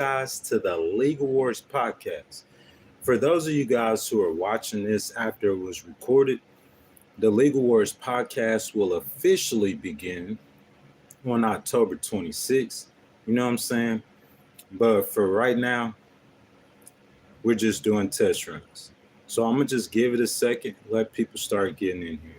guys to the Legal Wars podcast. For those of you guys who are watching this after it was recorded, the Legal Wars podcast will officially begin on October 26th. You know what I'm saying? But for right now, we're just doing test runs. So I'm going to just give it a second, let people start getting in here.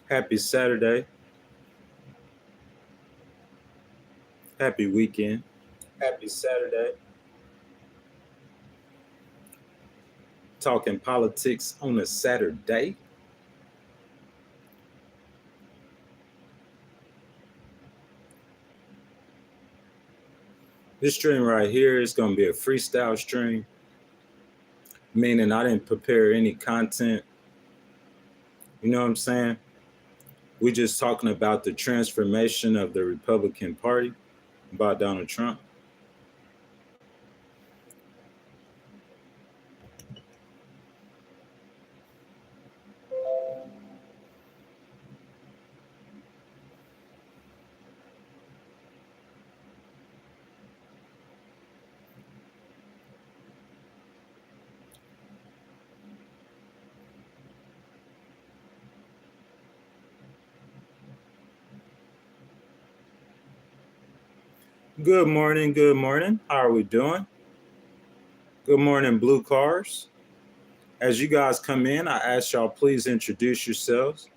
Happy Saturday. Happy weekend. Happy Saturday. Talking politics on a Saturday. This stream right here is going to be a freestyle stream, meaning I didn't prepare any content. You know what I'm saying? We're just talking about the transformation of the Republican Party, about Donald Trump. Good morning. Good morning. How are we doing? Good morning, Blue Cars. As you guys come in, I ask y'all please introduce yourselves.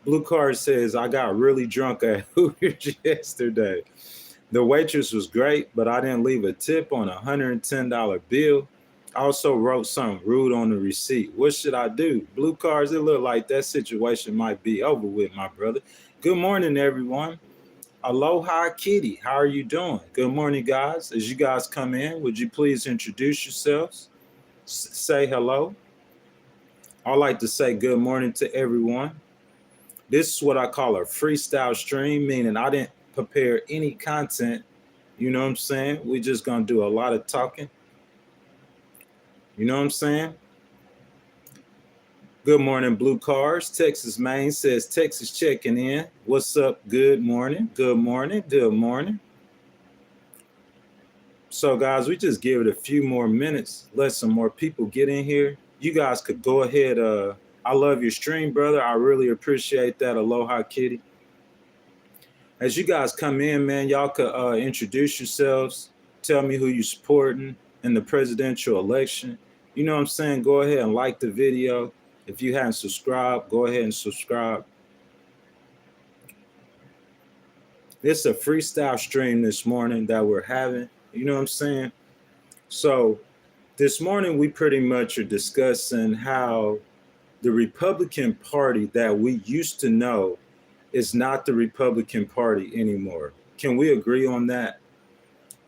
Blue Cars says, I got really drunk at Hooters yesterday. The waitress was great, but I didn't leave a tip on a $110 bill. I also wrote something rude on the receipt. What should I do? Blue Cars, it looked like that situation might be over with, my brother. Good morning, everyone. Aloha Kitty, how are you doing? Good morning, guys. As you guys come in, would you please introduce yourselves? Say hello. I like to say good morning to everyone. This is what I call a freestyle stream, meaning I didn't prepare any content. You know what I'm saying? We're just going to do a lot of talking. You know what I'm saying? Good morning, Blue Cars. Texas Maine says Texas checking in. What's up? Good morning. Good morning. Good morning. So, guys, we just give it a few more minutes. Let some more people get in here. You guys could go ahead. I love your stream, brother. I really appreciate that. Aloha Kitty. As you guys come in, man, y'all could introduce yourselves. Tell me who you're supporting in the presidential election. You know what I'm saying? Go ahead and like the video. If you haven't subscribed, go ahead and subscribe. It's a freestyle stream this morning that we're having. You know what I'm saying? So this morning we pretty much are discussing how the Republican Party that we used to know is not the Republican Party anymore. Can we agree on that?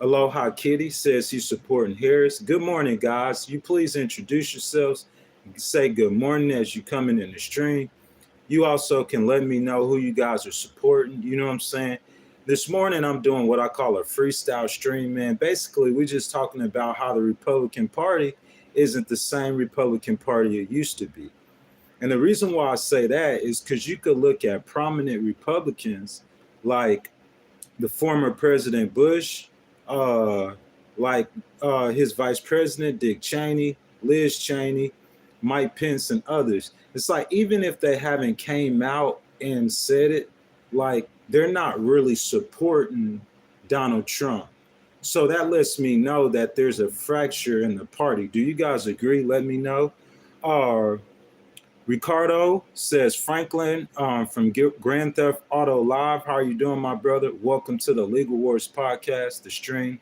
Aloha Kitty says he's supporting Harris. Good morning, guys. You please introduce yourselves. Say good morning as you come in the stream. You also can let me know who you guys are supporting. You know what I'm saying? This morning, I'm doing what I call a freestyle stream, man. Basically, we're just talking about how the Republican Party isn't the same Republican Party it used to be. And the reason why I say that is because you could look at prominent Republicans like the former President Bush, his vice president, Dick Cheney, Liz Cheney, Mike Pence, and others. It's like, even if they haven't came out and said it, like, they're not really supporting Donald Trump. So that lets me know that there's a fracture in the party. Do you guys agree? Let me know. Ricardo says, Franklin from Grand Theft Auto Live. How are you doing, my brother? Welcome to the Legal Wars podcast, the stream.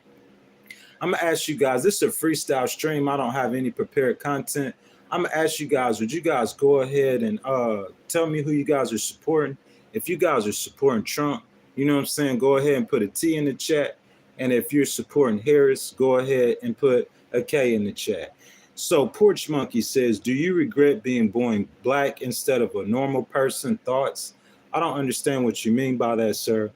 I'm going to ask you guys, this is a freestyle stream. I don't have any prepared content. I'm going to ask you guys, would you guys go ahead and tell me who you guys are supporting? If you guys are supporting Trump, you know what I'm saying, go ahead and put a T in the chat. And if you're supporting Harris, go ahead and put a K in the chat. So Porch Monkey says, do you regret being born black instead of a normal person? Thoughts? I don't understand what you mean by that, sir.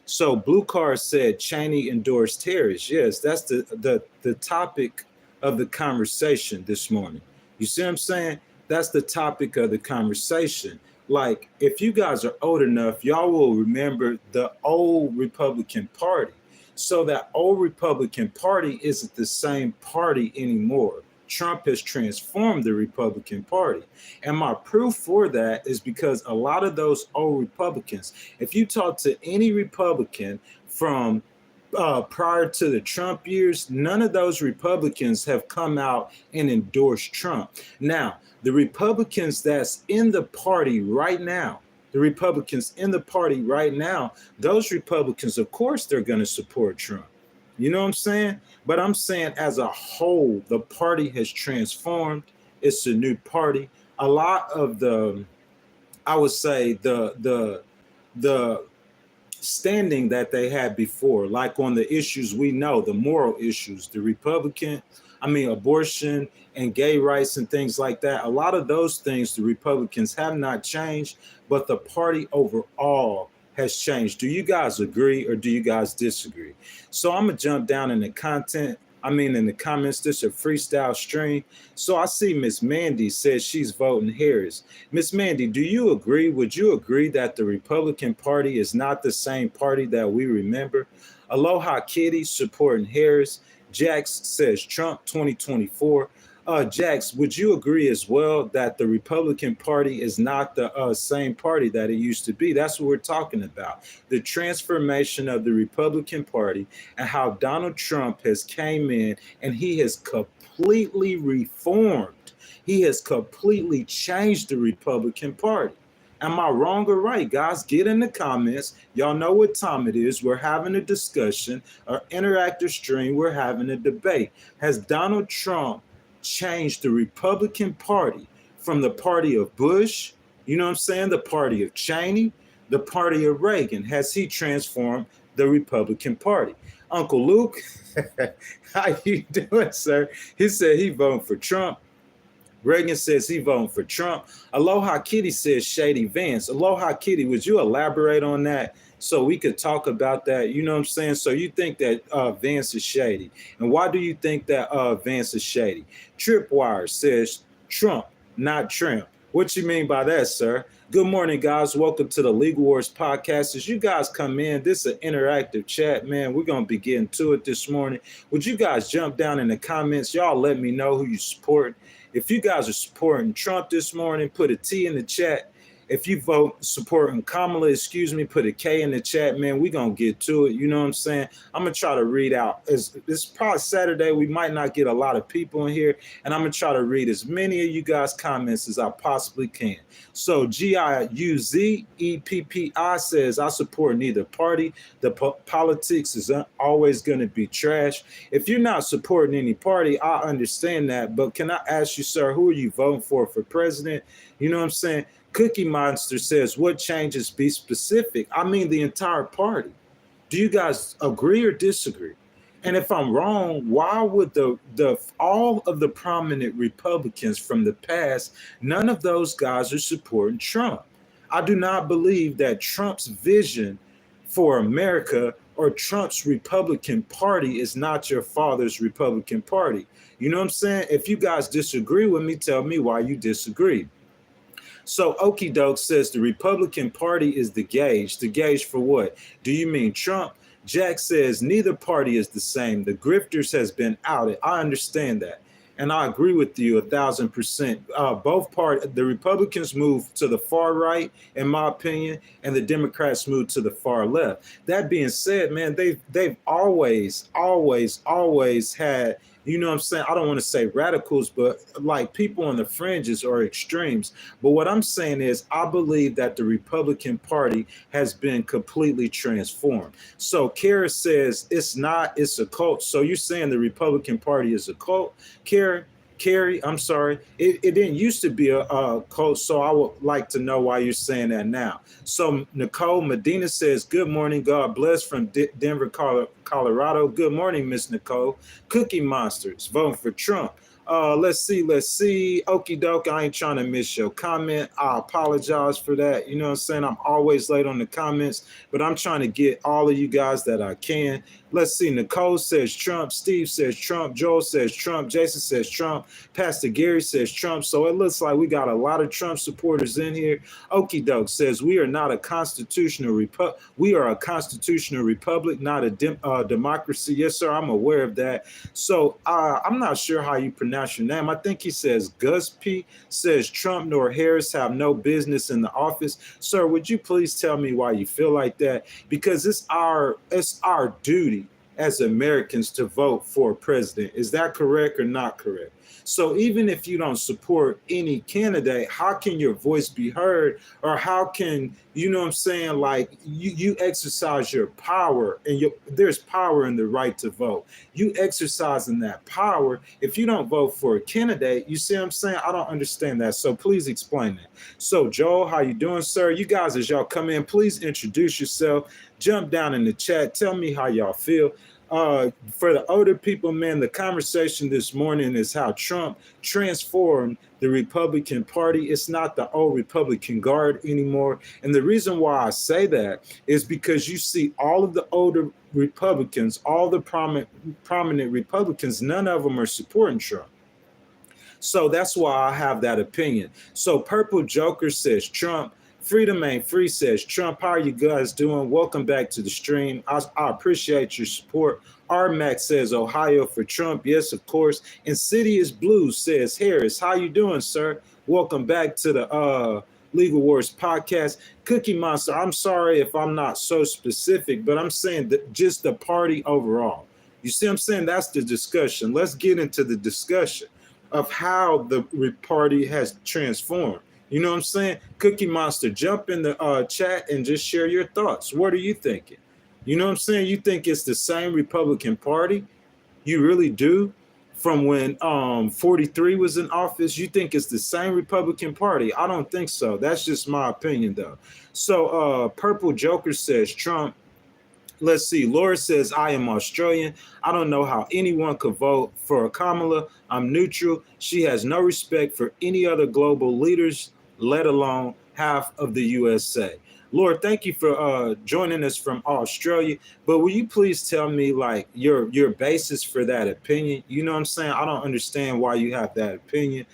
So Blue Car said Cheney endorsed Harris. Yes, that's the topic of the conversation this morning. You see what I'm saying? That's the topic of the conversation. Like, if you guys are old enough, y'all will remember the old Republican Party. So that old Republican Party isn't the same party anymore. Trump has transformed the Republican Party. And my proof for that is because a lot of those old Republicans, if you talk to any Republican from prior to the Trump years, none of those Republicans have come out and endorsed Trump. Now, the Republicans that's in the party right now, those Republicans, of course, they're going to support Trump. You know what I'm saying? But I'm saying as a whole, the party has transformed. It's a new party. A lot of I would say the standing that they had before, like on the issues we know, the moral issues, abortion and gay rights and things like that. A lot of those things the Republicans have not changed, but the party overall has changed. Do you guys agree or do you guys disagree? So I'm gonna jump down in the in the comments. This is a freestyle stream. So I see Miss Mandy says she's voting Harris. Miss Mandy, do you agree? Would you agree that the Republican Party is not the same party that we remember? Aloha Kitty supporting Harris. Jax says Trump 2024. Jax, would you agree as well that the Republican Party is not the same party that it used to be? That's what we're talking about. The transformation of the Republican Party and how Donald Trump has came in and he has completely reformed. He has completely changed the Republican Party. Am I wrong or right? Guys, get in the comments. Y'all know what time it is. We're having a discussion, an interactive stream. We're having a debate. Has Donald Trump changed the Republican Party from the party of Bush, you know what I'm saying, the party of Cheney, the party of Reagan? Has he transformed the Republican Party? Uncle Luke, how you doing, sir? He said he voting for Trump. Reagan says he voting for Trump. Aloha Kitty says Shady Vance. Aloha Kitty, would you elaborate on that so we could talk about that? You know what I'm saying? So you think that Vance is shady. And why do you think that Vance is shady? Tripwire says Trump, not Trump. What you mean by that, sir? Good morning, guys. Welcome to the Legal Wars podcast. As you guys come in, this is an interactive chat, man. We're going to be getting to it this morning. Would you guys jump down in the comments? Y'all let me know who you support. If you guys are supporting Trump this morning, put a T in the chat. If you vote supporting Kamala, put a K in the chat, man. We're going to get to it. You know what I'm saying? I'm going to try to read out. It's probably Saturday. We might not get a lot of people in here. And I'm going to try to read as many of you guys' comments as I possibly can. So GIUZEPPI says, I support neither party. The politics is always going to be trash. If you're not supporting any party, I understand that. But can I ask you, sir, who are you voting for president? You know what I'm saying? Cookie Monster says, what changes? Be specific. I mean, the entire party. Do you guys agree or disagree? And if I'm wrong, why would all of the prominent Republicans from the past, none of those guys are supporting Trump? I do not believe that Trump's vision for America or Trump's Republican Party is not your father's Republican Party. You know what I'm saying? If you guys disagree with me, tell me why you disagree. So Okie Doke says the Republican Party is the gauge. The gauge for what? Do you mean Trump? Jack says neither party is the same. The grifters has been outed. I understand that. And I agree with you 1,000%. Both parties, the Republicans moved to the far right, in my opinion, and the Democrats moved to the far left. That being said, man, they've always had, you know what I'm saying? I don't want to say radicals, but like people on the fringes or extremes. But what I'm saying is I believe that the Republican Party has been completely transformed. So Kara says it's a cult. So you're saying the Republican Party is a cult? Carrie, I'm sorry. It didn't used to be a cult, so I would like to know why you're saying that now. So Nicole Medina says, good morning, God bless from Denver, Colorado. Good morning, Miss Nicole. Cookie Monsters, voting for Trump. Let's see. Okie doke. I ain't trying to miss your comment. I apologize for that. You know what I'm saying? I'm always late on the comments, but I'm trying to get all of you guys that I can. Let's see. Nicole says Trump. Steve says Trump. Joel says Trump. Jason says Trump. Pastor Gary says Trump. So it looks like we got a lot of Trump supporters in here. Okie doke says we are not a constitutional republic. We are a constitutional republic, not a democracy. Yes, sir. I'm aware of that. So I'm not sure how you pronounce your name. I think he says Gusp says Trump nor Harris have no business in the office. Sir, would you please tell me why you feel like that? Because it's our duty as Americans to vote for a president. Is that correct or not correct? So even if you don't support any candidate, how can your voice be heard? Or how can, you know what I'm saying, like you exercise your power, and there's power in the right to vote. You exercising that power. If you don't vote for a candidate, you see what I'm saying? I don't understand that. So please explain that. So Joel, how you doing, sir? You guys, as y'all come in, please introduce yourself. Jump down in the chat. Tell me how y'all feel. For the older people, man, the conversation this morning is how Trump transformed the Republican Party. It's not the old Republican Guard anymore. And the reason why I say that is because you see all of the older Republicans, all the prominent Republicans, none of them are supporting Trump. So that's why I have that opinion. So Purple Joker says Trump. Freedom Ain't Free says Trump. How are you guys doing? Welcome back to the stream. I appreciate your support. RMAC says Ohio for Trump. Yes, of course. Insidious Blues says Harris. How you doing, sir? Welcome back to the Legal Wars podcast. Cookie Monster, I'm sorry if I'm not so specific, but I'm saying that just the party overall. You see what I'm saying? That's the discussion. Let's get into the discussion of how the party has transformed. You know what I'm saying? Cookie Monster, jump in the chat and just share your thoughts. What are you thinking? You know what I'm saying? You think it's the same Republican Party? You really do? From when 43 was in office, you think it's the same Republican Party? I don't think so. That's just my opinion, though. So Purple Joker says Trump. Let's see. Laura says, I am Australian. I don't know how anyone could vote for Kamala. I'm neutral. She has no respect for any other global leaders, let alone half of the USA. Laura, thank you for joining us from Australia. But will you please tell me, like, your basis for that opinion? You know what I'm saying? I don't understand why you have that opinion.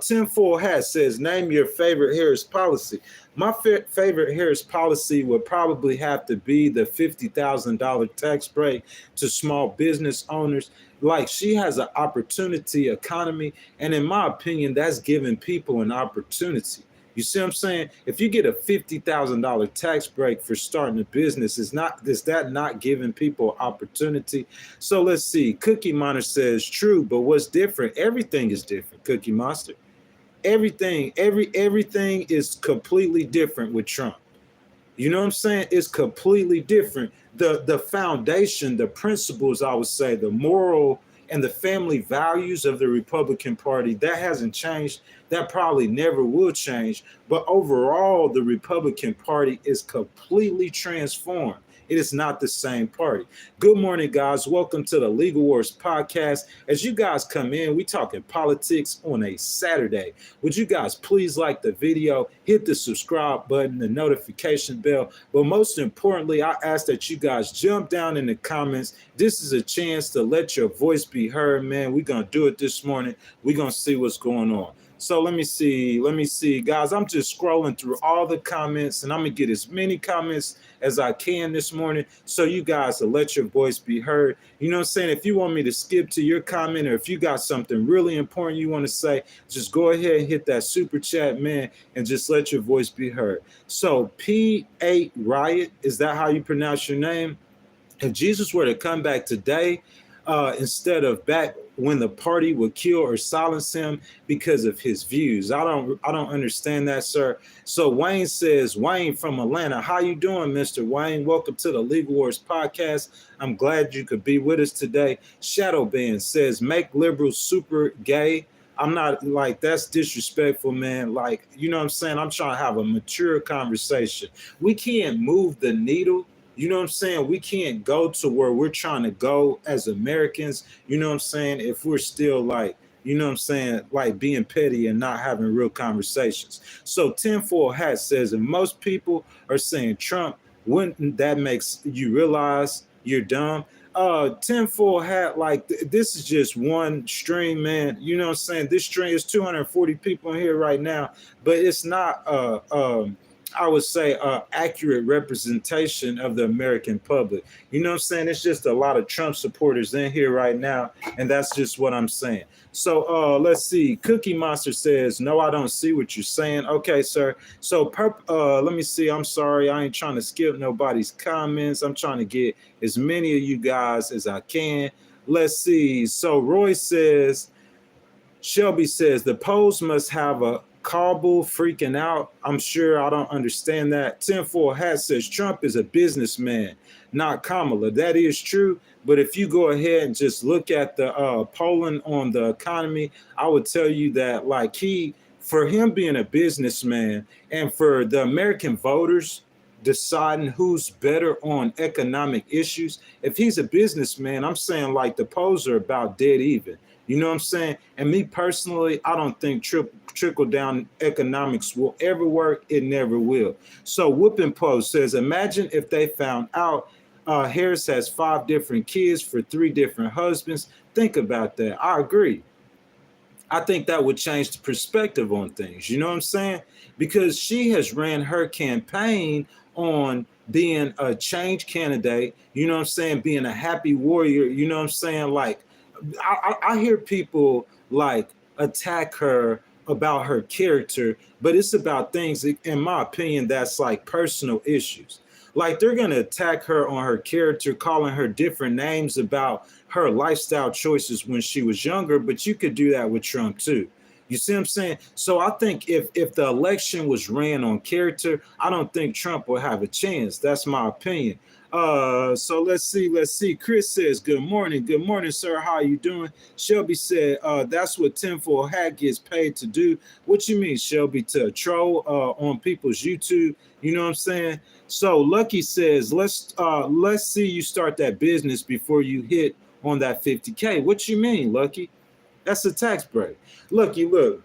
Tinfoil Hat says, name your favorite Harris policy. My favorite Harris policy would probably have to be the $50,000 tax break to small business owners. Like, she has an opportunity economy, and in my opinion, that's giving people an opportunity. You see what I'm saying? If you get a $50,000 tax break for starting a business, is that not giving people opportunity? So let's see. Cookie Monster says true, but what's different? Everything is different, Cookie Monster. Everything is completely different with Trump. You know what I'm saying? It's completely different. The foundation, the principles, I would say, the moral and the family values of the Republican Party, that hasn't changed. That probably never will change. But overall, the Republican Party is completely transformed. It is not the same party. Good morning, guys. Welcome to the Legal Wars podcast. As you guys come in, we talking politics on a Saturday. Would you guys please like the video, hit the subscribe button, the notification bell. But most importantly, I ask that you guys jump down in the comments. This is a chance to let your voice be heard, man. We're going to do it this morning. We're going to see what's going on. So let me see, guys. I'm just scrolling through all the comments, and I'm gonna get as many comments as I can this morning, so you guys will let your voice be heard. You know what I'm saying? If you want me to skip to your comment, or if you got something really important you want to say, just go ahead and hit that super chat, man, and just let your voice be heard. So P8 Riot, is that how you pronounce your name? If Jesus were to come back today, instead of back when the party would kill or silence him because of his views. I don't understand that, sir. So Wayne says, Wayne from Atlanta, how you doing, Mr. Wayne? Welcome to the Legal Wars podcast. I'm glad you could be with us today. Shadow Band says, make liberals super gay. I'm not, like, that's disrespectful, man. Like, you know what I'm saying? I'm trying to have a mature conversation. We can't move the needle. You know what I'm saying? We can't go to where we're trying to go as Americans. You know what I'm saying? If we're still, like, You know what I'm saying? Like being petty and not having real conversations. So tinfoil hat says if most people are saying Trump, wouldn't that makes you realize you're dumb? Tinfoil hat, like this is just one string, man. You know what I'm saying? This string is 240 people in here right now, but it's not I would say accurate representation of the American public. You know what I'm saying? It's just a lot of Trump supporters in here right now, and that's just what I'm saying. So let's see. Cookie Monster says, "No, I don't see what you're saying." Okay, sir. So let me see. I'm sorry. I ain't trying to skip nobody's comments. I'm trying to get as many of you guys as I can. Let's see. So Roy says, Shelby says the polls must have a Kabul freaking out. I'm sure I don't understand that. Tinfoil Hat says Trump is a businessman, not Kamala. That is true. But if you go ahead and just look at the polling on the economy, I would tell you that like for him being a businessman and for the American voters deciding who's better on economic issues, if he's a businessman, I'm saying like the polls are about dead even. You know what I'm saying? And me personally, I don't think trickle down economics will ever work. It never will. So Whooping Post says, imagine if they found out Harris has 5 different kids for 3 different husbands. Think about that. I agree. I think that would change the perspective on things. You know what I'm saying? Because she has ran her campaign on being a change candidate, you know what I'm saying? Being a happy warrior, you know what I'm saying? Like, I hear people like attack her about her character, but it's about things, in my opinion, that's like personal issues. Like they're going to attack her on her character, calling her different names about her lifestyle choices when she was younger, but you could do that with Trump too. You see what I'm saying? So I think if the election was ran on character, I don't think Trump will have a chance. That's my opinion. So let's see. Chris says, good morning, sir. How are you doing? Shelby said, that's what tinfoil hat gets paid to do. What you mean, Shelby? To troll on people's YouTube? You know what I'm saying? So Lucky says, let's see you start that business before you hit on that 50K. What you mean, Lucky? That's a tax break. Lucky, look.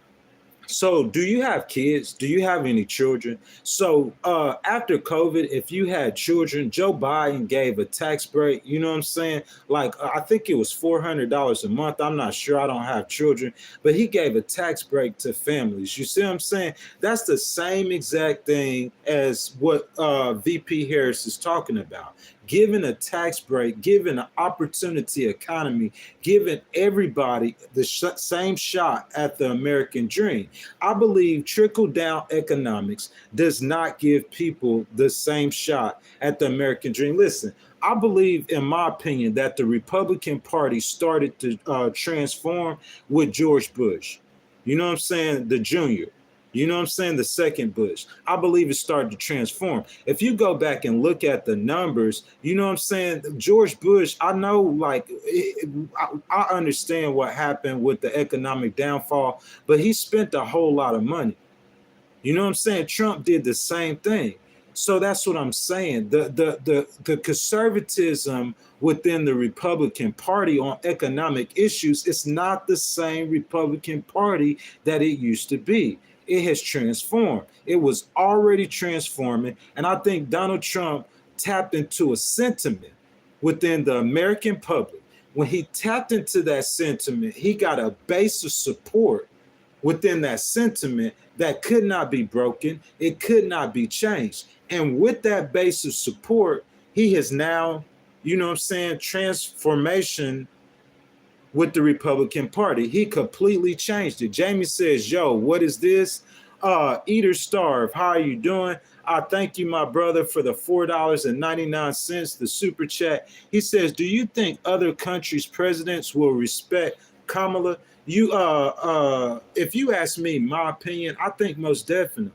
So, do you have kids? Do you have any children? So, after COVID, if you had children, Joe Biden gave a tax break. You know what I'm saying? Like, I think it was $400 a month. I'm not sure. I don't have children, but he gave a tax break to families. You see what I'm saying? That's the same exact thing as what VP Harris is talking about. Giving a tax break, giving an opportunity economy, giving everybody the same shot at the American dream. I believe trickle down economics does not give people the same shot at the American dream. Listen, I believe, in my opinion, that the Republican Party started to transform with George Bush. You know what I'm saying? The junior. You know what I'm saying? The second Bush. I believe it started to transform. If you go back and look at the numbers, you know what I'm saying? George Bush, I know, like, I understand what happened with the economic downfall, but he spent a whole lot of money. You know what I'm saying? Trump did the same thing. So that's what I'm saying. The conservatism within the Republican Party on economic issues is not the same Republican Party that it used to be. It has transformed. It was already transforming. And I think Donald Trump tapped into a sentiment within the American public. When he tapped into that sentiment, he got a base of support within that sentiment that could not be broken. It could not be changed. And with that base of support, he has now, you know what I'm saying, transformation with the Republican Party. He completely changed it. Jamie says, yo, what is this? Eater Starve, how are you doing? I thank you, my brother, for the $4.99, the super chat. He says, do you think other countries' presidents will respect Kamala? If you ask me, my opinion, I think most definitely.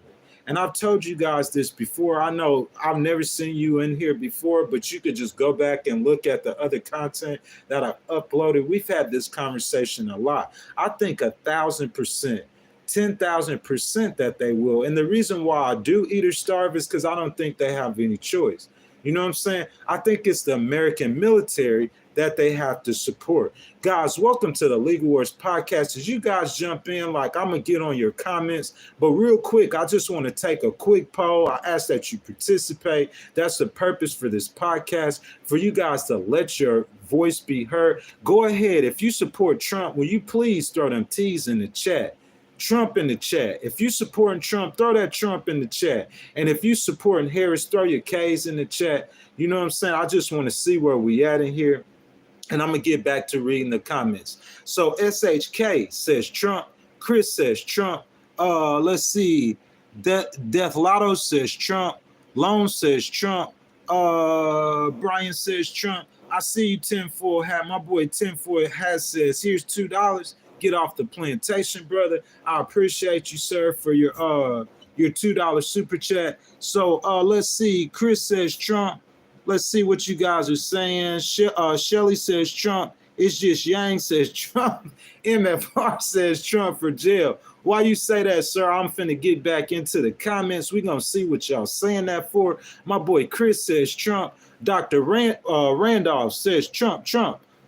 And I've told you guys this before. I know I've never seen you in here before, but you could just go back and look at the other content that I've uploaded. We've had this conversation a lot. I think 1,000%, 10,000% that they will. And the reason why I do eat or starve is because I don't think they have any choice. You know what I'm saying? I think it's the American military that they have to support. Guys, welcome to the Legal Wars Podcast. As you guys jump in, like, I'm going to get on your comments. But real quick, I just want to take a quick poll. I ask that you participate. That's the purpose for this podcast, for you guys to let your voice be heard. Go ahead. If you support Trump, will you please throw them T's in the chat? Trump in the chat. If you supporting Trump, throw that Trump in the chat. And if you supporting Harris, throw your K's in the chat. You know what I'm saying? I just want to see where we at in here. And I'm going to get back to reading the comments. So SHK says Trump. Chris says Trump. Let's see. Death Lotto says Trump. Lone says Trump. Brian says Trump. I see you, tinfoil hat. My boy tinfoil hat says, here's $2. Get off the plantation, brother. I appreciate you, sir, for your $2 super chat. So let's see. Chris says Trump. Let's see what you guys are saying. Shelly says Trump. It's just Yang says Trump. MFR says Trump for jail. Why you say that, sir? I'm finna get back into the comments. We're going to see what y'all saying that for. My boy Chris says Trump. Dr. Randolph says Trump.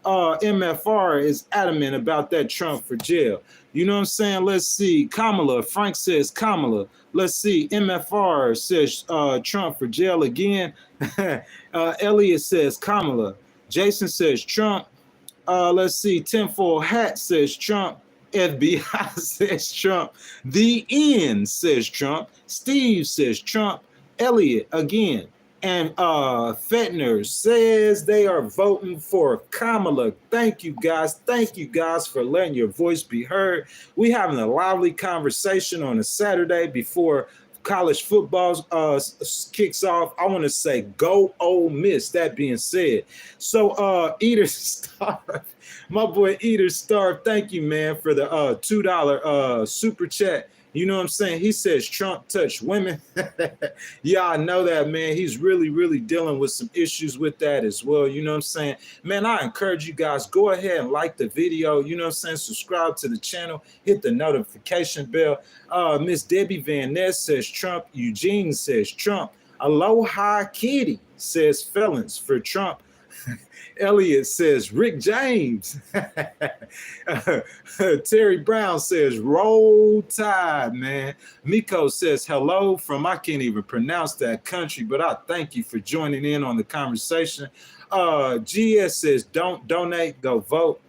MFR is adamant about that Trump for jail. You know what I'm saying? Let's see. Kamala. Frank says Kamala. Let's see. MFR says Trump for jail again. Elliot says Kamala. Jason says Trump. Let's see. Tinfoil Hat says Trump. FBI says Trump. The End says Trump. Steve says Trump. Elliot again. And Fetner says they are voting for Kamala. Thank you guys. Thank you guys for letting your voice be heard. We having a lively conversation on a Saturday before college football kicks off. I want to say go Ole Miss. That being said, so Eater Star, my boy Eater Star, thank you, man, for the $2 super chat. You know what I'm saying? He says Trump touched women. Yeah, I know that, man. He's really, really dealing with some issues with that as well. You know what I'm saying? Man, I encourage you guys, go ahead and like the video. You know what I'm saying? Subscribe to the channel. Hit the notification bell. Miss Debbie Van Ness says Trump. Eugene says Trump. Aloha Kitty says felons for Trump. Elliot says Rick James. Terry Brown says Roll Tide, man. Miko says hello from, I can't even pronounce that country, but I thank you for joining in on the conversation. GS says don't donate, go vote.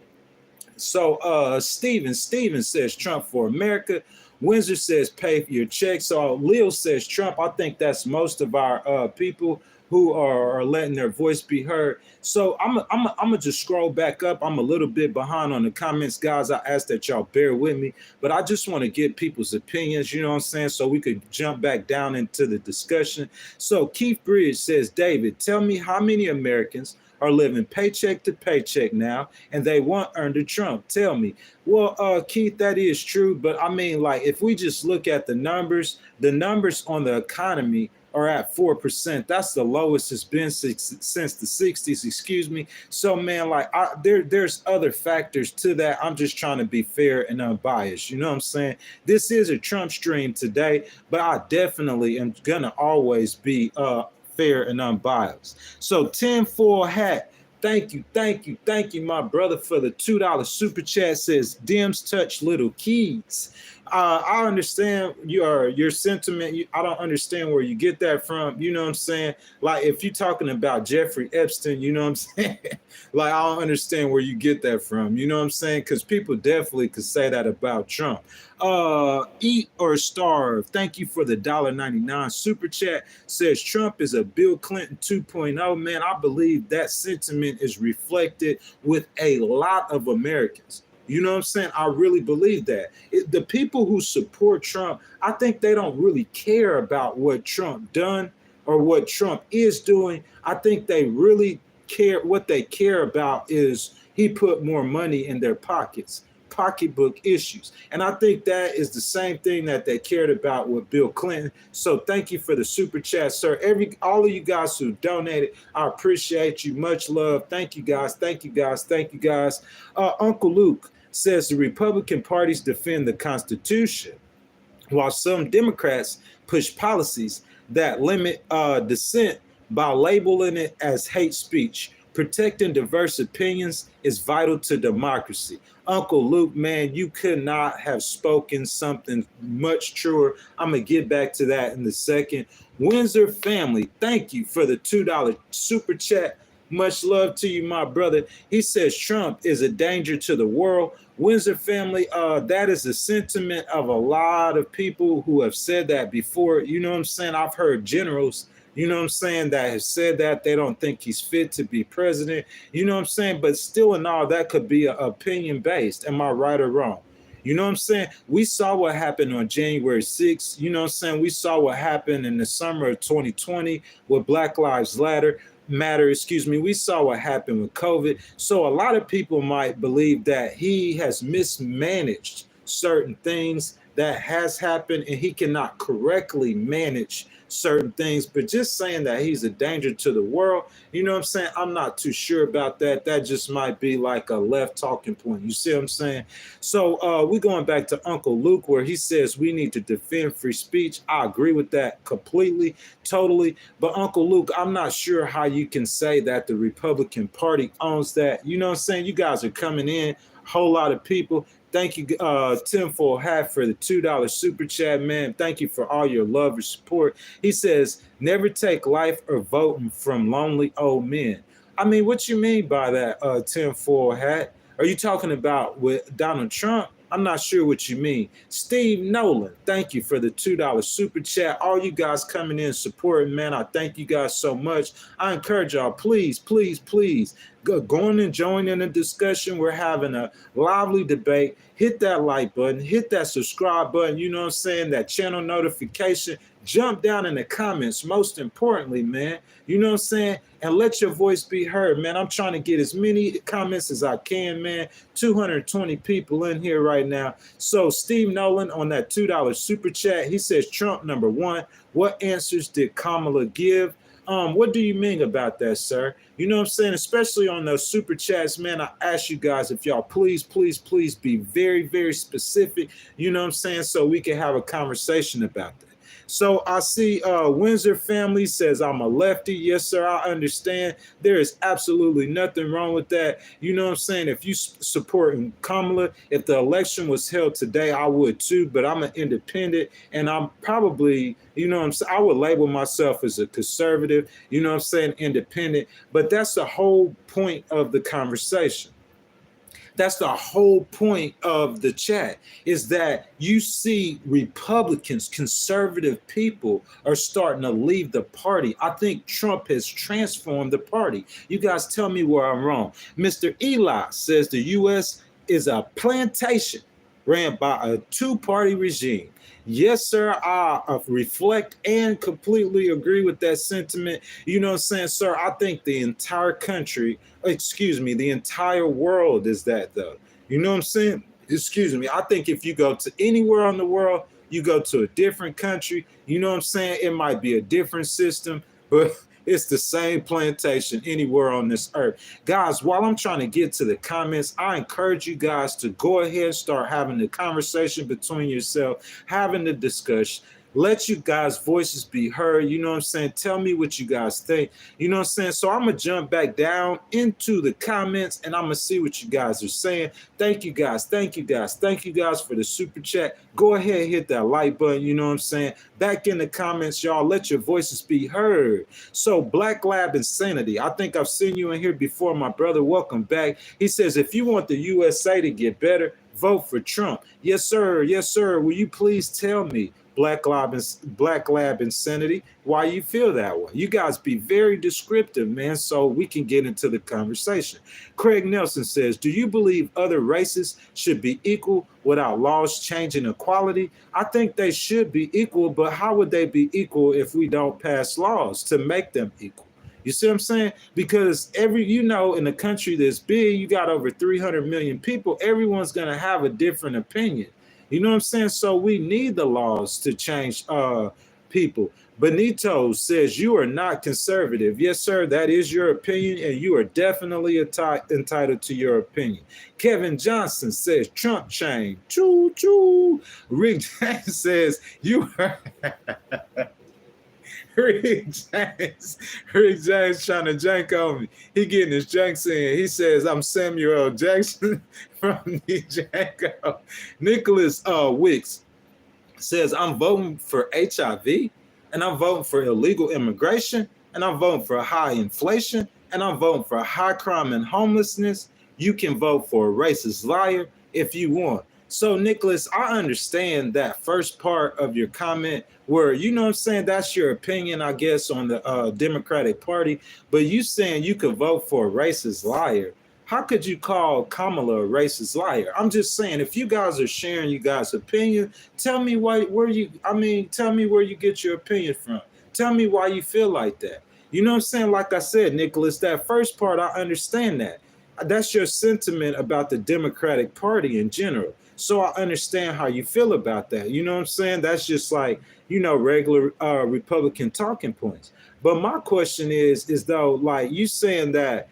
So Steven says Trump for America. Windsor says pay for your check. So Leo says Trump. I think that's most of our people who are letting their voice be heard. So I'm gonna just scroll back up. I'm a little bit behind on the comments, guys. I ask that y'all bear with me, but I just want to get people's opinions, you know what I'm saying, so we could jump back down into the discussion. So Keith Bridge says, David, tell me how many Americans are living paycheck to paycheck now, and they want under Trump. Tell me. Well, Keith, that is true, but I mean, like, if we just look at the numbers on the economy are at 4%. That's the lowest it's been since the 60s, excuse me. So, man, like, there's other factors to that. I'm just trying to be fair and unbiased. You know what I'm saying? This is a Trump stream today, but I definitely am going to always be fair and unbiased. So, tinfoil hat, thank you, my brother, for the $2 super chat. Says Dems touch little kids. I understand your sentiment. I don't understand where you get that from. You know what I'm saying? Like, if you're talking about Jeffrey Epstein, you know what I'm saying? Like, I don't understand where you get that from. You know what I'm saying? Because people definitely could say that about Trump. Eat or Starve. Thank you for the $1.99 super chat. Says Trump is a Bill Clinton 2.0. Man, I believe that sentiment is reflected with a lot of Americans. You know what I'm saying? I really believe that. The people who support Trump, I think they don't really care about what Trump done or what Trump is doing. I think they really care. What they care about is he put more money in their pockets, pocketbook issues. And I think that is the same thing that they cared about with Bill Clinton. So thank you for the super chat, sir. All of you guys who donated, I appreciate you. Much love. Thank you guys. Uncle Luke says the Republican parties defend the Constitution, while some Democrats push policies that limit dissent by labeling it as hate speech. Protecting diverse opinions is vital to democracy. Uncle Luke, man, you could not have spoken something much truer. I'm going to get back to that in a second. Windsor family, thank you for the $2 super chat. Much love to you, my brother. He says Trump is a danger to the world. Windsor family, that is the sentiment of a lot of people who have said that before. You know what I'm saying? I've heard generals, you know what I'm saying, that have said that they don't think he's fit to be president. You know what I'm saying? But still in all, that could be opinion based. Am I right or wrong? You know what I'm saying? We saw what happened on January 6th. You know what I'm saying? We saw what happened in the summer of 2020 with Black Lives Matter, excuse me. We saw what happened with COVID. So a lot of people might believe that he has mismanaged certain things that has happened and he cannot correctly manage certain things. But just saying that he's a danger to the world, you know what I'm saying? I'm not too sure about that. That just might be like a left talking point. You see what I'm saying? So we're going back to Uncle Luke, where he says we need to defend free speech. I agree with that completely, totally. But Uncle Luke, I'm not sure how you can say that the Republican Party owns that. You know what I'm saying? You guys are coming in, a whole lot of people. Thank you, Tinfoil Hat, for the $2 super chat, man. Thank you for all your love and support. He says, never take life or voting from lonely old men. I mean, what you mean by that, Tinfoil Hat? Are you talking about with Donald Trump? I'm not sure what you mean. Steve Nolan, thank you for the $2 super chat. All you guys coming in supporting, man, I thank you guys so much. I encourage y'all, please, please, please, go on and join in the discussion. We're having a lively debate. Hit that like button, hit that subscribe button, you know what I'm saying, that channel notification. Jump down in the comments, most importantly, man, you know what I'm saying, and let your voice be heard, man. I'm trying to get as many comments as I can, man. 220 people in here right now. So Steve Nolan on that $2 super chat, he says Trump #1. What answers did Kamala give? What do you mean about that, sir? You know what I'm saying? Especially on those super chats, man, I ask you guys if y'all please, please, please be very, very specific, you know what I'm saying, so we can have a conversation about that. So I see Windsor family says I'm a lefty. Yes, sir, I understand. There is absolutely nothing wrong with that. You know what I'm saying? If you support Kamala, if the election was held today, I would too, but I'm an independent and I'm probably, you know what I'm saying, I would label myself as a conservative, you know what I'm saying, independent, but that's the whole point of the conversation. That's the whole point of the chat, is that you see Republicans, conservative people are starting to leave the party. I think Trump has transformed the party. You guys tell me where I'm wrong. Mr. Eli says the U.S. is a plantation ran by a two-party regime. Yes, sir, I reflect and completely agree with that sentiment. You know what I'm saying, sir? I think the entire country, excuse me, the entire world is that, though. You know what I'm saying? Excuse me. I think if you go to anywhere in the world, you go to a different country, you know what I'm saying? It might be a different system, but it's the same plantation anywhere on this earth. Guys, while I'm trying to get to the comments, I encourage you guys to go ahead and start having the conversation between yourself, having the discussion. Let you guys' voices be heard. You know what I'm saying? Tell me what you guys think. You know what I'm saying? So I'm going to jump back down into the comments and I'm going to see what you guys are saying. Thank you guys. Thank you guys. Thank you guys for the super chat. Go ahead and hit that like button. You know what I'm saying? Back in the comments, y'all, let your voices be heard. So Black Lab Insanity, I think I've seen you in here before, my brother. Welcome back. He says, if you want the USA to get better, vote for Trump. Yes, sir. Yes, sir. Will you please tell me, Black Lab Insanity, why you feel that way? You guys be very descriptive, man, so we can get into the conversation. Craig Nelson says, do you believe other races should be equal without laws changing equality? I think they should be equal, but how would they be equal if we don't pass laws to make them equal? You see what I'm saying? Because in a country this big, you got over 300 million people, everyone's going to have a different opinion. You know what I'm saying? So we need the laws to change people. Benito says you are not conservative. Yes, sir, that is your opinion, and you are definitely entitled to your opinion. Kevin Johnson says Trump chain. Choo choo. Rick James says you are Rick James trying to jank on me. He getting his janks in. He says, I'm Samuel L. Jackson from the Janko. Nicholas Wicks says, I'm voting for HIV, and I'm voting for illegal immigration, and I'm voting for high inflation, and I'm voting for high crime and homelessness. You can vote for a racist liar if you want. So, Nicholas, I understand that first part of your comment where, you know what I'm saying, that's your opinion, I guess, on the Democratic Party, but you saying you could vote for a racist liar. How could you call Kamala a racist liar? I'm just saying, if you guys are sharing you guys' opinion, tell me tell me where you get your opinion from. Tell me why you feel like that. You know what I'm saying? Like I said, Nicholas, that first part, I understand that. That's your sentiment about the Democratic Party in general. So I understand how you feel about that. You know what I'm saying? That's just like, regular Republican talking points. But my question is though, like you saying that,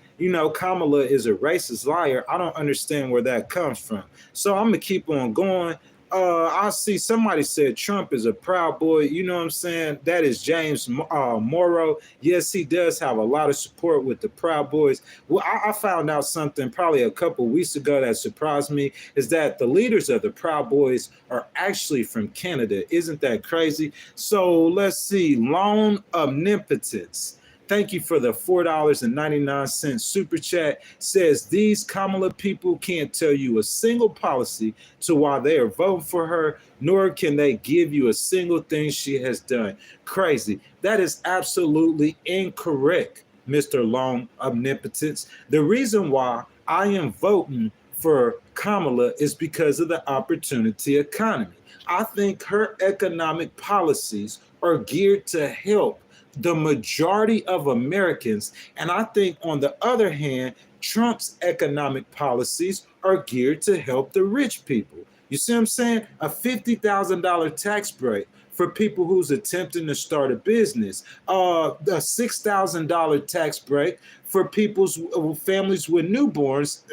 Kamala is a racist liar. I don't understand where that comes from. So I'm gonna keep on going. I see somebody said Trump is a Proud Boy. You know what I'm saying? That is James Morrow. Yes, he does have a lot of support with the Proud Boys. Well, I found out something probably a couple weeks ago that surprised me, is that the leaders of the Proud Boys are actually from Canada. Isn't that crazy? So let's see. Lone Omnipotence. Thank you for the $4.99 super chat. Says these Kamala people can't tell you a single policy to why they are voting for her, nor can they give you a single thing she has done. Crazy. That is absolutely incorrect, Mr. Long Omnipotence. The reason why I am voting for Kamala is because of the opportunity economy. I think her economic policies are geared to help the majority of Americans. And I think, on the other hand, Trump's economic policies are geared to help the rich people. You see what I'm saying? A $50,000 tax break for people who's attempting to start a business. A $6,000 tax break for people's families with newborns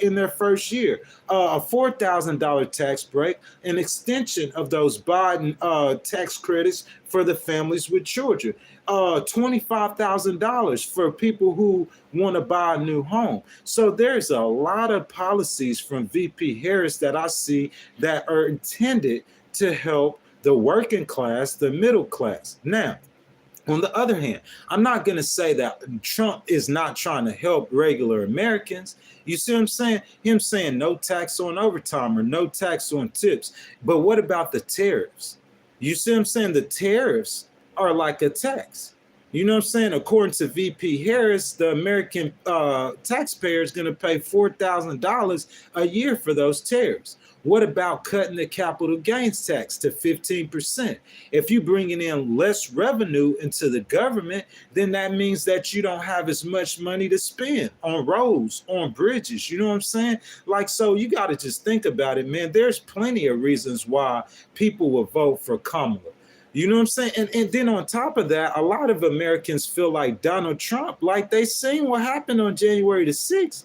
in their first year. A $4,000 tax break, an extension of those Biden tax credits for the families with children. $25,000 for people who want to buy a new home. So there's a lot of policies from VP Harris that I see that are intended to help the working class, the middle class. Now, on the other hand, I'm not going to say that Trump is not trying to help regular Americans. You see what I'm saying? Him saying no tax on overtime or no tax on tips. But what about the tariffs? You see what I'm saying? The tariffs are like a tax. You know what I'm saying? According to VP Harris, the American taxpayer is going to pay $4,000 a year for those tariffs. What about cutting the capital gains tax to 15%? If you're bringing in less revenue into the government, then that means that you don't have as much money to spend on roads, on bridges. You know what I'm saying? Like, so you got to just think about it, man. There's plenty of reasons why people will vote for Kamala. You know what I'm saying? And then on top of that, a lot of Americans feel like Donald Trump, like they seen what happened on January the 6th.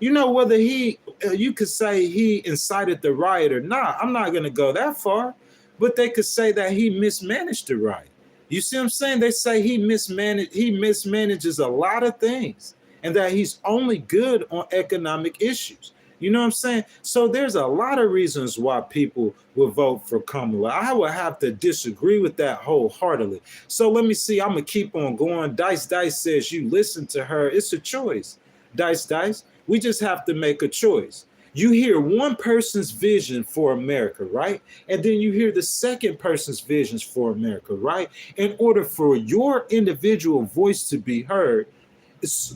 You know, whether you could say he incited the riot or not. I'm not going to go that far, but they could say that he mismanaged the riot. You see what I'm saying? They say he mismanages a lot of things, and that he's only good on economic issues. You know what I'm saying? So there's a lot of reasons why people will vote for Kamala. I would have to disagree with that wholeheartedly. So let me see. I'm going to keep on going. Dice says you listen to her. It's a choice. Dice. We just have to make a choice. You hear one person's vision for America, right? And then you hear the second person's visions for America, right? In order for your individual voice to be heard,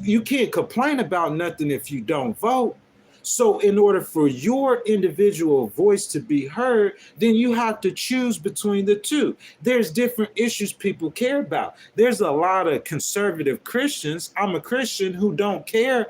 you can't complain about nothing if you don't vote. So in order for your individual voice to be heard, then you have to choose between the two. There's different issues people care about. There's a lot of conservative Christians. I'm a Christian who don't care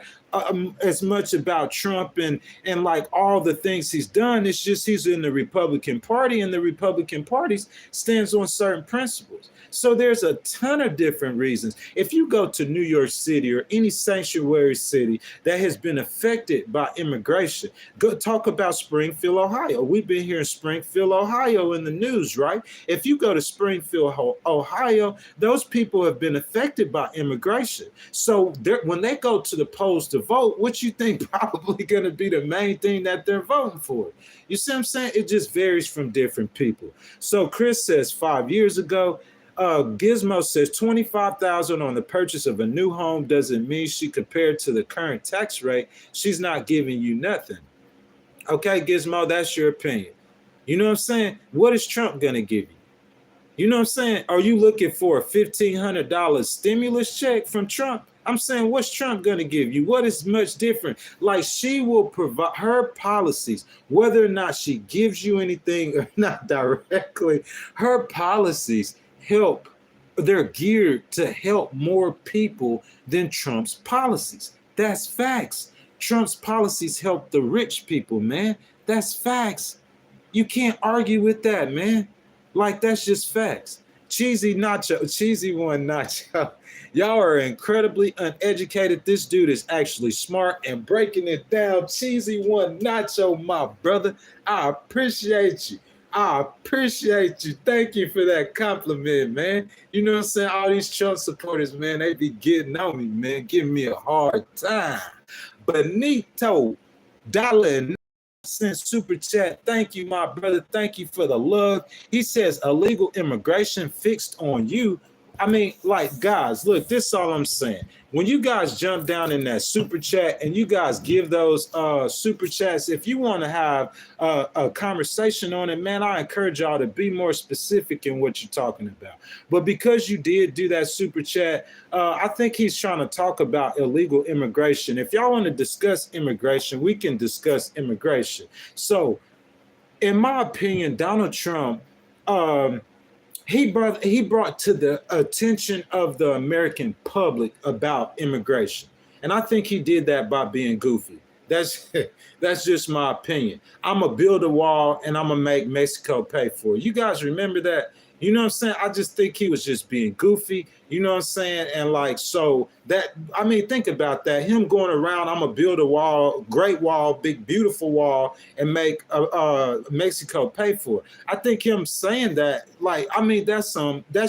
as much about Trump and like all the things he's done. It's just he's in the Republican Party, and the Republican Party stands on certain principles. So there's a ton of different reasons. If you go to New York City or any sanctuary city that has been affected by immigration, go talk about Springfield, Ohio. We've been here in Springfield, Ohio in the news, right? If you go to Springfield, Ohio, those people have been affected by immigration. So when they go to the polls to vote, what you think probably going to be the main thing that they're voting for? You see what I'm saying? It just varies from different people. So Chris says 5 years ago, Gizmo says 25,000 on the purchase of a new home doesn't mean she compared to the current tax rate. She's not giving you nothing. Okay, Gizmo, that's your opinion. You know what I'm saying? What is Trump going to give you? You know what I'm saying? Are you looking for a $1,500 stimulus check from Trump? I'm saying, what's Trump going to give you? What is much different? Like, she will provide her policies, whether or not she gives you anything or not directly, her policies help. They're geared to help more people than Trump's policies. That's facts. Trump's policies help the rich people, man. That's facts. You can't argue with that, man. Like, that's just facts. Cheesy one nacho. Y'all are incredibly uneducated. This dude is actually smart and breaking it down. Cheesy one nacho, my brother. I appreciate you. I appreciate you. Thank you for that compliment, man. You know what I'm saying? All these Trump supporters, man, they be getting on me, man, giving me a hard time. Benito, $1.09 super chat. Thank you, my brother. Thank you for the love. He says illegal immigration fixed on you. I mean, like, guys, look, this is all I'm saying. When you guys jump down in that super chat and you guys give those super chats, if you want to have a conversation on it, man, I encourage y'all to be more specific in what you're talking about. But because you did do that super chat, I think he's trying to talk about illegal immigration. If y'all want to discuss immigration, we can discuss immigration. So, in my opinion, Donald Trump, he brought to the attention of the American public about immigration. And I think he did that by being goofy. That's just my opinion. I'm going to build a wall and I'm going to make Mexico pay for it. You guys remember that? You know what I'm saying? I just think he was just being goofy. You know what I'm saying? And like, so that, I mean, think about that. Him going around, I'm going to build a wall, great wall, big, beautiful wall, and make Mexico pay for it. I think him saying that, like, I mean, that's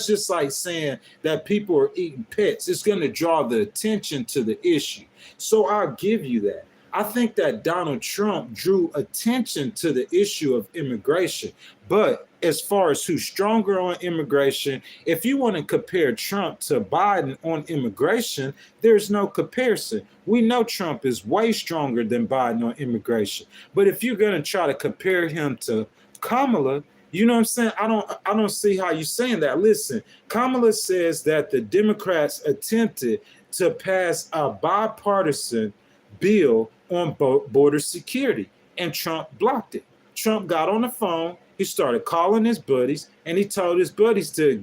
just like saying that people are eating pets. It's going to draw the attention to the issue. So I'll give you that. I think that Donald Trump drew attention to the issue of immigration. But as far as who's stronger on immigration, if you want to compare Trump to Biden on immigration, there's no comparison. We know Trump is way stronger than Biden on immigration. But if you're going to try to compare him to Kamala, you know what I'm saying? I don't see how you're saying that. Listen, Kamala says that the Democrats attempted to pass a bipartisan bill on border security, and Trump blocked it. Trump got on the phone, he started calling his buddies, and he told his buddies to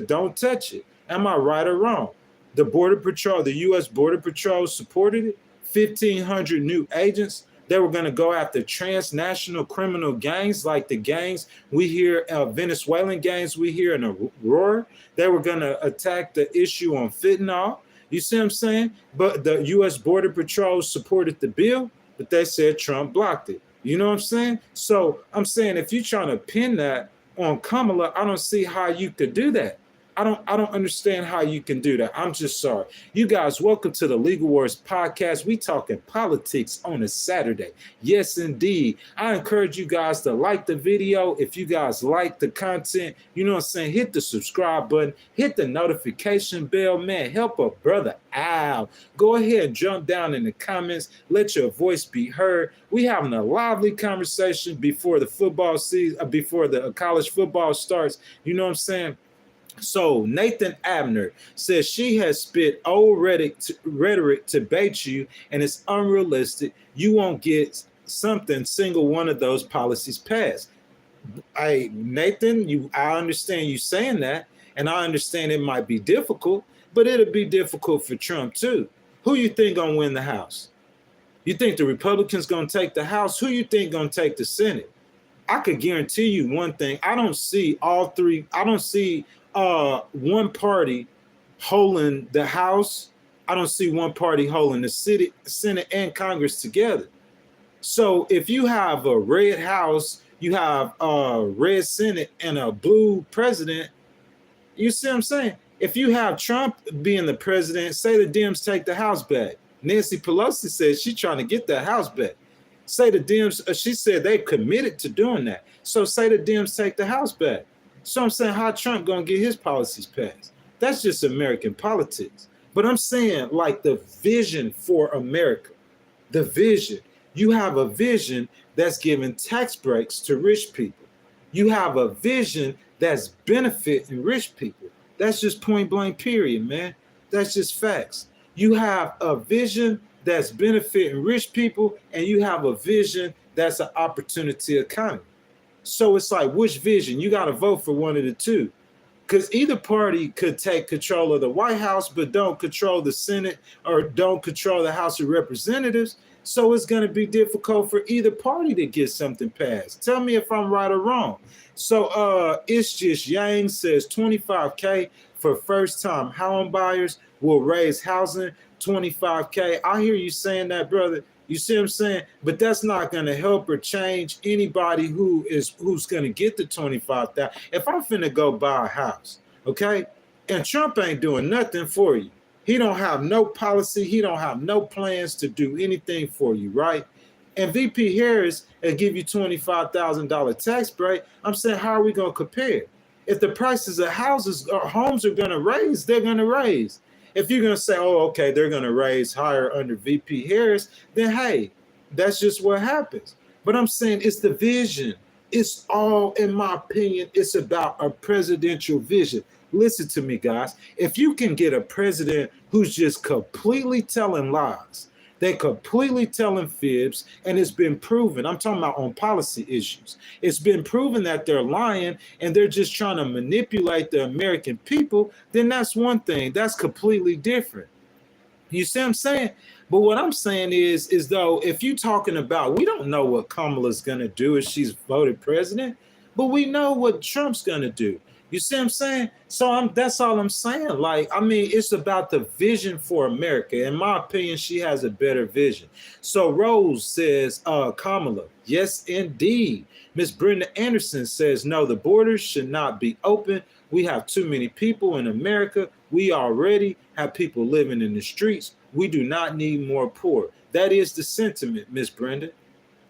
don't touch it. Am I right or wrong? The Border Patrol, the U.S. Border Patrol supported it. 1,500 new agents. They were going to go after transnational criminal gangs like the gangs we hear, Venezuelan gangs we hear in Aurora. They were going to attack the issue on fentanyl. You see what I'm saying? But the U.S. Border Patrol supported the bill, but they said Trump blocked it. You know what I'm saying? So I'm saying if you're trying to pin that on Kamala, I don't see how you could do that. I don't understand how you can do that. I'm just sorry. You guys, welcome to the Legal Wars podcast. We talking politics on a Saturday. Yes, indeed. I encourage you guys to like the video. If you guys like the content, you know what I'm saying, hit the subscribe button, hit the notification bell, man. Help a brother out. Go ahead and jump down in the comments. Let your voice be heard. We having a lively conversation before the football season, before the college football starts. You know what I'm saying? So Nathan Abner says she has spit old rhetoric to bait you, and it's unrealistic. You won't get something single one of those policies passed. Hey, Nathan, I understand you saying that, and I understand it might be difficult, but it'll be difficult for Trump too. Who you think gonna win the House? You think the Republicans gonna take the House? Who you think gonna take the Senate? I could guarantee you one thing. I don't see all three. I don't see one party holding the House. I don't see one party holding the Senate and Congress together. So if you have a red House, you have a red Senate and a blue president, you see what I'm saying? If you have Trump being the president, say the Dems take the House back. Nancy Pelosi said she's trying to get the House back. Say the Dems, she said they committed to doing that. So say the Dems take the House back. So I'm saying, how Trump gonna get his policies passed? That's just American politics. But I'm saying, like, the vision for America, the vision. You have a vision that's giving tax breaks to rich people. You have a vision that's benefiting rich people. That's just point blank, period, man. That's just facts. You have a vision that's benefiting rich people, and you have a vision that's an opportunity economy. So it's like, which vision? You got to vote for one of the two. Because either party could take control of the White House, but don't control the Senate or don't control the House of Representatives. So it's going to be difficult for either party to get something passed. Tell me if I'm right or wrong. So it's just Yang says 25K for first-time home buyers will raise housing 25K. I hear you saying that, brother. You see what I'm saying? But that's not going to help or change anybody who's going to get the 25,000. If I'm finna go buy a house, okay, and Trump ain't doing nothing for you. He don't have no policy. He don't have no plans to do anything for you, right? And VP Harris will give you $25,000 tax break. I'm saying, how are we going to compare? If the prices of houses or homes are going to raise, they're going to raise. If you're going to say, oh, okay, they're going to raise higher under VP Harris, then hey, that's just what happens. But I'm saying it's the vision. It's all, in my opinion, it's about a presidential vision. Listen to me, guys. If you can get a president who's just completely telling lies, they're completely telling fibs, and it's been proven. I'm talking about on policy issues. It's been proven that they're lying and they're just trying to manipulate the American people. Then that's one thing. That's completely different. You see what I'm saying? But what I'm saying is though, if you're talking about, we don't know what Kamala's going to do if she's voted president, but we know what Trump's going to do. You see what I'm saying? So that's all I'm saying. Like, I mean, it's about the vision for America. In my opinion, she has a better vision. So Rose says, Kamala, yes, indeed. Miss Brenda Anderson says, no, the borders should not be open. We have too many people in America. We already have people living in the streets. We do not need more poor. That is the sentiment, Miss Brenda.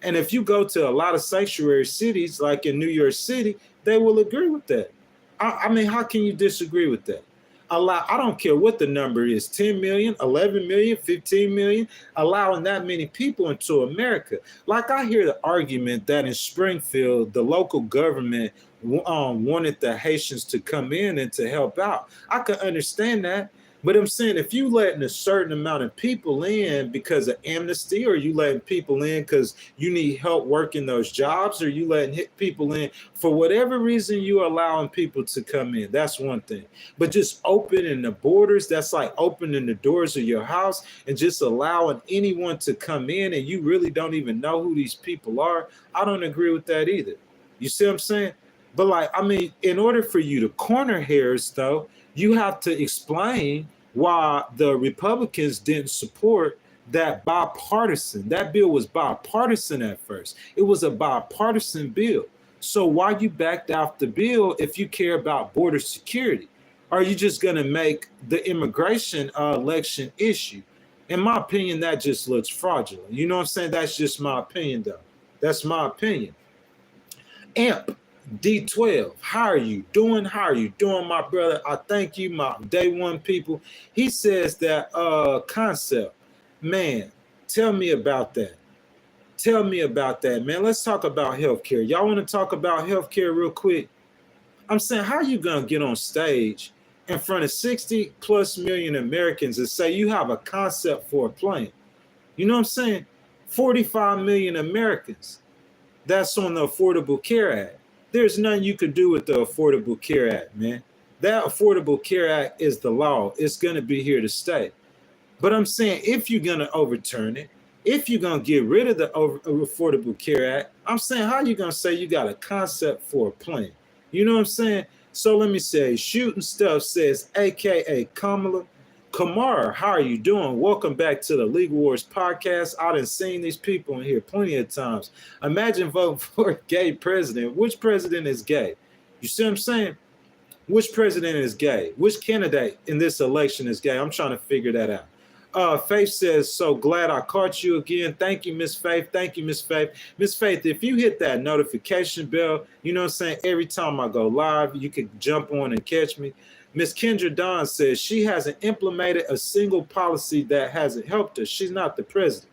And if you go to a lot of sanctuary cities, like in New York City, they will agree with that. I mean, how can you disagree with that? I don't care what the number is, 10 million, 11 million, 15 million, allowing that many people into America. Like, I hear the argument that in Springfield, the local government wanted the Haitians to come in and to help out. I can understand that. But I'm saying, if you letting a certain amount of people in because of amnesty, or you letting people in because you need help working those jobs, or you letting people in for whatever reason, you allowing people to come in, that's one thing. But just opening the borders, that's like opening the doors of your house and just allowing anyone to come in and you really don't even know who these people are. I don't agree with that either. You see what I'm saying? But like, I mean, in order for you to corner Harris, though, you have to explain why the Republicans didn't support that bipartisan. That bill was bipartisan at first. It was a bipartisan bill. So why you backed off the bill if you care about border security? Are you just going to make the immigration election issue? In my opinion, that just looks fraudulent. You know what I'm saying? That's just my opinion, though. That's my opinion. AMP D12, how are you doing? How are you doing, my brother? I thank you, my day one people. He says that concept, man, tell me about that. Tell me about that, man. Let's talk about healthcare. Y'all want to talk about healthcare real quick? I'm saying, how are you going to get on stage in front of 60 plus million Americans and say you have a concept for a plan? You know what I'm saying? 45 million Americans. That's on the Affordable Care Act. There's nothing you could do with the Affordable Care Act, man. That Affordable Care Act is the law. It's going to be here to stay. But I'm saying, if you're going to overturn it, if you're going to get rid of the Affordable Care Act, I'm saying, how are you going to say you got a concept for a plan? You know what I'm saying? So let me say, Shooting Stuff says, AKA Kamala. Kamar, how are you doing? Welcome back to the League Wars podcast. I done seen these people in here plenty of times. Imagine voting for a gay president. Which president is gay? You see what I'm saying? Which president is gay? Which candidate in this election is gay? I'm trying to figure that out. Faith says, so glad I caught you again. Thank you, Miss Faith. Thank you, Miss Faith. Miss Faith, if you hit that notification bell, you know what I'm saying? Every time I go live, you can jump on and catch me. Miss Kendra Don says she hasn't implemented a single policy that hasn't helped her. She's not the president.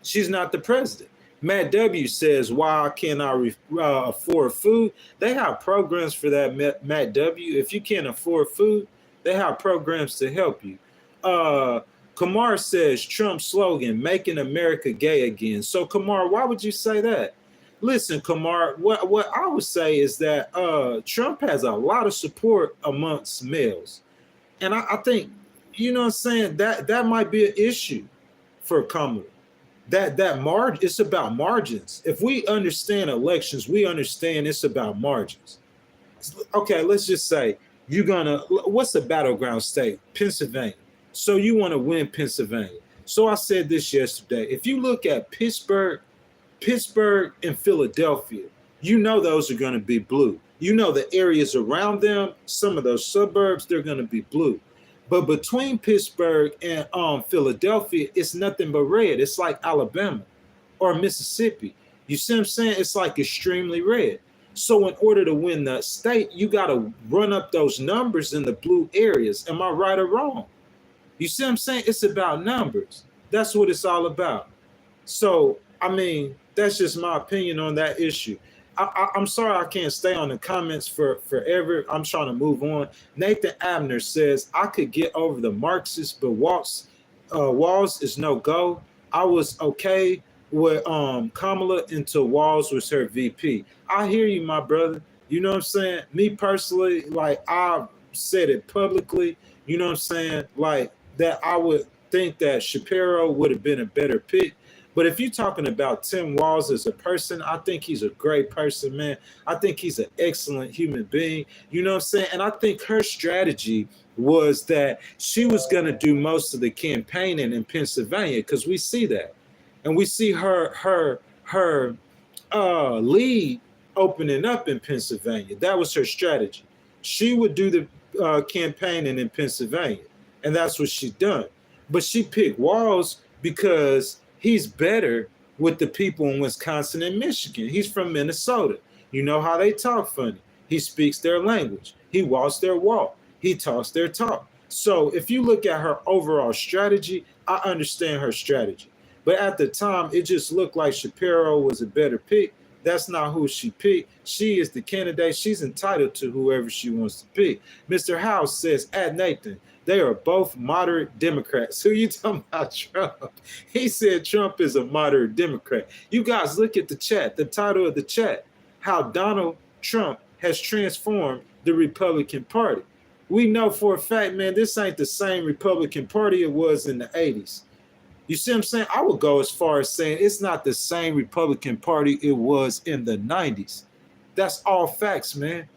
She's not the president. Matt W says, why can't I afford food? They have programs for that, Matt W. If you can't afford food, they have programs to help you. Kamar says, Trump's slogan, making America gay again. So, Kamar, why would you say that? Listen, Kamar, what I would say is that Trump has a lot of support amongst males. And I think, you know what I'm saying, that might be an issue for Kamala. That margin, it's about margins. If we understand elections, we understand it's about margins. Okay, let's just say what's the battleground state? Pennsylvania. So you want to win Pennsylvania. So I said this yesterday. If you look at Pittsburgh, and Philadelphia, you know those are going to be blue. You know the areas around them, some of those suburbs, they're going to be blue. But between Pittsburgh and Philadelphia, it's nothing but red. It's like Alabama or Mississippi. You see what I'm saying? It's like extremely red. So in order to win the state, you got to run up those numbers in the blue areas. Am I right or wrong? You see what I'm saying? It's about numbers. That's what it's all about. So, I mean, that's just my opinion on that issue. I'm sorry I can't stay on the comments for forever. I'm trying to move on. Nathan Abner says, I could get over the Marxists, but Walls is no go. I was okay with Kamala until Walls was her VP. I hear you, my brother. You know what I'm saying? Me personally, like I've said it publicly, you know what I'm saying? Like that I would think that Shapiro would have been a better pick. But if you're talking about Tim Walz as a person, I think he's a great person, man. I think he's an excellent human being. You know what I'm saying? And I think her strategy was that she was going to do most of the campaigning in Pennsylvania because we see that. And we see her lead opening up in Pennsylvania. That was her strategy. She would do the campaigning in Pennsylvania, and that's what she done. But she picked Walz because he's better with the people in Wisconsin and Michigan. He's from Minnesota. You know how they talk funny. He speaks their language. He walks their walk. He talks their talk. So if you look at her overall strategy, I understand her strategy. But at the time, it just looked like Shapiro was a better pick. That's not who she picked. She is the candidate. She's entitled to whoever she wants to pick. Mr. House says, at Nathan, they are both moderate Democrats. Who you talking about, Trump? He said Trump is a moderate Democrat. You guys look at the chat, the title of the chat, how Donald Trump has transformed the Republican Party. We know for a fact, man, this ain't the same Republican Party it was in the 80s. You see what I'm saying? I would go as far as saying it's not the same Republican Party it was in the 90s. That's all facts, man.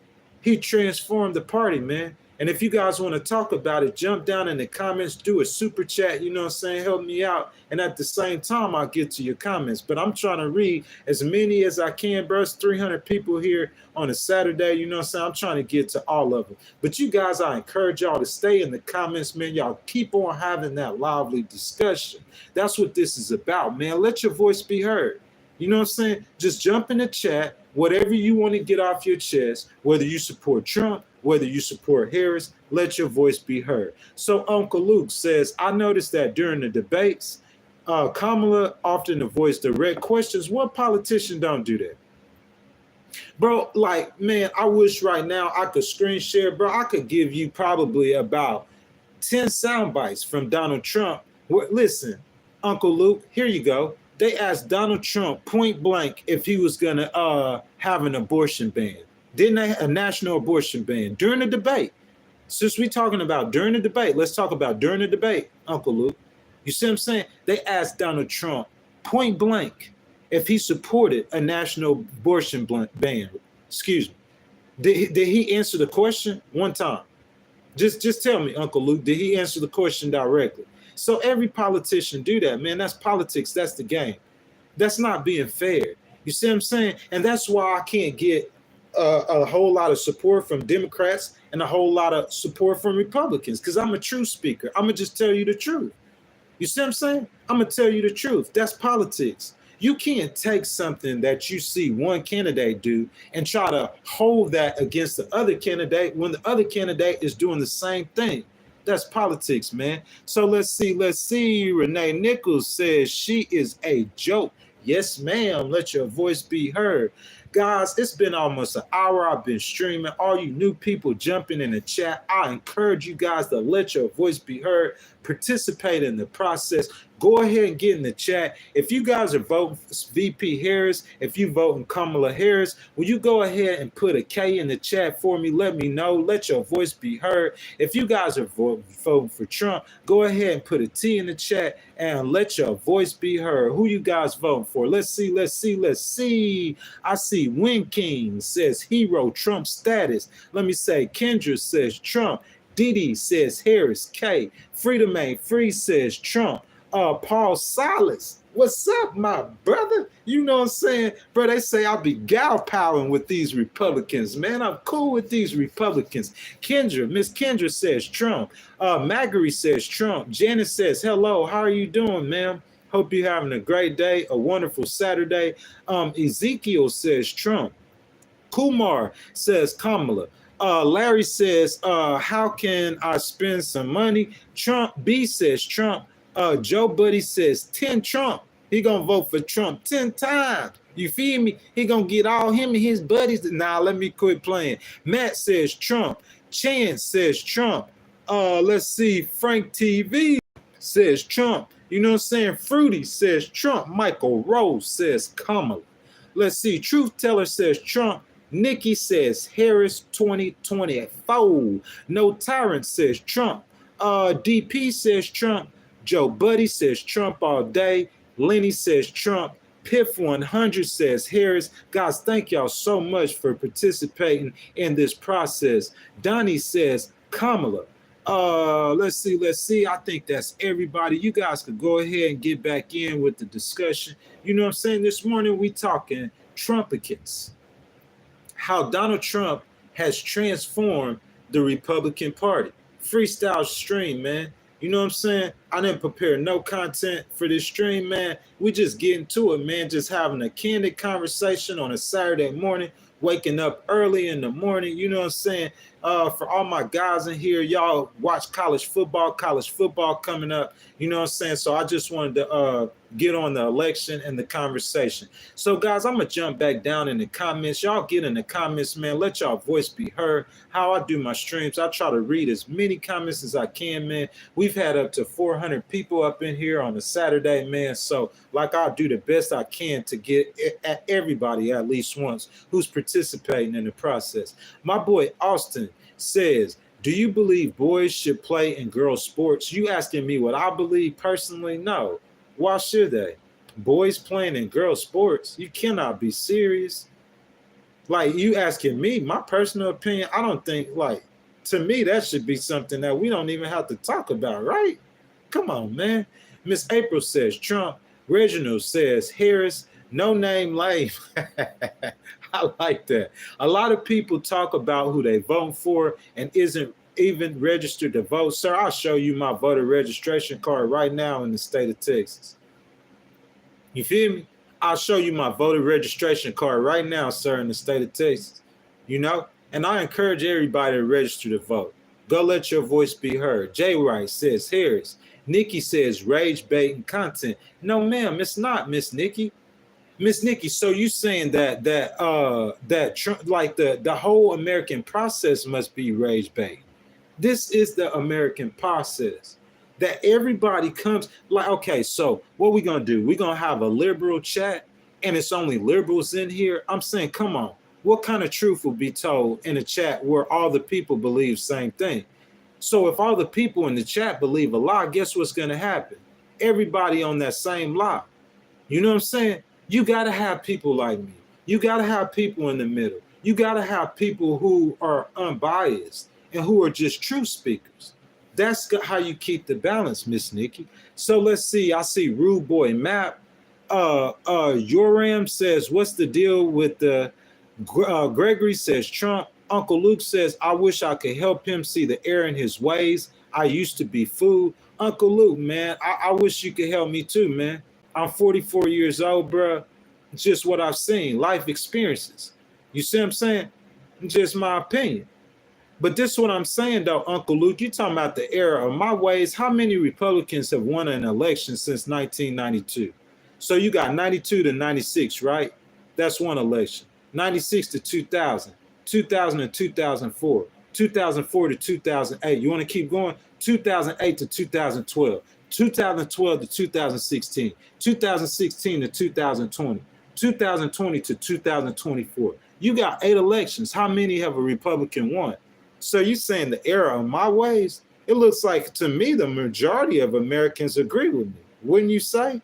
He transformed the party, man. And if you guys want to talk about it, jump down in the comments, do a super chat, you know what I'm saying? Help me out. And at the same time, I'll get to your comments. But I'm trying to read as many as I can, bro. It's 300 people here on a Saturday, you know what I'm saying? I'm trying to get to all of them. But you guys, I encourage y'all to stay in the comments, man. Y'all keep on having that lively discussion. That's what this is about, man. Let your voice be heard. You know what I'm saying? Just jump in the chat, whatever you want to get off your chest, whether you support Trump, whether you support Harris, let your voice be heard. So Uncle Luke says, I noticed that during the debates, Kamala often avoids direct questions. What politician don't do that? Bro, like, man, I wish right now I could screen share, bro. I could give you probably about 10 sound bites from Donald Trump. Listen, Uncle Luke, here you go. They asked Donald Trump point blank if he was going to have an abortion ban. Didn't they? A national abortion ban during the debate. Since we're talking about during the debate, let's talk about during the debate, Uncle Luke. You see what I'm saying? They asked Donald Trump point blank if he supported a national abortion ban. Excuse me. Did he answer the question one time? Just tell me, Uncle Luke, did he answer the question directly? So every politician do that, man. That's politics. That's the game. That's not being fair. You see what I'm saying? And that's why I can't get a whole lot of support from Democrats and a whole lot of support from Republicans, because I'm a truth speaker. I'm going to just tell you the truth. You see what I'm saying? I'm going to tell you the truth. That's politics. You can't take something that you see one candidate do and try to hold that against the other candidate when the other candidate is doing the same thing. That's politics, man. So let's see. Renee Nichols says she is a joke. Yes, ma'am. Let your voice be heard. Guys, it's been almost an hour. I've been streaming. All you new people jumping in the chat, I encourage you guys to let your voice be heard. Participate in the process. Go ahead and get in the chat. If you guys are voting for VP Harris, if you voting Kamala Harris, will you go ahead and put a K in the chat for me? Let me know. Let your voice be heard. If you guys are voting for Trump, go ahead and put a T in the chat and let your voice be heard. Who you guys voting for? Let's see. I see Win King says hero Trump status. Let me say Kendra says Trump. Didi says Harris. K. Freedom Ain't Free says Trump. Paul Silas, what's up, my brother? You know what I'm saying? Bro, they say I'll be gal powering with these Republicans, man. I'm cool with these Republicans. Miss Kendra says Trump. Marguerite says Trump. Janice says, hello, how are you doing, ma'am? Hope you're having a great day, a wonderful Saturday. Ezekiel says Trump. Kumar says Kamala. Larry says, how can I spend some money? Trump B says Trump. Joe Buddy says 10 Trump. He gonna vote for Trump 10 times. You feel me? He gonna get all him and his buddies. Nah, let me quit playing. Matt says Trump. Chance says Trump. Let's see. Frank TV says Trump. You know what I'm saying? Fruity says Trump. Michael Rose says Kamala. Let's see. Truth Teller says Trump. Nikki says Harris 2024. No Tyrant says Trump. DP says Trump. Joe Buddy says Trump all day. Lenny says Trump. Piff 100 says Harris. Guys, thank y'all so much for participating in this process. Donnie says Kamala. Let's see. I think that's everybody. You guys could go ahead and get back in with the discussion. You know what I'm saying? This morning we talking Trumpicans. How Donald Trump has transformed the Republican Party. Freestyle stream, man. You know what I'm saying? I didn't prepare no content for this stream, man. We just getting to it, man. Just having a candid conversation on a Saturday morning, waking up early in the morning. You know what I'm saying? For all my guys in here, y'all watch college football coming up. You know what I'm saying? So I just wanted to get on the election and the conversation. So, guys, I'm going to jump back down in the comments. Y'all get in the comments, man. Let y'all voice be heard. How I do my streams, I try to read as many comments as I can, man. We've had up to 400 people up in here on a Saturday, man. So, like, I'll do the best I can to get at everybody at least once who's participating in the process. My boy Austin says, do you believe boys should play in girls' sports? You asking me what I believe personally? No. Why should they? Boys playing in girls' sports? You cannot be serious. Like, you asking me, my personal opinion, I don't think, like, to me, that should be something that we don't even have to talk about, right? Come on, man. Miss April says Trump. Reginald says Harris. No name lame. I like that. A lot of people talk about who they vote for and isn't even registered to vote. Sir, I'll show you my voter registration card right now in the state of Texas. You feel me? I'll show you my voter registration card right now, sir, in the state of Texas. You know? And I encourage everybody to register to vote. Go let your voice be heard. Jay Wright says Harris. Nikki says rage baiting content. No, ma'am, it's not, Miss Nikki. Miss Nikki, so you saying that like the whole American process must be rage bait. This is the American process that everybody comes like, okay, so what we gonna do? We're gonna have a liberal chat and it's only liberals in here. I'm saying, come on, what kind of truth will be told in a chat where all the people believe same thing? So if all the people in the chat believe a lie, guess what's gonna happen? Everybody on that same lie. You know what I'm saying? You got to have people like me. You got to have people in the middle. You got to have people who are unbiased and who are just truth speakers. That's how you keep the balance, Miss Nikki. So let's see. I see Rude Boy Map. Yoram says, "What's the deal with the?" Gregory says, "Trump." Uncle Luke says, "I wish I could help him see the error in his ways. I used to be fooled." Uncle Luke, man, I wish you could help me too, man. I'm 44 years old, bro. Just what I've seen, life experiences. You see what I'm saying? Just my opinion. But this is what I'm saying, though, Uncle Luke. You talking about the era of my ways. How many Republicans have won an election since 1992? So you got 92 to 96, right? That's one election. 96 to 2000, 2000 to 2004, 2004 to 2008. You want to keep going? 2008 to 2012, 2012 to 2016, 2016 to 2020, 2020 to 2024. You got 8 elections. How many have a Republican won? So you saying the era of my ways? It looks like to me the majority of Americans agree with me. Wouldn't you say?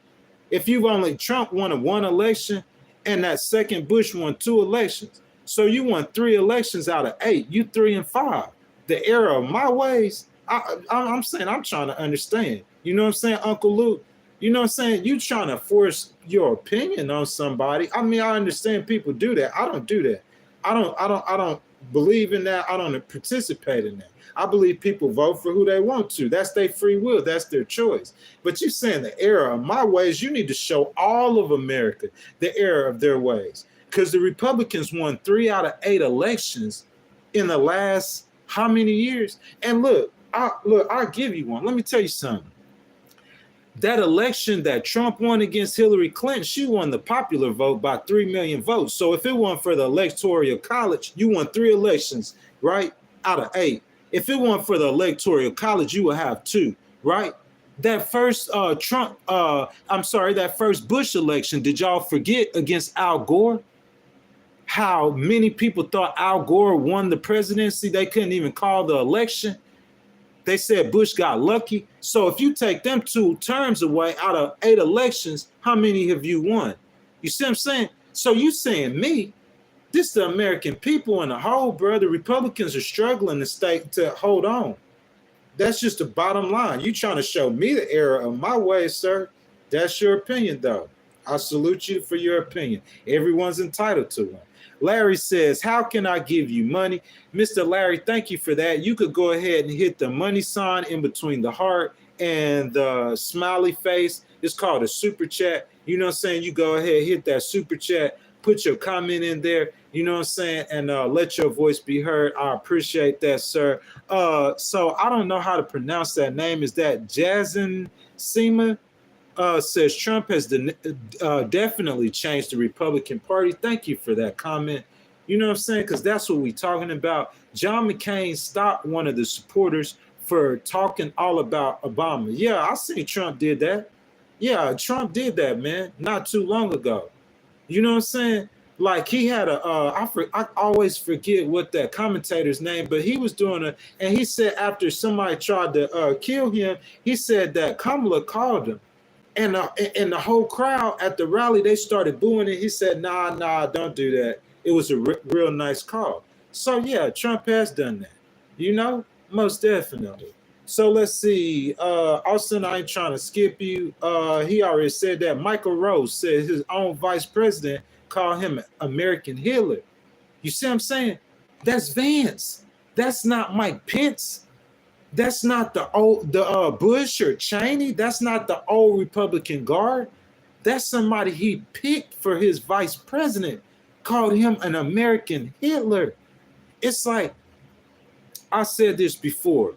If you've only Trump won one election and that second Bush won 2 elections. So you won 3 elections out of 8. You 3 and 5. The era of my ways, I'm saying I'm trying to understand. You know what I'm saying, Uncle Luke? You know what I'm saying? You trying to force your opinion on somebody. I mean, I understand people do that. I don't do that. I don't believe in that. I don't participate in that. I believe people vote for who they want to. That's their free will. That's their choice. But you saying the error of my ways, you need to show all of America the error of their ways. Because the Republicans won 3 out of 8 elections in the last how many years? And look, I'll give you one. Let me tell you something. That election that Trump won against Hillary Clinton, she won the popular vote by 3 million votes. So if it weren't for the Electoral College, you won 3 elections, right? Out of 8. If it weren't for the Electoral College, you would have 2, right? That first that first Bush election, did y'all forget against Al Gore? How many people thought Al Gore won the presidency? They couldn't even call the election. They said Bush got lucky. So if you take them 2 terms away out of 8 elections, how many have you won? You see what I'm saying? So you saying me, this the American people in a whole, bro. The Republicans are struggling to hold on. That's just the bottom line. You trying to show me the error of my ways, sir. That's your opinion, though. I salute you for your opinion. Everyone's entitled to one. Larry says, how can I give you money? Mr. Larry, thank you for that. You could go ahead and hit the money sign in between the heart and the smiley face. It's called a super chat. You know what I'm saying? You go ahead, hit that super chat, put your comment in there, you know what I'm saying, and let your voice be heard. I appreciate that, sir. So I don't know how to pronounce that name. Is that Jazen Seema? Says Trump has definitely changed the Republican Party. Thank you for that comment. You know what I'm saying? Because that's what we're talking about. John McCain stopped one of the supporters for talking all about Obama. Yeah, I see Trump did that. Yeah, Trump did that, man, not too long ago. You know what I'm saying? Like he had I always forget what that commentator's name, but he was doing and he said after somebody tried to kill him, he said that Kamala called him. And the whole crowd at the rally, they started booing it. He said, nah, don't do that. It was a real nice call. So, yeah, Trump has done that, you know, most definitely. So let's see. Austin, I ain't trying to skip you. He already said that. Michael Rose said his own vice president called him American Hitler. You see what I'm saying? That's Vance. That's not Mike Pence. That's not the Bush or Cheney. That's not the old Republican guard. That's somebody he picked for his vice president, called him an American Hitler. It's like, I said this before,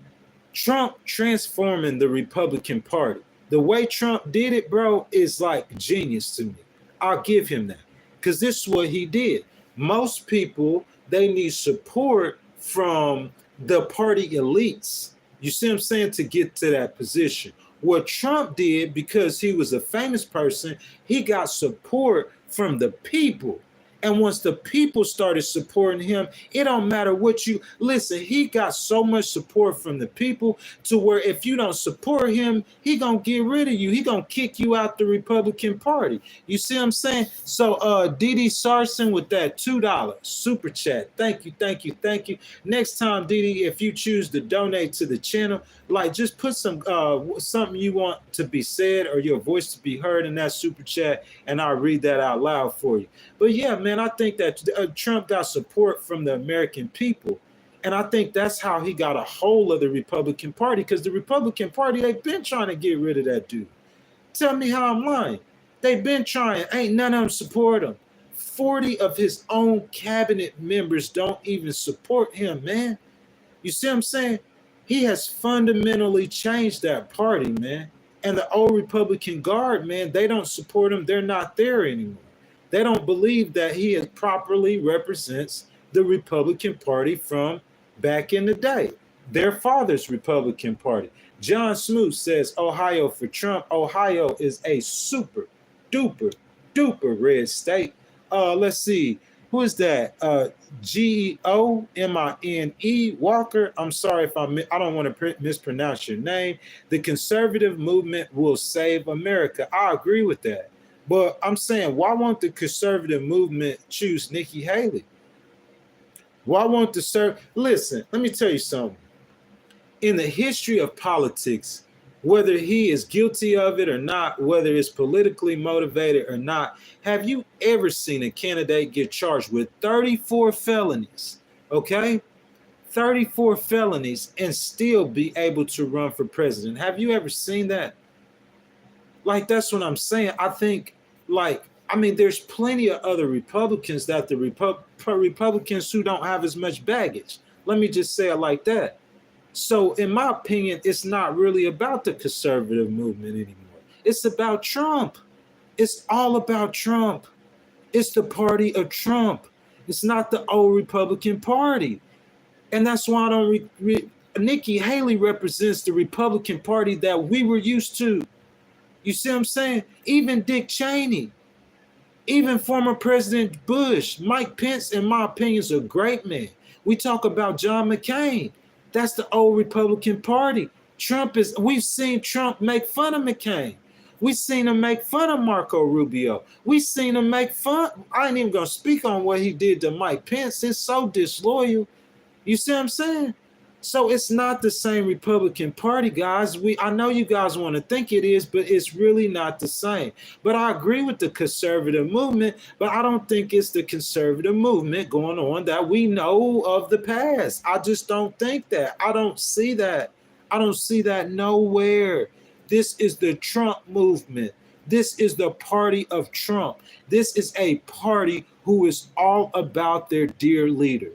Trump transforming the Republican Party. The way Trump did it, bro, is like genius to me. I'll give him that. Because this is what he did. Most people, they need support from the party elites. You see what I'm saying? To get to that position. What Trump did, because he was a famous person, he got support from the people. And once the people started supporting him, it don't matter what you listen. He got so much support from the people to where if you don't support him, he gonna get rid of you. He gonna kick you out the Republican Party. You see what I'm saying? So Dee Sarson with that $2 super chat. Thank you, thank you, thank you. Next time, Dee, if you choose to donate to the channel, like just put some something you want to be said or your voice to be heard in that super chat, and I'll read that out loud for you. But yeah, man, I think that Trump got support from the American people. And I think that's how he got a hold of the Republican Party, because the Republican Party, they've been trying to get rid of that dude. Tell me how I'm lying. They've been trying. Ain't none of them support him. 40 of his own cabinet members don't even support him, man. You see what I'm saying? He has fundamentally changed that party, man. And the old Republican Guard, man, they don't support him. They're not there anymore. They don't believe that he properly represents the Republican Party from back in the day, their father's Republican Party. John Smoot says, Ohio for Trump. Ohio is a super duper duper red state. Let's see. Who is that? Geomine Walker. I'm sorry if I don't want to mispronounce your name. The conservative movement will save America. I agree with that. But I'm saying, why won't the conservative movement choose Nikki Haley? Why won't the listen, let me tell you something. In the history of politics, whether he is guilty of it or not, whether it's politically motivated or not, have you ever seen a candidate get charged with 34 felonies, okay? 34 felonies and still be able to run for president? Have you ever seen that? Like, that's what I'm saying. I think, there's plenty of other Republicans that the Republicans who don't have as much baggage. Let me just say it like that. So, in my opinion, it's not really about the conservative movement anymore. It's about Trump. It's all about Trump. It's the party of Trump. It's not the old Republican Party. And that's why I don't Nikki Haley represents the Republican Party that we were used to. You see what I'm saying? Even Dick Cheney, even former President Bush, Mike Pence, in my opinion, is a great man. We talk about John McCain. That's the old Republican Party. We've seen Trump make fun of McCain. We've seen him make fun of Marco Rubio. We've seen him make fun. I ain't even going to speak on what he did to Mike Pence. It's so disloyal. You see what I'm saying? So it's not the same Republican Party, guys. I know you guys want to think it is, but it's really not the same. But I agree with the conservative movement, but I don't think it's the conservative movement going on that we know of the past. I just don't think that. I don't see that. I don't see that nowhere. This is the Trump movement. This is the party of Trump. This is a party who is all about their dear leader.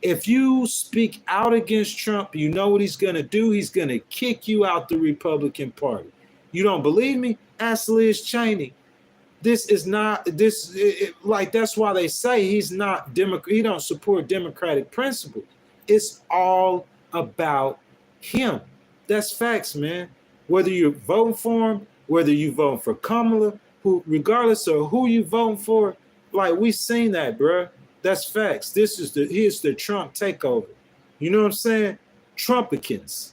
If you speak out against Trump, you know what he's going to do? He's going to kick you out the Republican Party. You don't believe me? Ask Liz Cheney. This is not that's why they say he's not Democrat. He don't support democratic principles. It's all about him. That's facts, man. Whether you're voting for him, whether you vote for Kamala, regardless of who you voting for, we've seen that, bruh. That's facts. Here's the Trump takeover. You know what I'm saying? Trumpicans.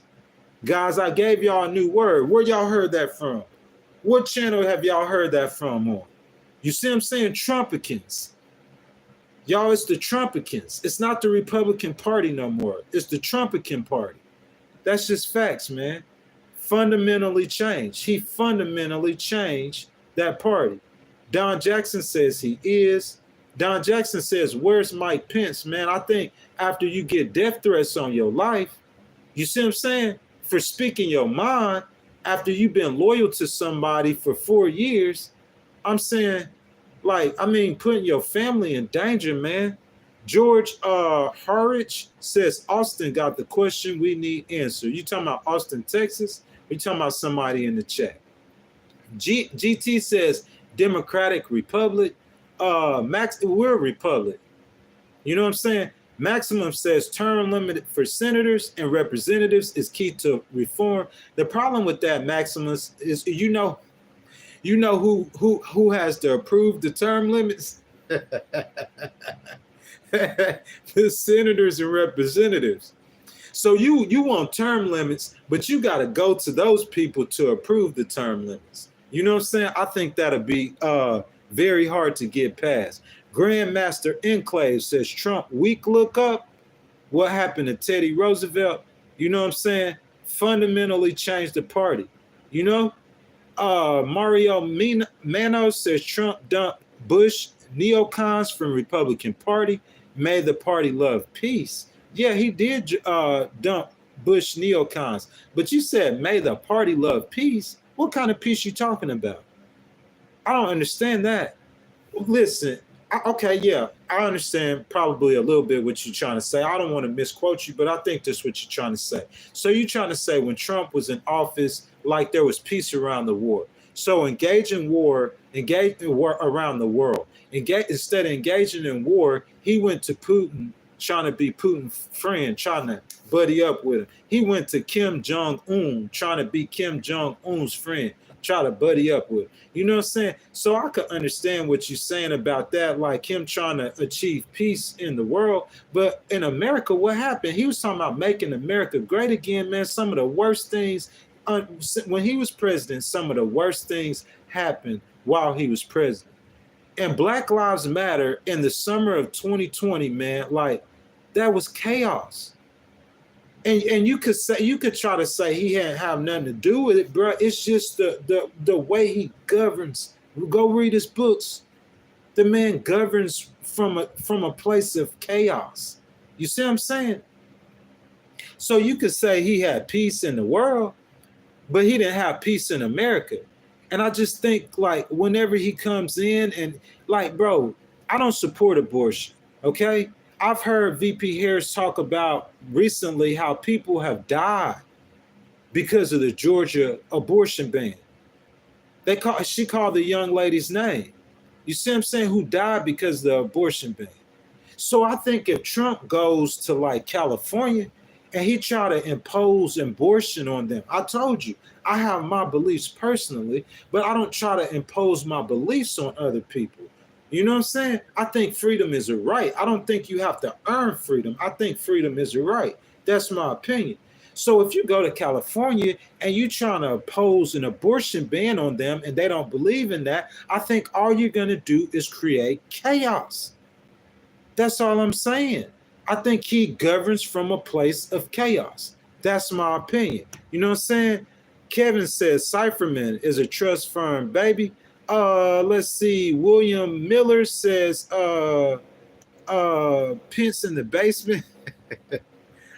Guys, I gave y'all a new word. Where y'all heard that from? What channel have y'all heard that from on? You see what I'm saying? Trumpicans. Y'all, it's the Trumpicans. It's not the Republican Party no more. It's the Trumpican Party. That's just facts, man. Fundamentally changed. He fundamentally changed that party. Don Jackson says he is. Don Jackson says, where's Mike Pence, man? I think after you get death threats on your life, you see what I'm saying? For speaking your mind, after you've been loyal to somebody for 4 years, I'm saying, putting your family in danger, man. George Harwich says, Austin got the question we need answered. You talking about Austin, Texas? Or you talking about somebody in the chat? GT says, Democratic Republic. We're a republic. You know what I'm saying? Maximum says term limit for senators and representatives is key to reform. The problem with that, Maximus, is you know who has to approve the term limits? The senators and representatives. So you want term limits, but you got to go to those people to approve the term limits. You know what I'm saying? I think that'll be very hard to get past. Grandmaster Enclave says Trump weak lookup. What happened to Teddy Roosevelt? You know what I'm saying? Fundamentally changed the party. You know, Mario Manos says Trump dumped Bush neocons from Republican Party, made the party love peace. Yeah, he did dump Bush neocons, but you said may the party love peace. What kind of peace you talking about? I don't understand that. Listen, okay, yeah, I understand probably a little bit what you're trying to say. I don't want to misquote you, but I think that's what you're trying to say. So you're trying to say when Trump was in office, like there was peace around the war. So engage in war around the world. Instead of engaging in war, he went to Putin, trying to be Putin's friend, trying to buddy up with him. He went to Kim Jong-un, trying to be Kim Jong-un's friend, try to buddy up with. You know what I'm saying? So I could understand what you're saying about that, like him trying to achieve peace in the world. But in America, what happened? He was talking about making America great again, man. Some of the worst things, when he was president, some of the worst things happened while he was president. And Black Lives Matter in the summer of 2020, man, like that was chaos. And you could try to say he had have nothing to do with it, bro. It's just the way he governs. Go read his books. The man governs from a place of chaos. You see what I'm saying? So you could say he had peace in the world, but he didn't have peace in America. And I just think like whenever he comes in and like, bro, I don't support abortion. Okay. I've heard VP Harris talk about recently how people have died because of the Georgia abortion ban. She called the young lady's name. You see what I'm saying? Who died because of the abortion ban. So I think if Trump goes to like California and he try to impose abortion on them, I told you, I have my beliefs personally, but I don't try to impose my beliefs on other people. You know what I'm saying? I think freedom is a right. I don't think you have to earn freedom. I think freedom is a right. That's my opinion. So if you go to California and you're trying to oppose an abortion ban on them and they don't believe in that, I think all you're going to do is create chaos. That's all I'm saying. I think he governs from a place of chaos. That's my opinion. You know what I'm saying? Kevin says Cypherman is a trust firm, baby. Let's see. William Miller says Pence in the basement.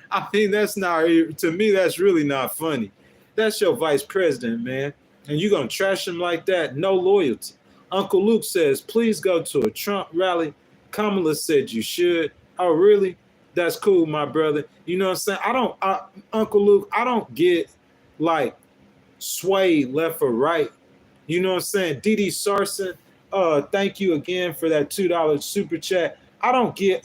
I mean, that's not, to me, that's really not funny. That's your vice president, man. And you're going to trash him like that? No loyalty. Uncle Luke says, please go to a Trump rally. Kamala said you should. Oh, really? That's cool, my brother. You know what I'm saying? Uncle Luke, I don't get like swayed left or right. You know what I'm saying? Dee Sarson, thank you again for that $2 super chat. I don't get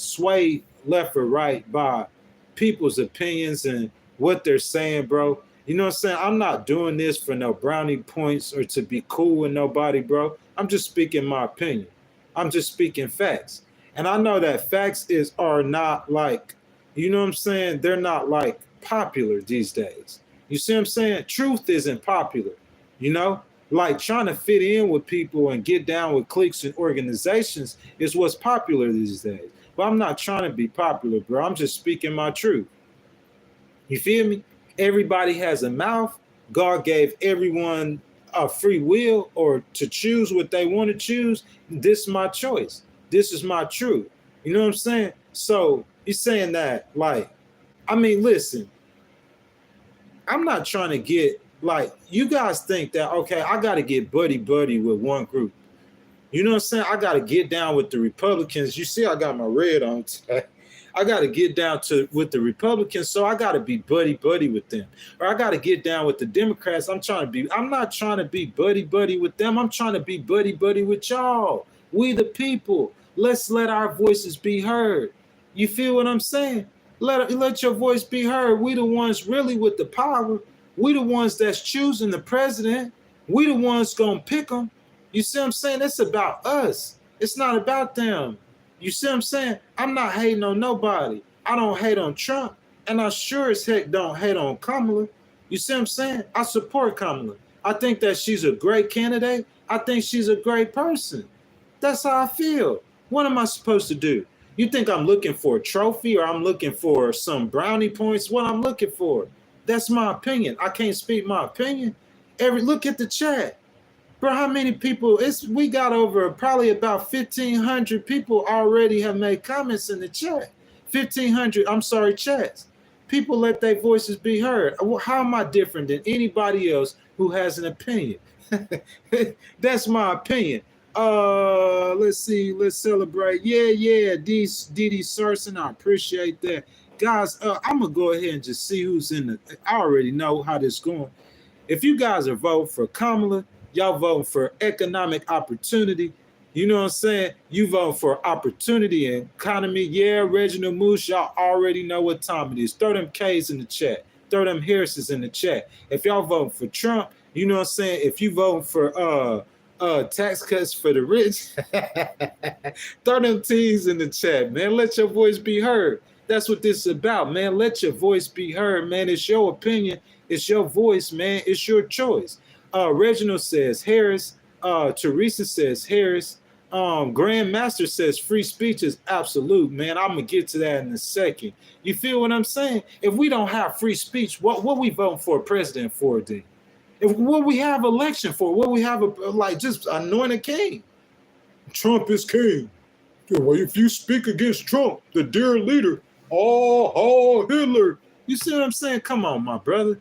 swayed left or right by people's opinions and what they're saying, bro. You know what I'm saying? I'm not doing this for no brownie points or to be cool with nobody, bro. I'm just speaking my opinion. I'm just speaking facts. And I know that facts are not like, you know what I'm saying? They're not like popular these days. You see what I'm saying? Truth isn't popular, you know? Like trying to fit in with people and get down with cliques and organizations is what's popular these days. But I'm not trying to be popular, bro. I'm just speaking my truth. You feel me? Everybody has a mouth. God gave everyone a free will or to choose what they want to choose. This is my choice. This is my truth. You know what I'm saying? So he's saying that, like, I mean, listen, I'm not trying to get, like, you guys think that, okay, I got to get buddy with one group. You know what I'm saying? I got to get down with the Republicans. You see, I got my red on today. I got to get down with the Republicans, so I got to be buddy with them. Or I got to get down with the Democrats. I'm not trying to be buddy with them. I'm trying to be buddy with y'all. We the people. Let's let our voices be heard. You feel what I'm saying? Let your voice be heard. We the ones really with the power. We the ones that's choosing the president. We the ones gonna pick them. You see what I'm saying? It's about us. It's not about them. You see what I'm saying? I'm not hating on nobody. I don't hate on Trump, and I sure as heck don't hate on Kamala. You see what I'm saying? I support Kamala. I think that she's a great candidate. I think she's a great person. That's how I feel. What am I supposed to do? You think I'm looking for a trophy or I'm looking for some brownie points? What I'm looking for? That's my opinion. I can't speak my opinion. Look at the chat. Bro, how many people? We got over probably about 1,500 people already have made comments in the chat. 1,500, I'm sorry, chats. People let their voices be heard. How am I different than anybody else who has an opinion? That's my opinion. Let's see. Let's celebrate. Yeah. Didi Sarson, I appreciate that. Guys, I'm going to go ahead and just see who's in the. I already know how this is going. If you guys are voting for Kamala, y'all voting for economic opportunity. You know what I'm saying? You vote for opportunity and economy. Yeah, Reginald Moose, y'all already know what time it is. Throw them K's in the chat. Throw them Harris's in the chat. If y'all voting for Trump, you know what I'm saying? If you voting for tax cuts for the rich, throw them T's in the chat, man. Let your voice be heard. That's what this is about, man. Let your voice be heard, man. It's your opinion. It's your voice, man. It's your choice. Reginald says Harris. Teresa says Harris. Grandmaster says free speech is absolute, man. I'm gonna get to that in a second. You feel what I'm saying? If we don't have free speech, what we voting for president for then? If what we have election for, what we have just anoint a king. Trump is king. Well, if you speak against Trump, the dear leader, oh Hitler. You see what I'm saying? Come on, my brother.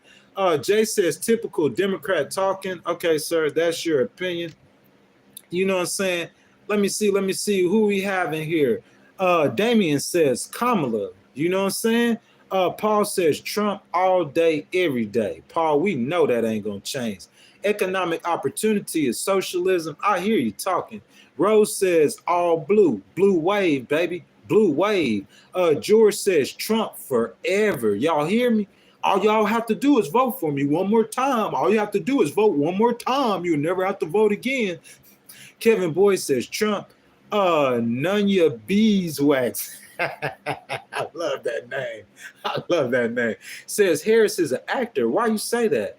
Jay says typical Democrat talking. Okay, sir, that's your opinion. You know what I'm saying? Let me see who we have in here. Damien says Kamala. You know what I'm saying? Paul says Trump all day, every day. Paul, we know that ain't gonna change. Economic opportunity is socialism. I hear you talking. Rose says all blue. Blue wave, baby. Blue wave. George says Trump forever. Y'all hear me? All y'all have to do is vote for me one more time. All you have to do is vote one more time. You'll never have to vote again. Kevin Boyd says Trump, Nunya Beeswax. I love that name. I love that name. Says Harris is an actor. Why you say that?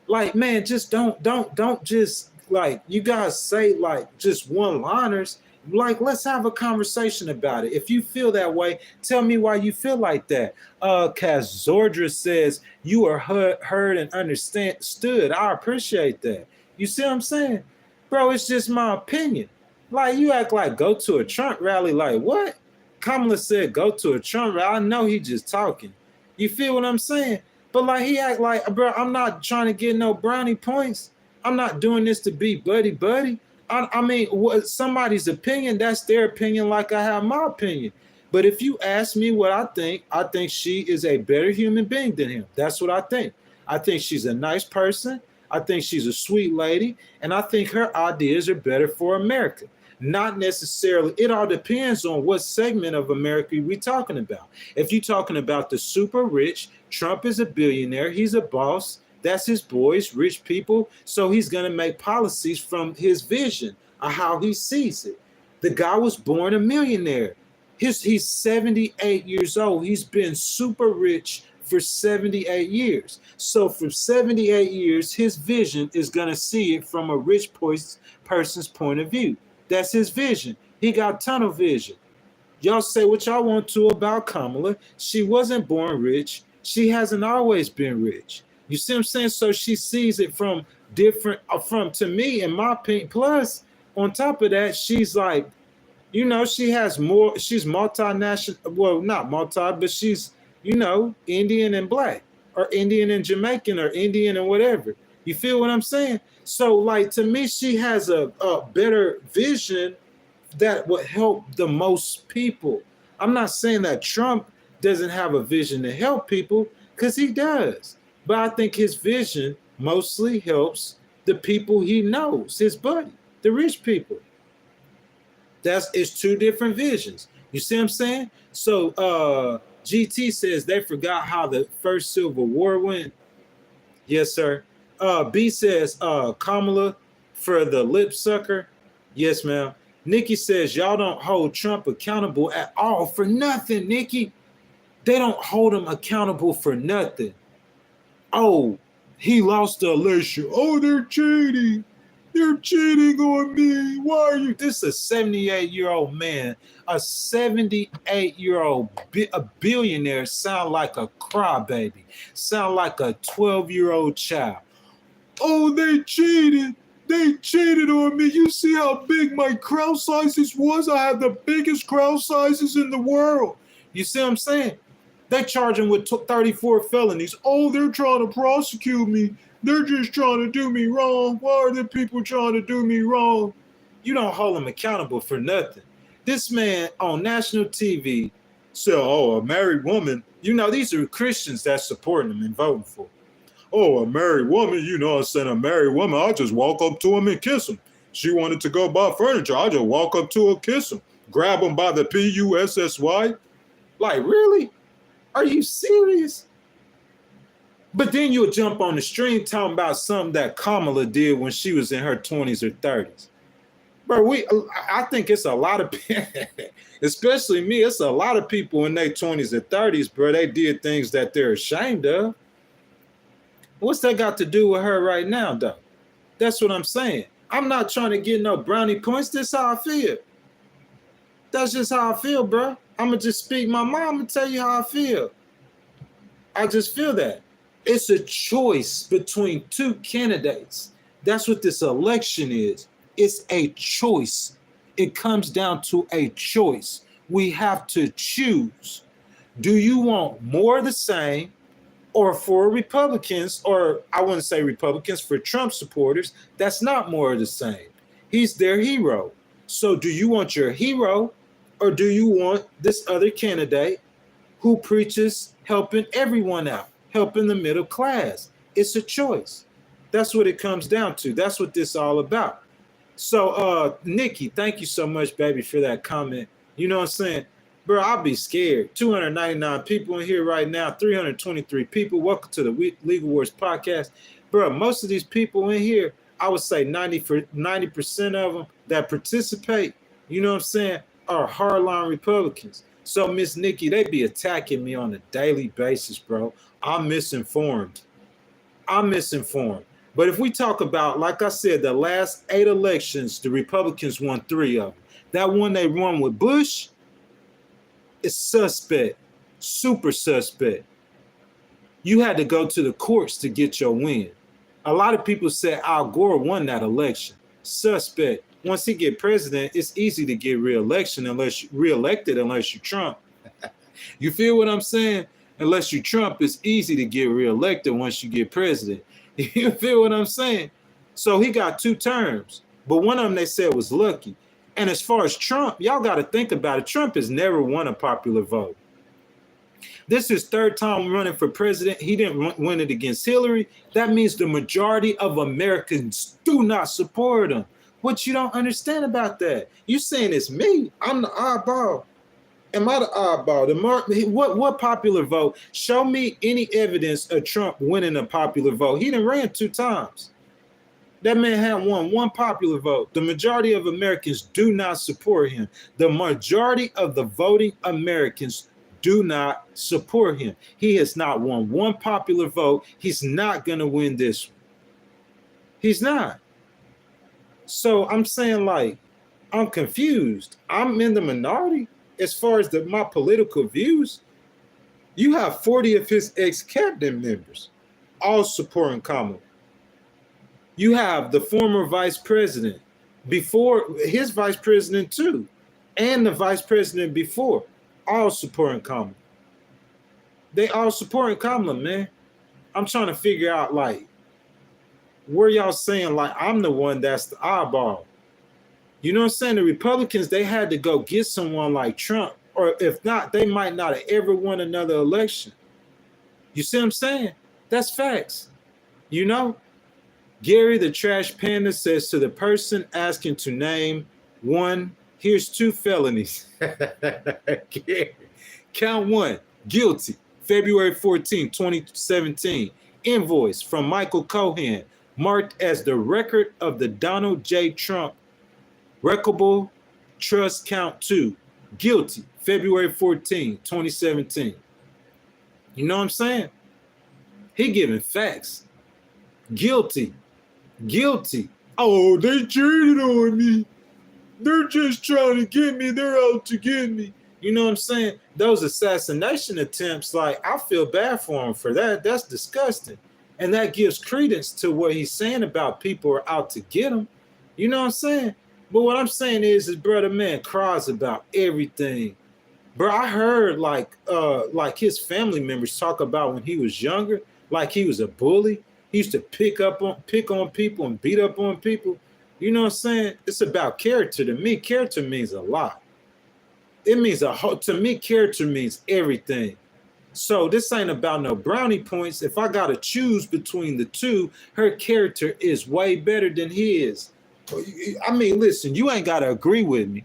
Like, man, just don't just like you guys say like just one-liners. Like, let's have a conversation about it. If you feel that way, tell me why you feel like that. Kaz Zordra says you are heard and understood. I appreciate that. You see what I'm saying? Bro, it's just my opinion. Like, you act like go to a Trump rally. Like, what? Kamala said go to a Trump rally. I know he just talking. You feel what I'm saying? But like, he act like, bro, I'm not trying to get no brownie points. I'm not doing this to be buddy. I mean, somebody's opinion, that's their opinion, like I have my opinion. But if you ask me what I think she is a better human being than him. That's what I think. I think she's a nice person. I think she's a sweet lady. And I think her ideas are better for America. Not necessarily. It all depends on what segment of America we're talking about. If you're talking about the super rich, Trump is a billionaire. He's a boss. That's his boys, rich people. So he's going to make policies from his vision of how he sees it. The guy was born a millionaire. He's 78 years old. He's been super rich for 78 years. So for 78 years, his vision is going to see it from a rich person's point of view. That's his vision. He got tunnel vision. Y'all say what y'all want to about Kamala. She wasn't born rich. She hasn't always been rich. You see what I'm saying? So she sees it from different, to me, in my opinion. Plus, on top of that, she's like, you know, she has more, she's multinational, well, not multi, but she's, you know, Indian and black, or Indian and Jamaican, or Indian and whatever. You feel what I'm saying? So, like, to me, she has a better vision that would help the most people. I'm not saying that Trump doesn't have a vision to help people, because he does. But I think his vision mostly helps the people he knows, his buddy, the rich people. It's two different visions. You see what I'm saying? So GT says they forgot how the first Civil War went. Yes, sir. B says Kamala for the lip sucker. Yes, ma'am. Nikki says y'all don't hold Trump accountable at all for nothing, Nikki. They don't hold him accountable for nothing. Oh, he lost the election. Oh, they're cheating. They're cheating on me. Why are you? This is a 78-year-old man, a 78-year-old a billionaire sound like a crybaby, sound like a 12-year-old child. Oh, they cheated. They cheated on me. You see how big my crowd sizes was? I had the biggest crowd sizes in the world. You see what I'm saying? They charge him with 34 felonies. Oh, they're trying to prosecute me. They're just trying to do me wrong. Why are the people trying to do me wrong? You don't hold him accountable for nothing. This man on national TV said, oh, a married woman. You know, these are Christians that's supporting him and voting for him. Oh, a married woman, you know, I said a married woman, I'll just walk up to him and kiss him. She wanted to go buy furniture, I'll just walk up to her, kiss him, grab him by the P-U-S-S-Y. Like, really? Are you serious? But then you'll jump on the stream talking about something that Kamala did when she was in her 20s or 30s. Bro, I think it's a lot of people, especially me, it's a lot of people in their 20s or 30s, bro, they did things that they're ashamed of. What's that got to do with her right now, though? That's what I'm saying. I'm not trying to get no brownie points. That's how I feel. That's just how I feel, bro. I'm going to just speak my mind. I'm going to tell you how I feel. I just feel that. It's a choice between two candidates. That's what this election is. It's a choice. It comes down to a choice. We have to choose. Do you want more of the same? Or for Republicans, or I wouldn't say Republicans, for Trump supporters, that's not more of the same. He's their hero. So do you want your hero, or do you want this other candidate who preaches helping everyone out, helping the middle class? It's a choice. That's what it comes down to. That's what this is all about. So, Nikki, thank you so much, baby, for that comment. You know what I'm saying? Bro, I'll be scared. 299 people in here right now, 323 people. Welcome to the Legal Wars podcast. Bro, most of these people in here, I would say 90% of them that participate, you know what I'm saying, are hardline Republicans. So, Miss Nikki, they be attacking me on a daily basis, bro. I'm misinformed. But if we talk about, like I said, the last 8 elections, the Republicans won 3 of them. That one they won with Bush, it's suspect, super suspect. You had to go to the courts to get your win. A lot of people said Al Gore won that election. Suspect. Once he get president, it's easy to get reelected unless you Trump. You feel what I'm saying? Unless you Trump, it's easy to get reelected once you get president. You feel what I'm saying? So he got 2 terms, but one of them they said was lucky. And as far as Trump, y'all got to think about it. Trump has never won a popular vote. This is his 3rd time running for president. He didn't win it against Hillary. That means the majority of Americans do not support him. What you don't understand about that? You saying it's me. I'm the oddball. Am I the oddball? What popular vote? Show me any evidence of Trump winning a popular vote. He done ran 2 times. That man had won 1 popular vote. The majority of Americans do not support him. The majority of the voting Americans do not support him. He has not won 1 popular vote. He's not going to win this one. He's not. So I'm saying, like, I'm confused. I'm in the minority as far as my political views. You have 40 of his ex-cabinet members all supporting Kamala. You have the former vice president, before his vice president too, and the vice president before, all supporting Kamala. They all supporting Kamala, man. I'm trying to figure out, like, where y'all saying, like, I'm the one that's the oddball. You know what I'm saying? The Republicans, they had to go get someone like Trump, or if not, they might not have ever won another election. You see what I'm saying? That's facts. You know? Gary the Trash Panda says to the person asking to name 1, here's 2 felonies. Count 1, guilty, February 14, 2017. Invoice from Michael Cohen, marked as the record of the Donald J. Trump, wreckable Trust count 2. Guilty. February 14, 2017. You know what I'm saying? He giving facts. Guilty. Guilty. Oh, they cheated on me. They're just trying to get me. They're out to get me. You know what I'm saying? Those assassination attempts, like, I feel bad for him for that. That's disgusting. And that gives credence to what he's saying about people are out to get him. You know what I'm saying? But what I'm saying is brother man cries about everything. Bro, I heard like his family members talk about when he was younger, like he was a bully. He used to pick on people and beat up on people. You know what I'm saying? It's about character to me. Character means a lot. It means to me, character means everything. So this ain't about no brownie points. If I got to choose between the two, her character is way better than his. I mean, listen, you ain't got to agree with me,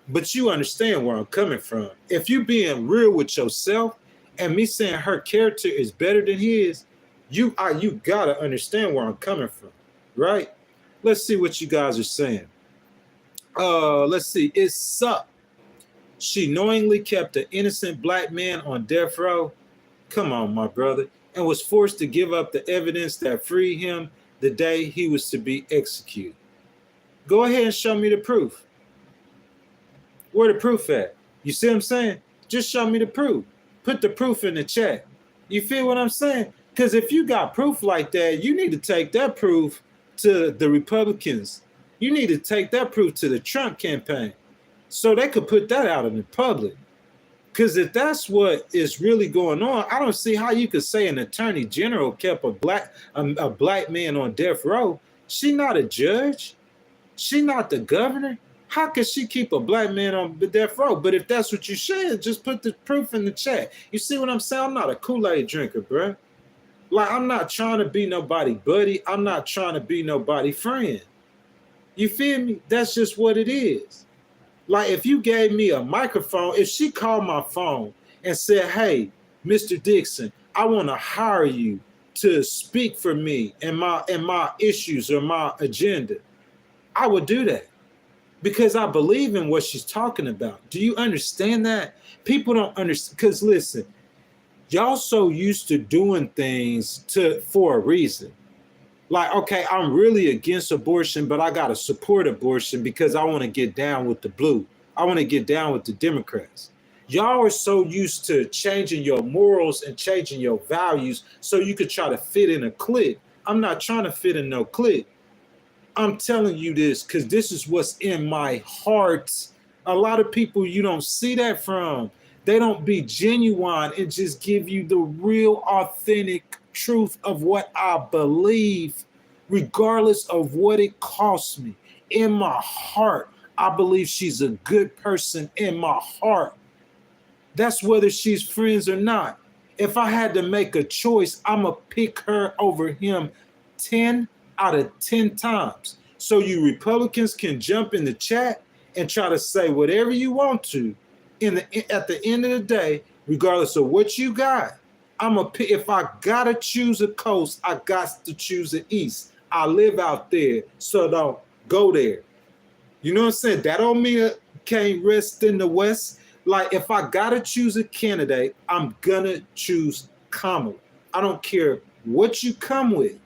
but you understand where I'm coming from. If you being real with yourself and me saying her character is better than his, you got to understand where I'm coming from, right? Let's see what you guys are saying. Let's see. It sucked. She knowingly kept an innocent black man on death row. Come on, my brother. And was forced to give up the evidence that freed him the day he was to be executed. Go ahead and show me the proof. Where the proof at? You see what I'm saying? Just show me the proof. Put the proof in the chat. You feel what I'm saying? Because if you got proof like that, you need to take that proof to the Republicans. You need to take that proof to the Trump campaign so they could put that out in the public. Because if that's what is really going on, I don't see how you could say an attorney general kept a black man on death row. She not a judge. She not the governor. How could she keep a black man on death row? But if that's what you said, just put the proof in the chat. You see what I'm saying? I'm not a Kool-Aid drinker, bro. Like, I'm not trying to be nobody buddy. I'm not trying to be nobody friend. You feel me? That's just what it is. Like, if you gave me a microphone, if she called my phone and said, hey, Mr. Dixon, I want to hire you to speak for me and my issues or my agenda, I would do that because I believe in what she's talking about. Do you understand that? People don't understand, because listen, y'all so used to doing things for a reason. Like, okay, I'm really against abortion, but I got to support abortion because I want to get down with the blue. I want to get down with the Democrats. Y'all are so used to changing your morals and changing your values so you could try to fit in a clique. I'm not trying to fit in no clique. I'm telling you this because this is what's in my heart. A lot of people you don't see that from. They don't be genuine and just give you the real authentic truth of what I believe, regardless of what it costs me. In my heart, I believe she's a good person in my heart. That's whether she's friends or not. If I had to make a choice, I'm going to pick her over him 10 out of 10 times. So you Republicans can jump in the chat and try to say whatever you want to. At the end of the day, regardless of what you got, if I gotta choose a coast, I got to choose the east. I live out there, so don't go there. You know what I'm saying? That don't mean I can't rest in the west. Like, if I gotta choose a candidate, I'm gonna choose Kamala. I don't care what you come with.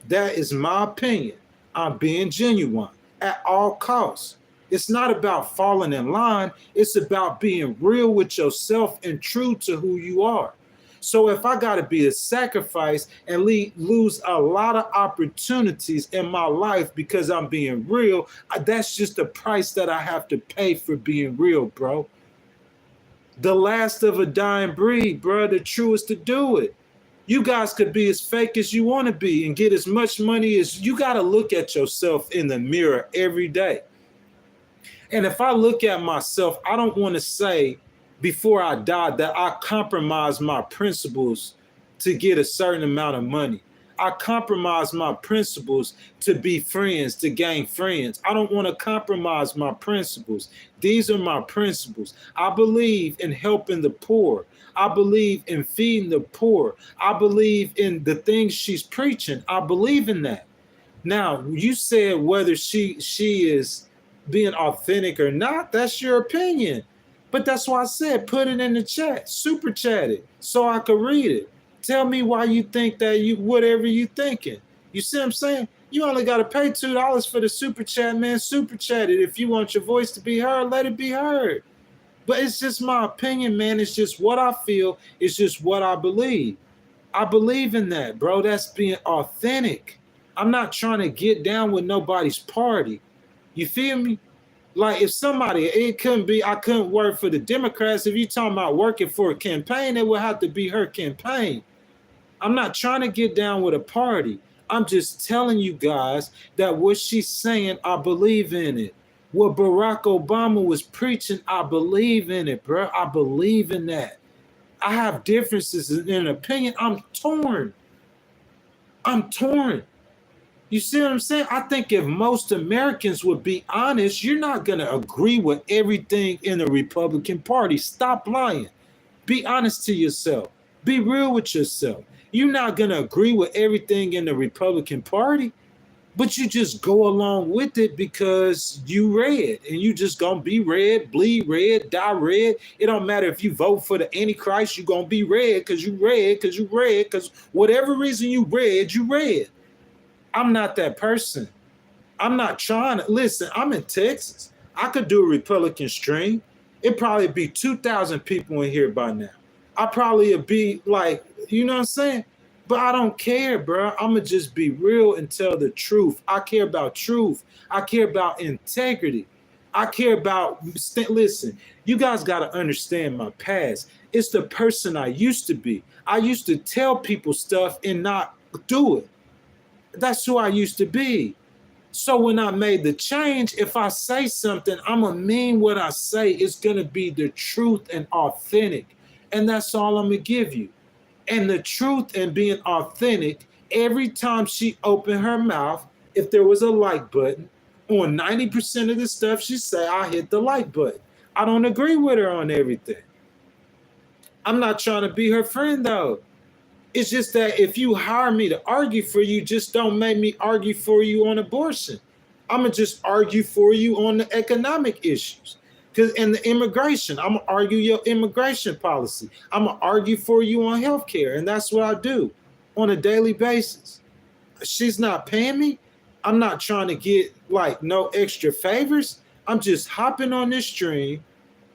That is my opinion. I'm being genuine at all costs. It's not about falling in line. It's about being real with yourself and true to who you are. So if I got to be a sacrifice and lose a lot of opportunities in my life because I'm being real, that's just the price that I have to pay for being real, bro. The last of a dying breed, bro, the truest to do it. You guys could be as fake as you want to be and get as much money as you got to look at yourself in the mirror every day. And if I look at myself, I don't want to say before I die that I compromise my principles to get a certain amount of money. I compromise my principles to be friends, to gain friends. I don't want to compromise my principles. These are my principles. I believe in helping the poor. I believe in feeding the poor. I believe in the things she's preaching. I believe in that. Now, you said whether she is being authentic or not, that's your opinion. But that's why I said put it in the chat, super chat it, so I could read it. Tell me why you think that you whatever you thinking. You see what I'm saying? You only got to pay $2 for the super chat, man. Super chat it. If you want your voice to be heard, let it be heard. But it's just my opinion, man. It's just what I feel. It's just what I believe. I believe in that, bro. That's being authentic. I'm not trying to get down with nobody's party. You feel me? Like if somebody, it couldn't be, I couldn't work for the Democrats. If you talking about working for a campaign, it would have to be her campaign. I'm not trying to get down with a party. I'm just telling you guys that what she's saying, I believe in it. What Barack Obama was preaching, I believe in it, bro. I believe in that. I have differences in opinion. I'm torn. I'm torn. You see what I'm saying? I think if most Americans would be honest, you're not going to agree with everything in the Republican Party. Stop lying. Be honest to yourself. Be real with yourself. You're not going to agree with everything in the Republican Party, but you just go along with it because you red and you just going to be red, bleed red, die red. It don't matter if you vote for the Antichrist, you're going to be red because you red, because you red, because whatever reason you red, you red. I'm not that person. I'm not trying to listen. I'm in Texas. I could do a Republican stream. It'd probably be 2,000 people in here by now. I probably would be like, you know what I'm saying? But I don't care, bro. I'm going to just be real and tell the truth. I care about truth. I care about integrity. I care about, listen, you guys got to understand my past. It's the person I used to be. I used to tell people stuff and not do it. That's who I used to be. So when I made the change, if I say something, I'm going to mean what I say. It's going to be the truth and authentic. And that's all I'm going to give you. And the truth and being authentic, every time she opened her mouth, if there was a like button, on 90% of the stuff she say, I hit the like button. I don't agree with her on everything. I'm not trying to be her friend, though. It's just that if you hire me to argue for you, just don't make me argue for you on abortion. I'm going to just argue for you on the economic issues. And the immigration, I'm going to argue your immigration policy. I'm going to argue for you on healthcare. And that's what I do on a daily basis. She's not paying me. I'm not trying to get like no extra favors. I'm just hopping on this stream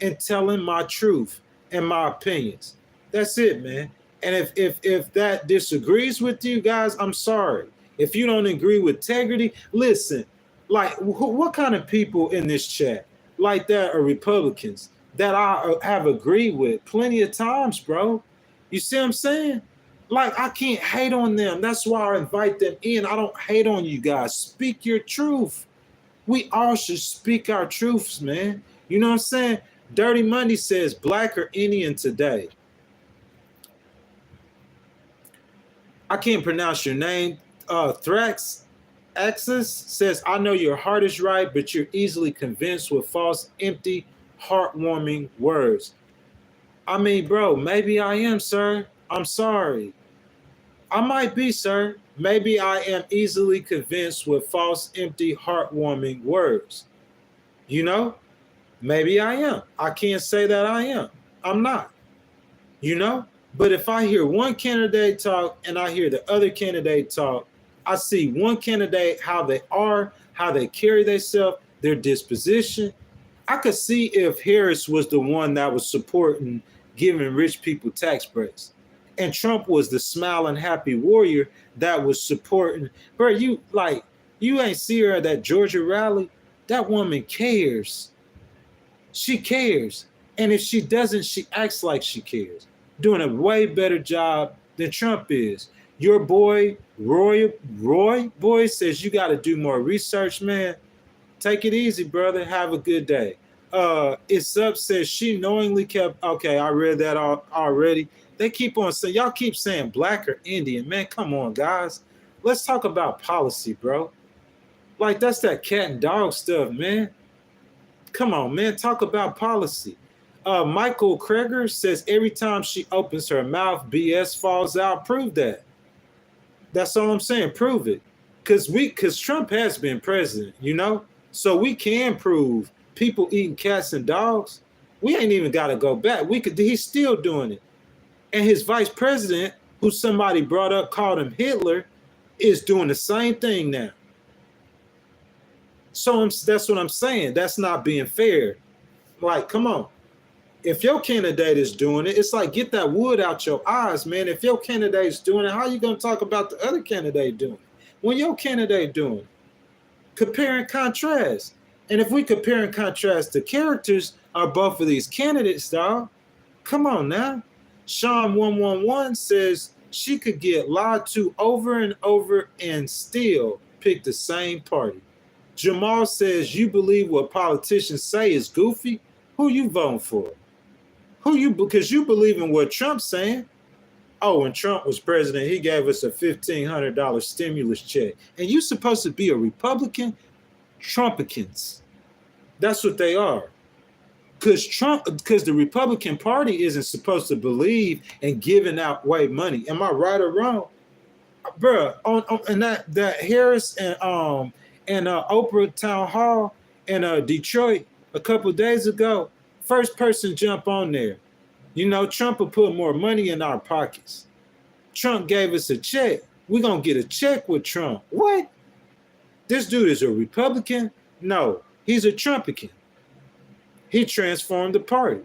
and telling my truth and my opinions. That's it, man. And if that disagrees with you guys, I'm sorry. If you don't agree with integrity, listen, like what kind of people in this chat like that are Republicans that I have agreed with plenty of times, bro? You see what I'm saying? Like, I can't hate on them. That's why I invite them in. I don't hate on you guys. Speak your truth. We all should speak our truths, man. You know what I'm saying? Dirty Money says Black or Indian today. I can't pronounce your name. Thrax Axis says, I know your heart is right, but you're easily convinced with false, empty, heartwarming words. I mean, bro, maybe I am, sir. I'm sorry. I might be, sir. Maybe I am easily convinced with false, empty, heartwarming words. You know, maybe I am. I can't say that I am. I'm not. You know? But if I hear one candidate talk and I hear the other candidate talk, I see one candidate, how they are, how they carry themselves, their disposition. I could see if Harris was the one that was supporting giving rich people tax breaks, and Trump was the smiling, happy warrior that was supporting. Bro, you ain't see her at that Georgia rally? That woman cares. She cares. And if she doesn't, she acts like she cares. Doing a way better job than Trump is. Your boy, Roy boy, says you got to do more research, man. Take it easy, brother. Have a good day. It's up says she knowingly kept. Okay, I read that already. They keep on saying, y'all keep saying Black or Indian. Man, come on, guys. Let's talk about policy, bro. Like, that's that cat and dog stuff, man. Come on, man. Talk about policy. Michael Kreger says every time she opens her mouth, BS falls out. Prove that. That's all I'm saying. Prove it. Because Trump has been president, you know? So we can prove people eating cats and dogs. We ain't even got to go back. He's still doing it. And his vice president, who somebody brought up, called him Hitler, is doing the same thing now. So that's what I'm saying. That's not being fair. Like, come on. If your candidate is doing it, it's like, get that wood out your eyes, man. If your candidate's doing it, how are you going to talk about the other candidate doing it? When your candidate doing it, compare and contrast. And if we compare and contrast the characters of both of these candidates, dog, come on now. Sean 111 says she could get lied to over and over and still pick the same party. Jamal says you believe what politicians say is goofy. Who you voting for? Because you believe in what Trump's saying. Oh, when Trump was president, he gave us a $1,500 stimulus check. And you supposed to be a Republican? Trumpicans. That's what they are. Because the Republican Party isn't supposed to believe in giving out way money. Am I right or wrong? Bruh, on that Harris and Oprah town hall in Detroit a couple of days ago, first person jump on there. You know, Trump will put more money in our pockets. Trump gave us a check. We're going to get a check with Trump. What? This dude is a Republican? No, he's a Trumpican. He transformed the party.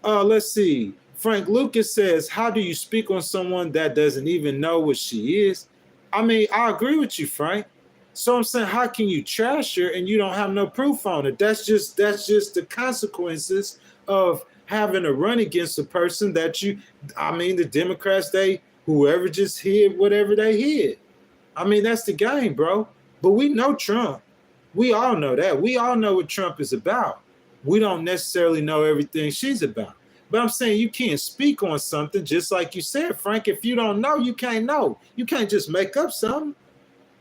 Let's see. Frank Lucas says, how do you speak on someone that doesn't even know what she is? I mean, I agree with you, Frank. So I'm saying, how can you trash her and you don't have no proof on it? That's just the consequences of having to run against a person that the Democrats, whoever just hid whatever they hid. I mean, that's the game, bro. But we know Trump. We all know that. We all know what Trump is about. We don't necessarily know everything she's about. But I'm saying you can't speak on something just like you said, Frank. If you don't know, you can't know. You can't just make up something.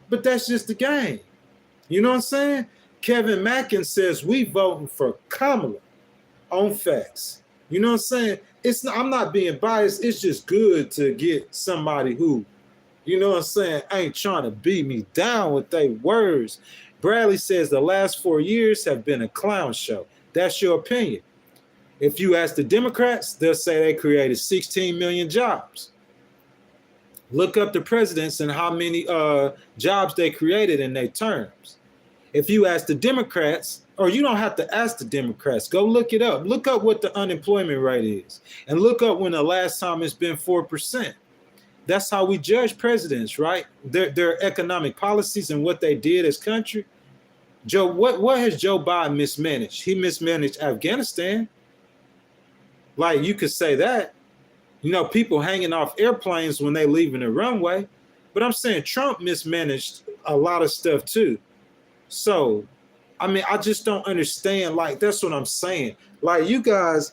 But that's just the game. You know what I'm saying? Kevin Mackin says we voting for Kamala on facts. You know what I'm saying? I'm not being biased. It's just good to get somebody who, you know what I'm saying, ain't trying to beat me down with their words. Bradley says the last 4 years have been a clown show. That's your opinion. If you ask the Democrats, they'll say they created 16 million jobs. Look up the presidents and how many jobs they created in their terms. If you ask the Democrats, or you don't have to ask the Democrats, go look it up. Look up what the unemployment rate is. And look up when the last time it's been 4%. That's how we judge presidents, right? Their economic policies and what they did as country. Joe, what has Joe Biden mismanaged? He mismanaged Afghanistan. Like, you could say that. You know, people hanging off airplanes when they leaving the runway. But I'm saying Trump mismanaged a lot of stuff too. So, I mean, I just don't understand. Like, that's what I'm saying. Like, you guys,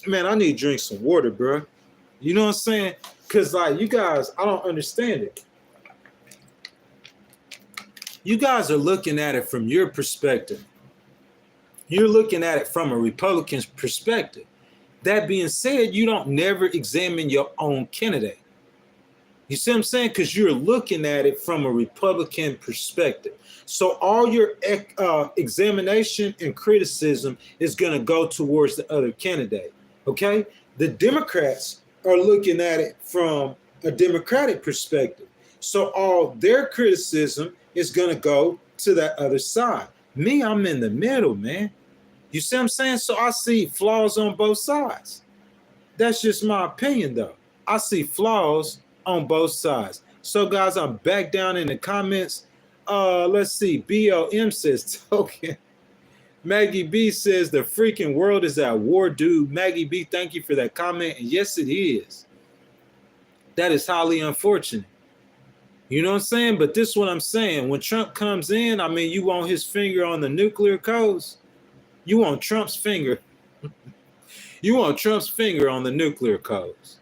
man, I need to drink some water, bro. You know what I'm saying? Because, like, you guys, I don't understand it. You guys are looking at it from your perspective. You're looking at it from a Republican's perspective. That being said, you don't never examine your own candidate. You see what I'm saying? Because you're looking at it from a Republican perspective. So all your examination and criticism is going to go towards the other candidate. Okay? The Democrats are looking at it from a Democratic perspective. So all their criticism is going to go to that other side. Me, I'm in the middle, man. You see what I'm saying? So I see flaws on both sides. That's just my opinion, though. I see flaws on both sides. So, guys, I'm back down in the comments. Let's see. BLM says, token. Maggie B says, the freaking world is at war, dude. Maggie B, thank you for that comment. And yes, it is. That is highly unfortunate. You know what I'm saying? But this is what I'm saying. When Trump comes in, I mean, you want his finger on the nuclear codes? You want Trump's finger. You want Trump's finger on the nuclear codes.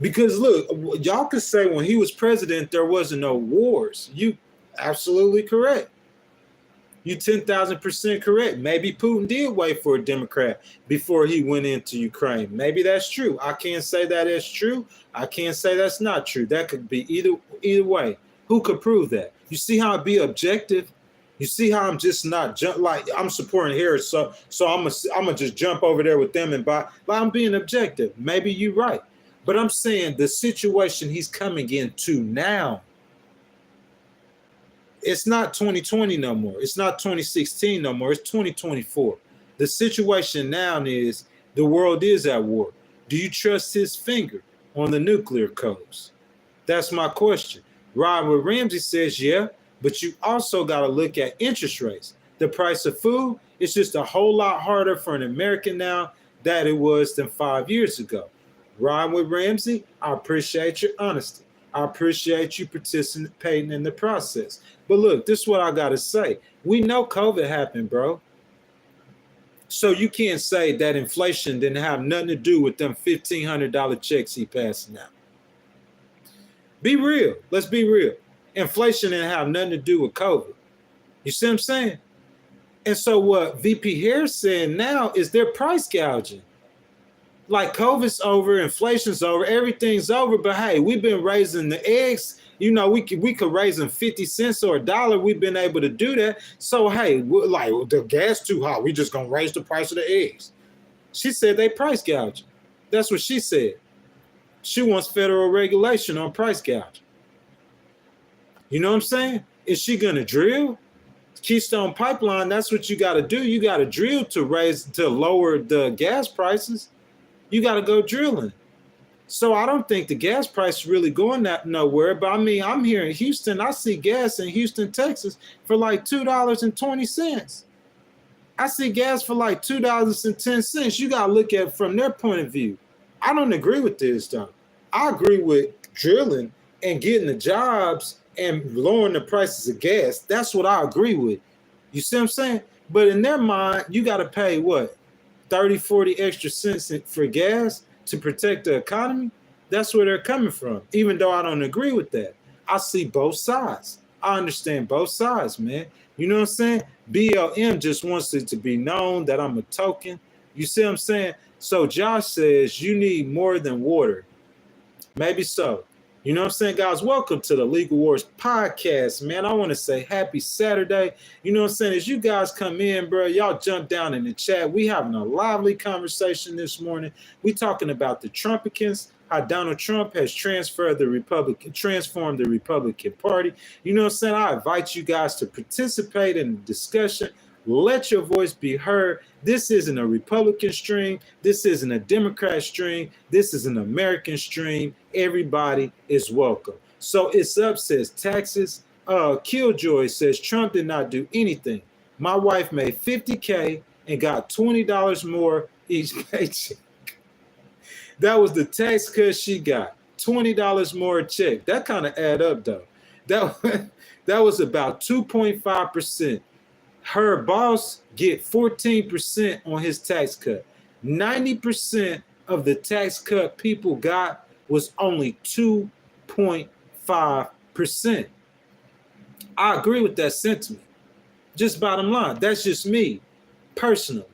Because look, y'all could say when he was president, there wasn't no wars. You absolutely correct. You 10,000% correct. Maybe Putin did wait for a Democrat before he went into Ukraine. Maybe that's true. I can't say that is true. I can't say that's not true. That could be either way. Who could prove that? You see how it be objective? You see how I'm just not like I'm supporting Harris, so I'm gonna just jump over there with them and buy. Like I'm being objective. Maybe you're right, but I'm saying the situation he's coming into now. It's not 2020 no more. It's not 2016 no more. It's 2024. The situation now is the world is at war. Do you trust his finger on the nuclear codes? That's my question. Robert Ramsey says, yeah, but you also got to look at interest rates. The price of food is just a whole lot harder for an American now than it was than 5 years ago. Robert Ramsey, I appreciate your honesty. I appreciate you participating in the process. But look, this is what I got to say. We know COVID happened, bro. So you can't say that inflation didn't have nothing to do with them $1,500 checks he passing out. Be real. Let's be real. Inflation didn't have nothing to do with COVID. You see what I'm saying? And so what VP Harris saying now is they're price gouging. Like COVID's over, inflation's over, everything's over. But hey, we've been raising the eggs. You know, we could raise them 50 cents or $1. We've been able to do that. So hey, like the gas too hot. We just gonna raise the price of the eggs. She said they price gouging. That's what she said. She wants federal regulation on price gouging. You know what I'm saying? Is she gonna drill? Keystone Pipeline, that's what you gotta do. You gotta drill to lower the gas prices. You got to go drilling. So I don't think the gas price is really going that nowhere. But I mean, I'm here in Houston. I see gas in Houston, Texas for like $2.20. I see gas for like $2.10. You got to look at it from their point of view. I don't agree with this, though. I agree with drilling and getting the jobs and lowering the prices of gas. That's what I agree with. You see what I'm saying? But in their mind, you got to pay what? 30, 40 extra cents for gas to protect the economy. That's where they're coming from, even though I don't agree with that. I see both sides. I understand both sides, man. You know what I'm saying? BLM just wants it to be known that I'm a token. You see what I'm saying? So Josh says you need more than water. Maybe so. You know what I'm saying, guys? Welcome to the Legal Wars podcast, man. I want to say happy Saturday. You know what I'm saying? As you guys come in, bro, y'all jump down in the chat. We having a lively conversation this morning. We talking about the Trumpicans, how Donald Trump has transformed the Republican Party. You know what I'm saying? I invite you guys to participate in the discussion. Let your voice be heard. This isn't a Republican stream. This isn't a Democrat stream. This is an American stream. Everybody is welcome. So it's up, says taxes. Killjoy says Trump did not do anything. My wife made $50K and got $20 more each paycheck. That was the tax cut she got. $20 more a check. That kind of add up, though. That was about 2.5%. Her boss get 14% on his tax cut. 90% of the tax cut people got was only 2.5%. I agree with that sentiment. Just bottom line, that's just me, personally.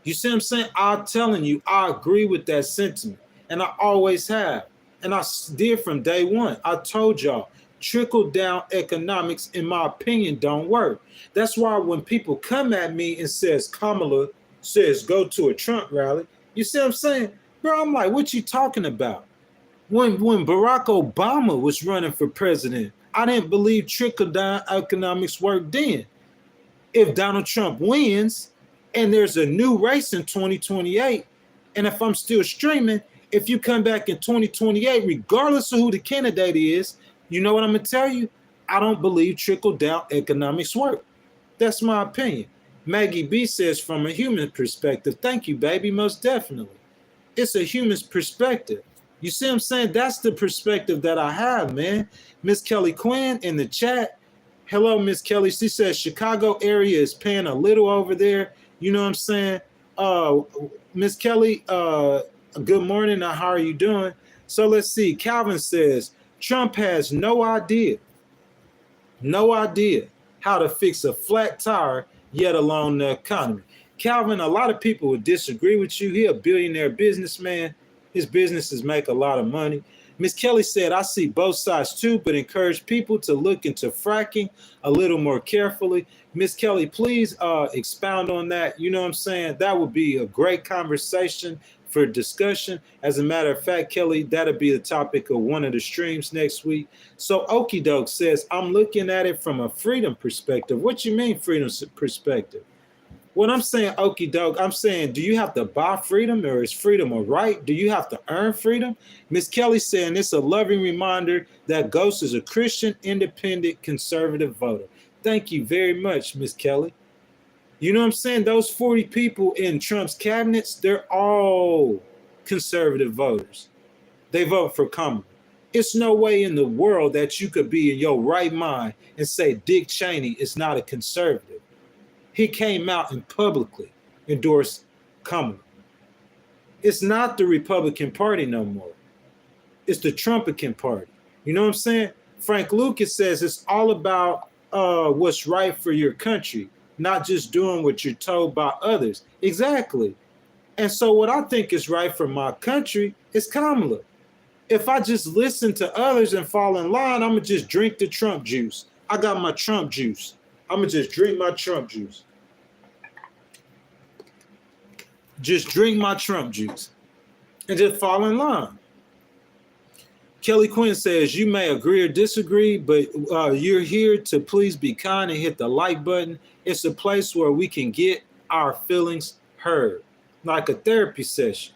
You see what I'm saying? I'm telling you, I agree with that sentiment, and I always have. And I did from day one. I told y'all, trickle-down economics, in my opinion, don't work. That's why when people come at me and says Kamala says go to a Trump rally, you see what I'm saying? Bro, I'm like, what you talking about? When Barack Obama was running for president, I didn't believe trickle-down economics worked then. If Donald Trump wins and there's a new race in 2028, and if I'm still streaming, if you come back in 2028, regardless of who the candidate is, you know what I'm going to tell you? I don't believe trickle-down economics work. That's my opinion. Maggie B says, from a human perspective, thank you, baby, most definitely. It's a human's perspective. You see what I'm saying? That's the perspective that I have, man. Miss Kelly Quinn in the chat. Hello, Miss Kelly. She says Chicago area is paying a little over there. You know what I'm saying? Miss Kelly, good morning. How are you doing? So let's see. Calvin says, Trump has no idea how to fix a flat tire, yet alone the economy. Calvin, a lot of people would disagree with you. He's a billionaire businessman. His businesses make a lot of money. Miss Kelly said, I see both sides too, but encourage people to look into fracking a little more carefully. Miss Kelly, please expound on that. You know what I'm saying? That would be a great conversation for discussion. As a matter of fact, Kelly, that'll be the topic of one of the streams next week. So Okie Doke says, I'm looking at it from a freedom perspective. What you mean freedom perspective? What I'm saying, okie doke, I'm saying, do you have to buy freedom or is freedom a right? Do you have to earn freedom? Miss Kelly saying it's a loving reminder that Ghost is a Christian, independent, conservative voter. Thank you very much, Miss Kelly. You know what I'm saying? Those 40 people in Trump's cabinets, they're all conservative voters. They vote for Kamala. It's no way in the world that you could be in your right mind and say Dick Cheney is not a conservative. He came out and publicly endorsed Kamala. It's not the Republican Party no more. It's the Trumpican Party. You know what I'm saying? Frank Lucas says it's all about what's right for your country, not just doing what you're told by others. Exactly. And so what I think is right for my country is Kamala. If I just listen to others and fall in line, I'm going to just drink the Trump juice. I got my Trump juice. I'm going to just drink my Trump juice. Just drink my Trump juice and just fall in line. Kelly Quinn says, you may agree or disagree, but you're here to please be kind and hit the like button. It's a place where we can get our feelings heard, like a therapy session.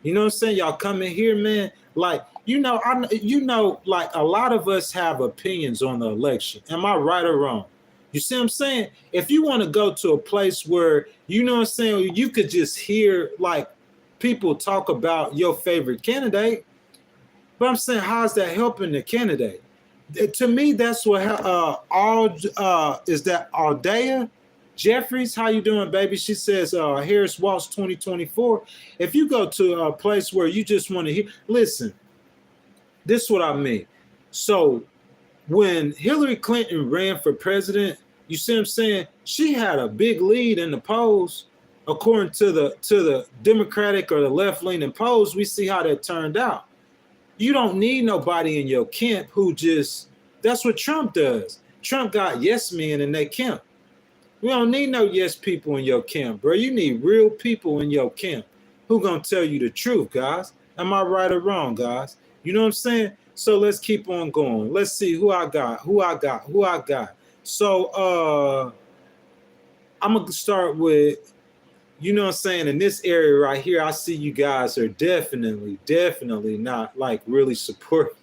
You know what I'm saying? Y'all come in here, man. Like, like a lot of us have opinions on the election. Am I right or wrong? You see what I'm saying? If you want to go to a place where, you know what I'm saying, you could just hear like people talk about your favorite candidate, but I'm saying, how's that helping the candidate? To me, that's what is that Aldea Jeffries? How you doing, baby? She says Harris Waltz 2024. If you go to a place where you just want to hear, listen, this is what I mean. So when Hillary Clinton ran for president, you see what I'm saying? She had a big lead in the polls. According to the Democratic or the left-leaning polls, we see how that turned out. You don't need nobody in your camp who just, that's what Trump does. Trump got yes men in their camp. We don't need no yes people in your camp, bro. You need real people in your camp who gonna tell you the truth, guys. Am I right or wrong, guys? You know what I'm saying? So let's keep on going. Let's see who I got. So I'm gonna start with, you know what I'm saying, in this area right here, I see you guys are definitely not like really supporting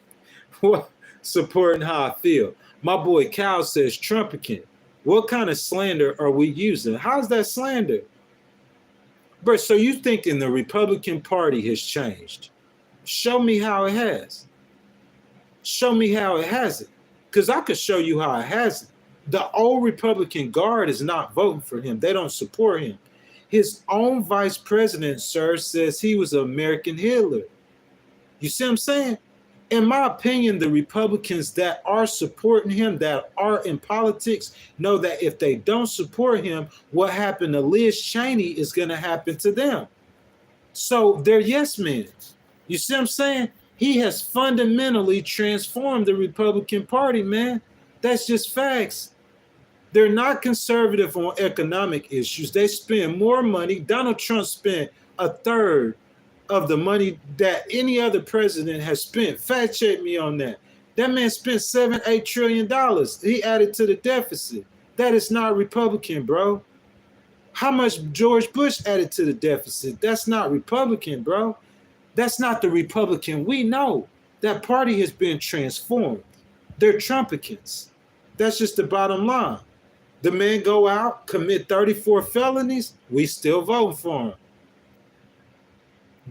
how I feel. My boy Cal says, Trumpican, what kind of slander are we using? How's that slander? Bro, so you thinking the Republican Party has changed? Show me how it has. Show me how it hasn't. Because I could show you how it hasn't. The old Republican Guard is not voting for him. They don't support him. His own vice president, sir, says he was an American Hitler. You see what I'm saying? In my opinion, the Republicans that are supporting him, that are in politics, know that if they don't support him, what happened to Liz Cheney is going to happen to them. So they're yes men. You see what I'm saying? He has fundamentally transformed the Republican Party, man. That's just facts. They're not conservative on economic issues. They spend more money. Donald Trump spent a third of the money that any other president has spent. Fact check me on that. That man spent $7-8 trillion. He added to the deficit. That is not Republican, bro. How much George Bush added to the deficit? That's not Republican, bro. That's not the Republican we know. That party has been transformed. They're Trumpicans. That's just the bottom line. The man go out, commit 34 felonies, we still vote for him.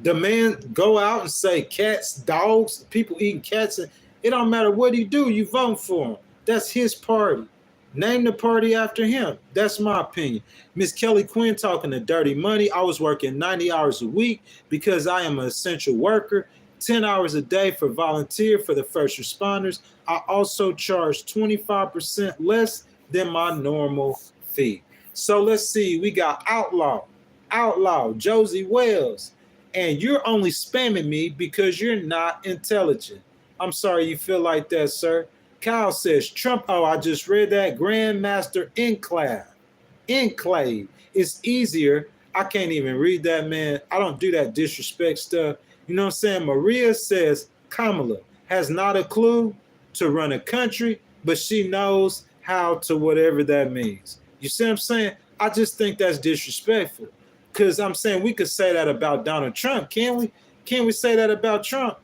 The man go out and say cats, dogs, people eating cats, and it don't matter what he do, you vote for him. That's his party. Name the party after him. That's my opinion. Miss Kelly Quinn talking to dirty money. I was working 90 hours a week because I am an essential worker, 10 hours a day for volunteer for the first responders. I also charge 25% less than my normal fee. So let's see. We got Outlaw, Josie Wells. And you're only spamming me because you're not intelligent. I'm sorry you feel like that, sir. Kyle says Trump. Oh, I just read that. Grandmaster Enclave. It's easier. I can't even read that, man. I don't do that disrespect stuff. You know what I'm saying? Maria says Kamala has not a clue to run a country, but she knows how to whatever that means. You see what I'm saying? I just think that's disrespectful. Because I'm saying we could say that about Donald Trump, can we? Can we say that about Trump?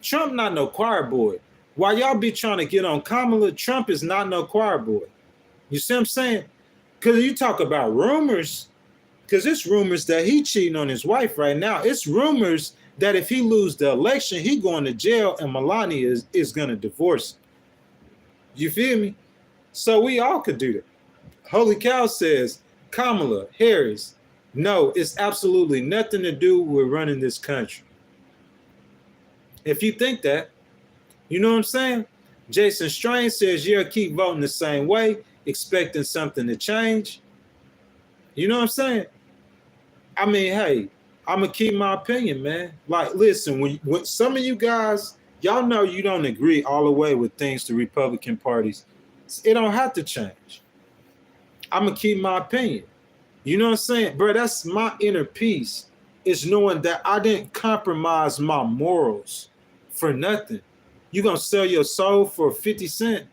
Trump not no choir boy. While y'all be trying to get on Kamala, Trump is not no choir boy. You see what I'm saying? Because you talk about rumors, because it's rumors that he cheating on his wife right now. It's rumors that if he lose the election, he going to jail and Melania is going to divorce him. You feel me? So we all could do that. Holy Cow says, Kamala Harris, no, it's absolutely nothing to do with running this country. If you think that, you know what I'm saying? Jason Strain says, yeah, keep voting the same way, expecting something to change. You know what I'm saying? I mean, hey, I'm going to keep my opinion, man. Like, listen, when some of you guys, y'all know you don't agree all the way with things the Republican parties. It don't have to change. I'm going to keep my opinion. You know what I'm saying? Bro, that's my inner peace, is knowing that I didn't compromise my morals for nothing. You going to sell your soul for 50 cents?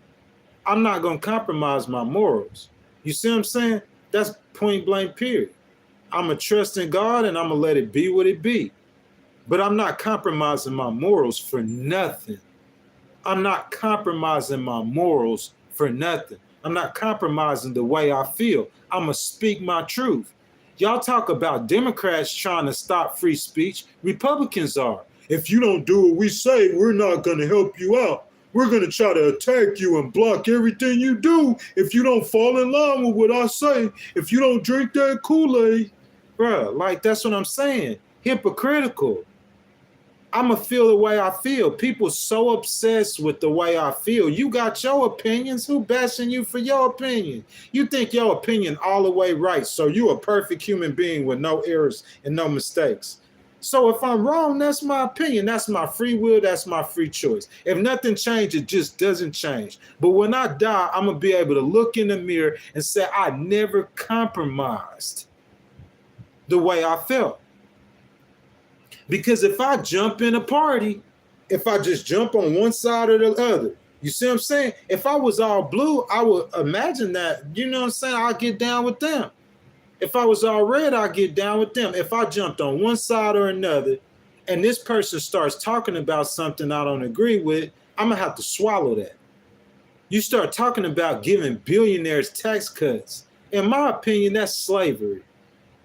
I'm not going to compromise my morals. You see what I'm saying? That's point blank period. I'm going to trust in God and I'm going to let it be what it be. But I'm not compromising my morals for nothing. I'm not compromising my morals for nothing. I'm not compromising the way I feel. I'm going to speak my truth. Y'all talk about Democrats trying to stop free speech. Republicans are. If you don't do what we say, we're not going to help you out. We're going to try to attack you and block everything you do if you don't fall in line with what I say, if you don't drink that Kool-Aid. Bruh, like, that's what I'm saying. Hypocritical. I'm going to feel the way I feel. People so obsessed with the way I feel. You got your opinions. Who bashing you for your opinion? You think your opinion all the way right, so you a perfect human being with no errors and no mistakes. So if I'm wrong, that's my opinion. That's my free will. That's my free choice. If nothing changes, it just doesn't change. But when I die, I'm going to be able to look in the mirror and say I never compromised the way I felt. Because if I jump in a party, if I just jump on one side or the other, you see what I'm saying? If I was all blue, I would imagine that, you know what I'm saying, I'll get down with them. If I was all red, I'll get down with them. If I jumped on one side or another, and this person starts talking about something I don't agree with, I'm going to have to swallow that. You start talking about giving billionaires tax cuts. In my opinion, that's slavery.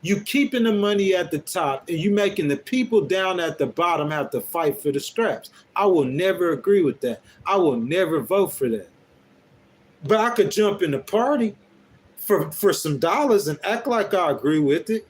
You keeping the money at the top and you making the people down at the bottom have to fight for the scraps. I will never agree with that. I will never vote for that. But I could jump in the party for some dollars and act like I agree with it.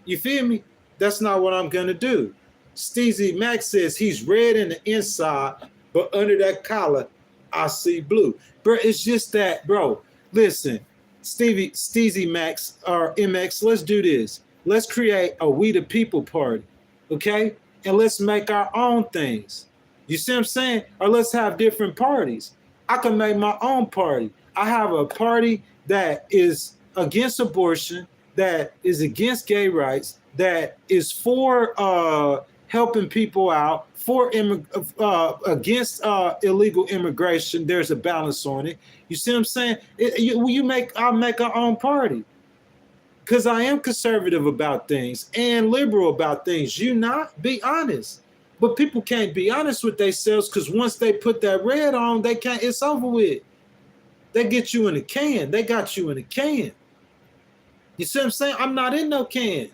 You feel me? That's not what I'm going to do. Steezy Max says he's red in the inside, but under that collar, I see blue. Bro, it's just that, bro. Listen. Steezy Max or MX, let's do this. Let's create a We the People party, okay? And let's make our own things. You see what I'm saying? Or let's have different parties. I can make my own party. I have a party that is against abortion, that is against gay rights, that is for helping people out, for against illegal immigration. There's a balance on it. You see what I'm saying? I'll make our own party. Because I am conservative about things and liberal about things. You not? Be honest. But people can't be honest with themselves because once they put that red on, they can't, it's over with. They get you in a can. They got you in a can. You see what I'm saying? I'm not in no can.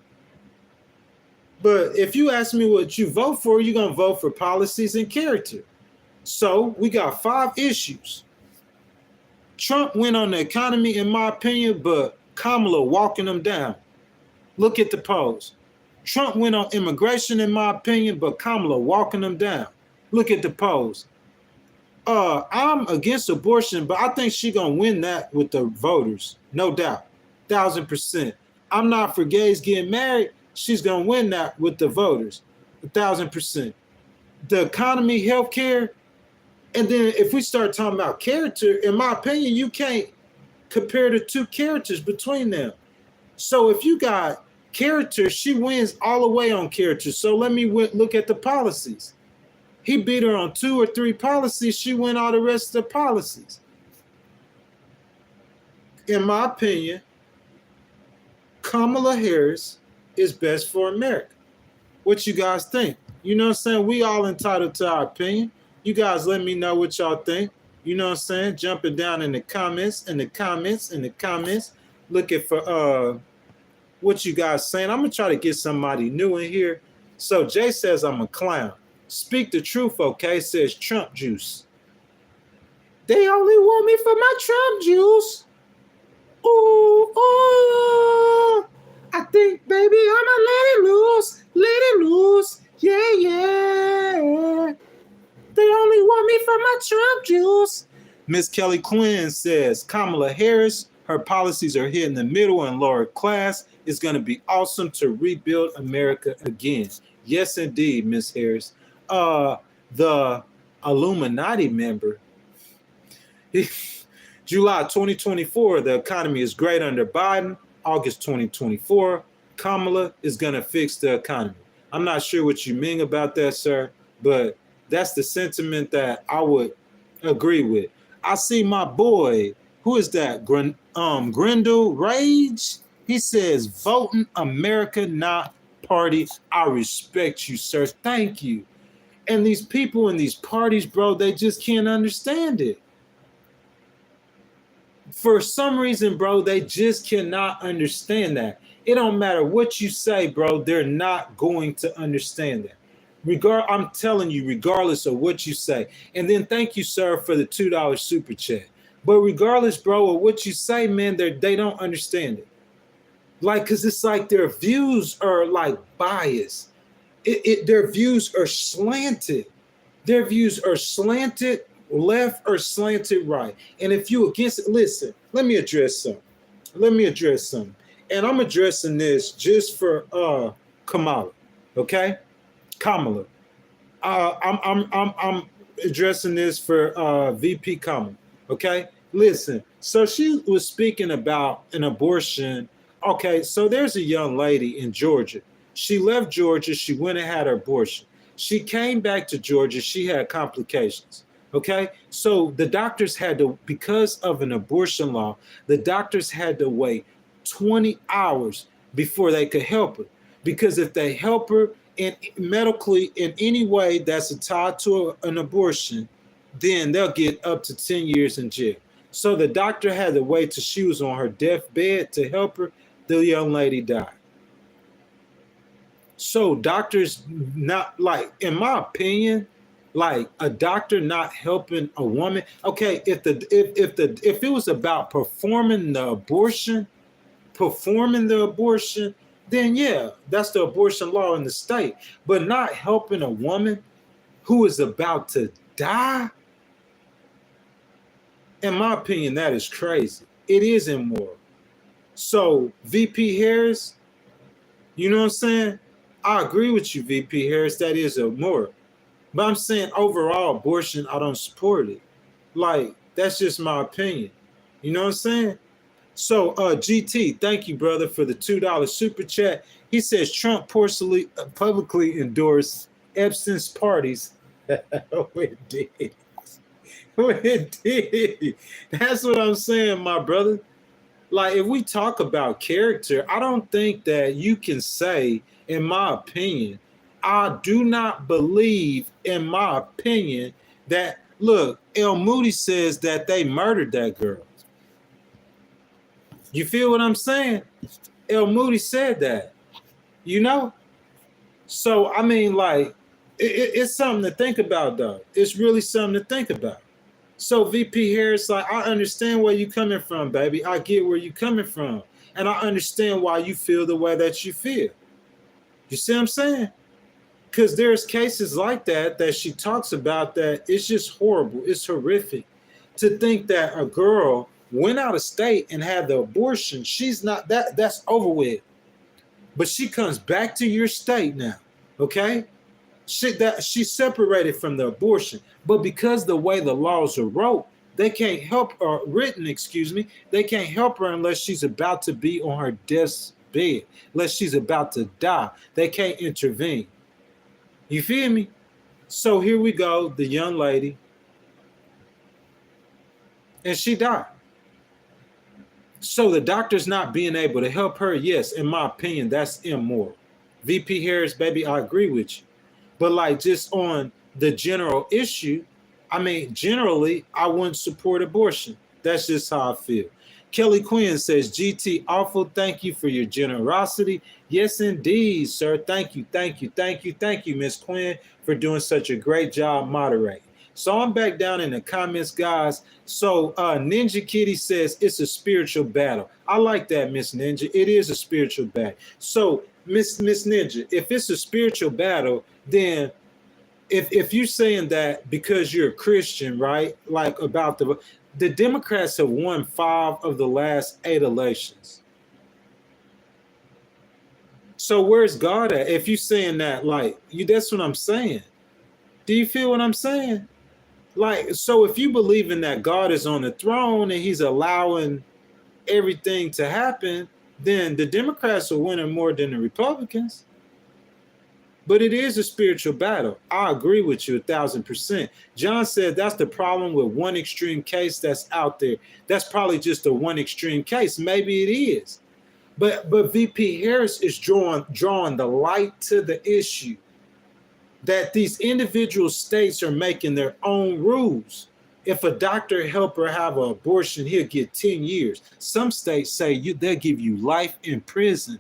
But if you ask me what you vote for, you're going to vote for policies and character. So we got 5 issues. Trump went on the economy, in my opinion, but Kamala walking them down. Look at the polls. Trump went on immigration, in my opinion, but Kamala walking them down. Look at the polls. I'm against abortion, but I think she's going to win that with the voters. No doubt. 1,000%. I'm not for gays getting married. She's going to win that with the voters. 1,000%. the economy, healthcare, and then if we start talking about character, in my opinion, you can't compare the two characters between them. So if you got character, she wins all the way on character. So let me look at the policies. He beat her on 2 or 3 policies. She went all the rest of the policies. In my opinion, Kamala Harris is best for America. What you guys think? You know what I'm saying? We all entitled to our opinion. You guys let me know what y'all think. You know what I'm saying? Jumping down in the comments, looking for what you guys saying. I'm gonna try to get somebody new in here. So Jay says I'm a clown. Speak the truth, okay? Says Trump juice. They only want me for my Trump juice. Ooh, ooh. I think, baby, I'ma let it loose. Yeah. They only want me for my Trump juice. Miss Kelly Quinn says Kamala Harris, her policies are hitting the middle and lower class. It's going to be awesome to rebuild America again. Yes, indeed, Miss Harris. The Illuminati member, July 2024, the economy is great under Biden. August 2024, Kamala is going to fix the economy. I'm not sure what you mean about that, sir, but that's the sentiment that I would agree with. I see my boy, who is that? Grindel Rage. He says, voting America, not party. I respect you, sir. Thank you. And these people in these parties, bro, they just can't understand it. For some reason, bro, they just cannot understand that. It don't matter what you say, bro, they're not going to understand that. I'm telling you, regardless of what you say. And then thank you, sir, for the $2 super chat. But regardless, bro, of what you say, man, they don't understand it. Like, because it's like their views are like biased. Their views are slanted. Their views are slanted left or slanted right. And if you against it, listen, let me address something. And I'm addressing this just for Kamala, okay? Kamala. I'm addressing this for VP Kamala, okay? Listen, so she was speaking about an abortion. Okay, so there's a young lady in Georgia. She left Georgia. She went and had her abortion. She came back to Georgia. She had complications. Okay, so the doctors had to, because of an abortion law, the doctors had to wait 20 hours before they could help her. Because if they help her medically in any way that's tied to an abortion, then they'll get up to 10 years in jail. So the doctor had to wait till she was on her deathbed to help her. The young lady died. So doctors not, like, in my opinion, like a doctor not helping a woman. Okay, if it was about performing the abortion, then yeah, that's the abortion law in the state. But not helping a woman who is about to die, in my opinion, that is crazy. It is immoral. So VP Harris, you know what I'm saying? I agree with you, VP Harris, that is immoral. But I'm saying overall abortion, I don't support it. Like, that's just my opinion. You know what I'm saying? So GT, thank you, brother, for the $2 super chat. He says Trump publicly endorsed Epstein's parties. Oh, it did. Oh, it did. That's what I'm saying, my brother. Like, if we talk about character, I don't think that you can say, in my opinion, I do not believe, in my opinion, that, look, El Moody says that they murdered that girl. You feel what I'm saying? El Moody said that, you know? So, I mean, like, it's something to think about, though. It's really something to think about. So, VP Harris, like, I understand where you're coming from, baby. I get where you're coming from. And I understand why you feel the way that you feel. You see what I'm saying? Because there's cases like that she talks about, that it's just horrible. It's horrific to think that a girl went out of state and had the abortion. She's not, that's over with. But she comes back to your state now, okay? She's separated from the abortion. But because the way the laws are wrote, they can't help or written, excuse me, they can't help her unless she's about to be on her death's bed, unless she's about to die. They can't intervene. You feel me? So here we go, the young lady, and she died. So the doctor's not being able to help her. Yes, in my opinion, that's immoral. VP Harris, baby, I agree with you. But like just on the general issue, I mean, generally, I wouldn't support abortion. That's just how I feel. Kelly Quinn says, GT, awful. Thank you for your generosity. Yes, indeed, sir. Thank you, thank you, thank you, thank you, Miss Quinn, for doing such a great job moderating. So I'm back down in the comments, guys. So Ninja Kitty says it's a spiritual battle. I like that, Miss Ninja. It is a spiritual battle. So Miss Ninja, if it's a spiritual battle, then if you're saying that because you're a Christian, right? Like about the Democrats have won 5 of the last 8 elections. So where's God at? If you're saying that, like that's what I'm saying. Do you feel what I'm saying? Like, so if you believe in that God is on the throne and he's allowing everything to happen, then the Democrats are winning more than the Republicans. But it is a spiritual battle. I agree with you 1,000%. John said that's the problem with one extreme case that's out there. That's probably just a one extreme case. Maybe it is. But VP Harris is drawing the light to the issue that these individual states are making their own rules. If a doctor help her have an abortion, he'll get 10 years. Some states say they'll give you life in prison.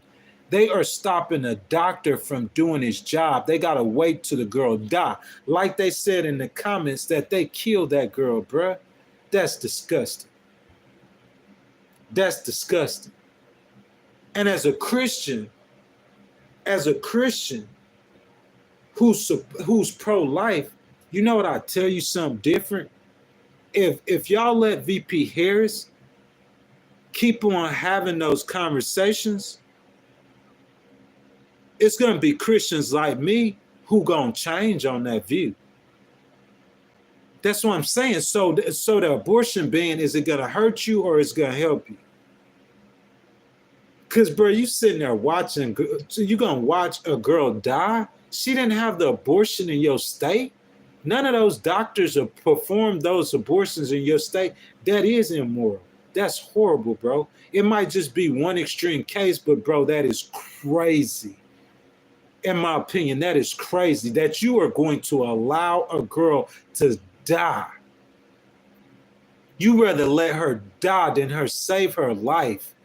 They are stopping a doctor from doing his job. They got to wait till the girl die. Like they said in the comments that they killed that girl, bruh. That's disgusting. That's disgusting. And as a Christian who's pro-life, you know what, I tell you something different. If y'all let VP Harris keep on having those conversations, it's going to be Christians like me who going to change on that view. That's what I'm saying. So the abortion ban, is it going to hurt you or is it going to help you? Because, bro, you sitting there watching, so you going to watch a girl die? She didn't have the abortion in your state. None of those doctors have performed those abortions in your state. That is immoral. That's horrible, bro. It might just be one extreme case, but, bro, that is crazy. In my opinion, that is crazy that you are going to allow a girl to die. You rather let her die than her save her life.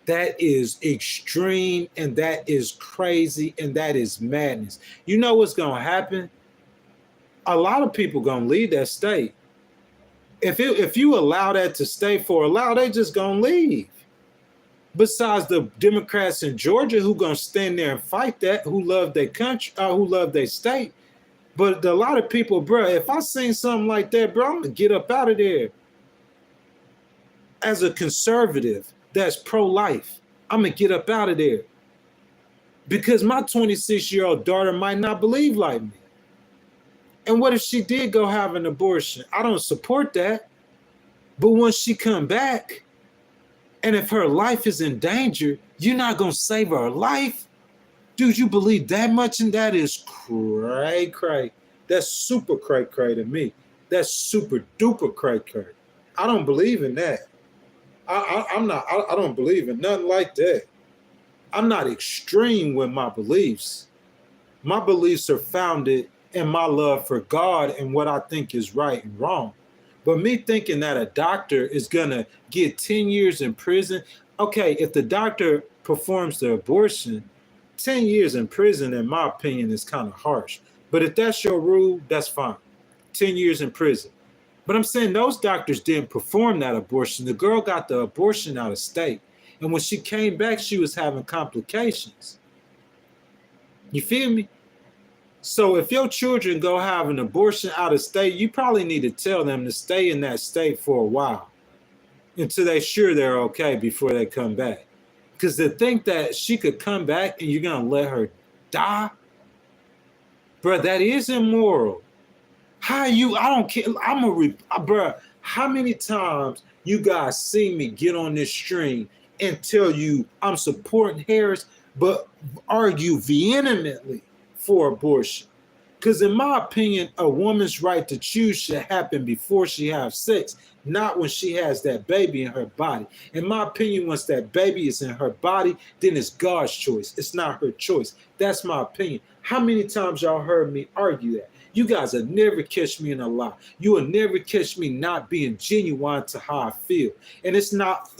That is extreme, and that is crazy, and that is madness. You know what's going to happen? A lot of people going to leave that state. If you allow that to stay for a while, they just going to leave. Besides the Democrats in Georgia who going to stand there and fight that, who love their country, who love their state. But a lot of people, bro, if I seen something like that, bro, I'm going to get up out of there. As a conservative that's pro-life, I'm going to get up out of there. Because my 26-year-old daughter might not believe like me. And what if she did go have an abortion? I don't support that. But once she come back, and if her life is in danger, you're not going to save her life? Dude, you believe that much? And that is cray. That's super cray to me. That's super duper cray. I don't believe in that. I don't believe in nothing like that. I'm not extreme with my beliefs. My beliefs are founded in my love for God and what I think is right and wrong. But me thinking that a doctor is going to get 10 years in prison, okay, if the doctor performs the abortion, 10 years in prison, in my opinion, is kind of harsh. But if that's your rule, that's fine. 10 years in prison. But I'm saying those doctors didn't perform that abortion. The girl got the abortion out of state. And when she came back, she was having complications. You feel me? So if your children go have an abortion out of state, you probably need to tell them to stay in that state for a while until they're sure they're okay before they come back. Because to think that she could come back and you're going to let her die, Bro, that is immoral. I don't care. Bro, how many times you guys see me get on this stream and tell you I'm supporting Harris, but argue vehemently for abortion? Because in my opinion, a woman's right to choose should happen before she has sex, not when she has that baby in her body. In my opinion, once that baby is in her body, then it's God's choice. It's not her choice. That's my opinion. How many times y'all heard me argue that? You guys will never catch me in a lie. You will never catch me not being genuine to how I feel. And it's not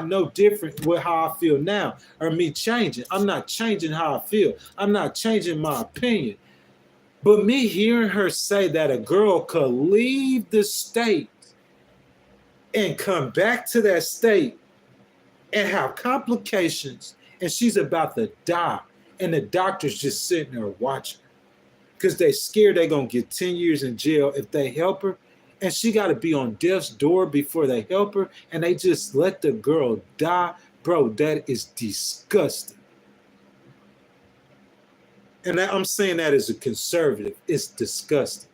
no different with how I feel now or me changing. I'm not changing how I feel. I'm not changing my opinion. But me hearing her say that a girl could leave the state and come back to that state and have complications and she's about to die and the doctor's just sitting there watching because they scared they're going to get 10 years in jail if they help her. And she got to be on death's door before they help her. And they just let the girl die. Bro, that is disgusting. And I'm saying that as a conservative. It's disgusting.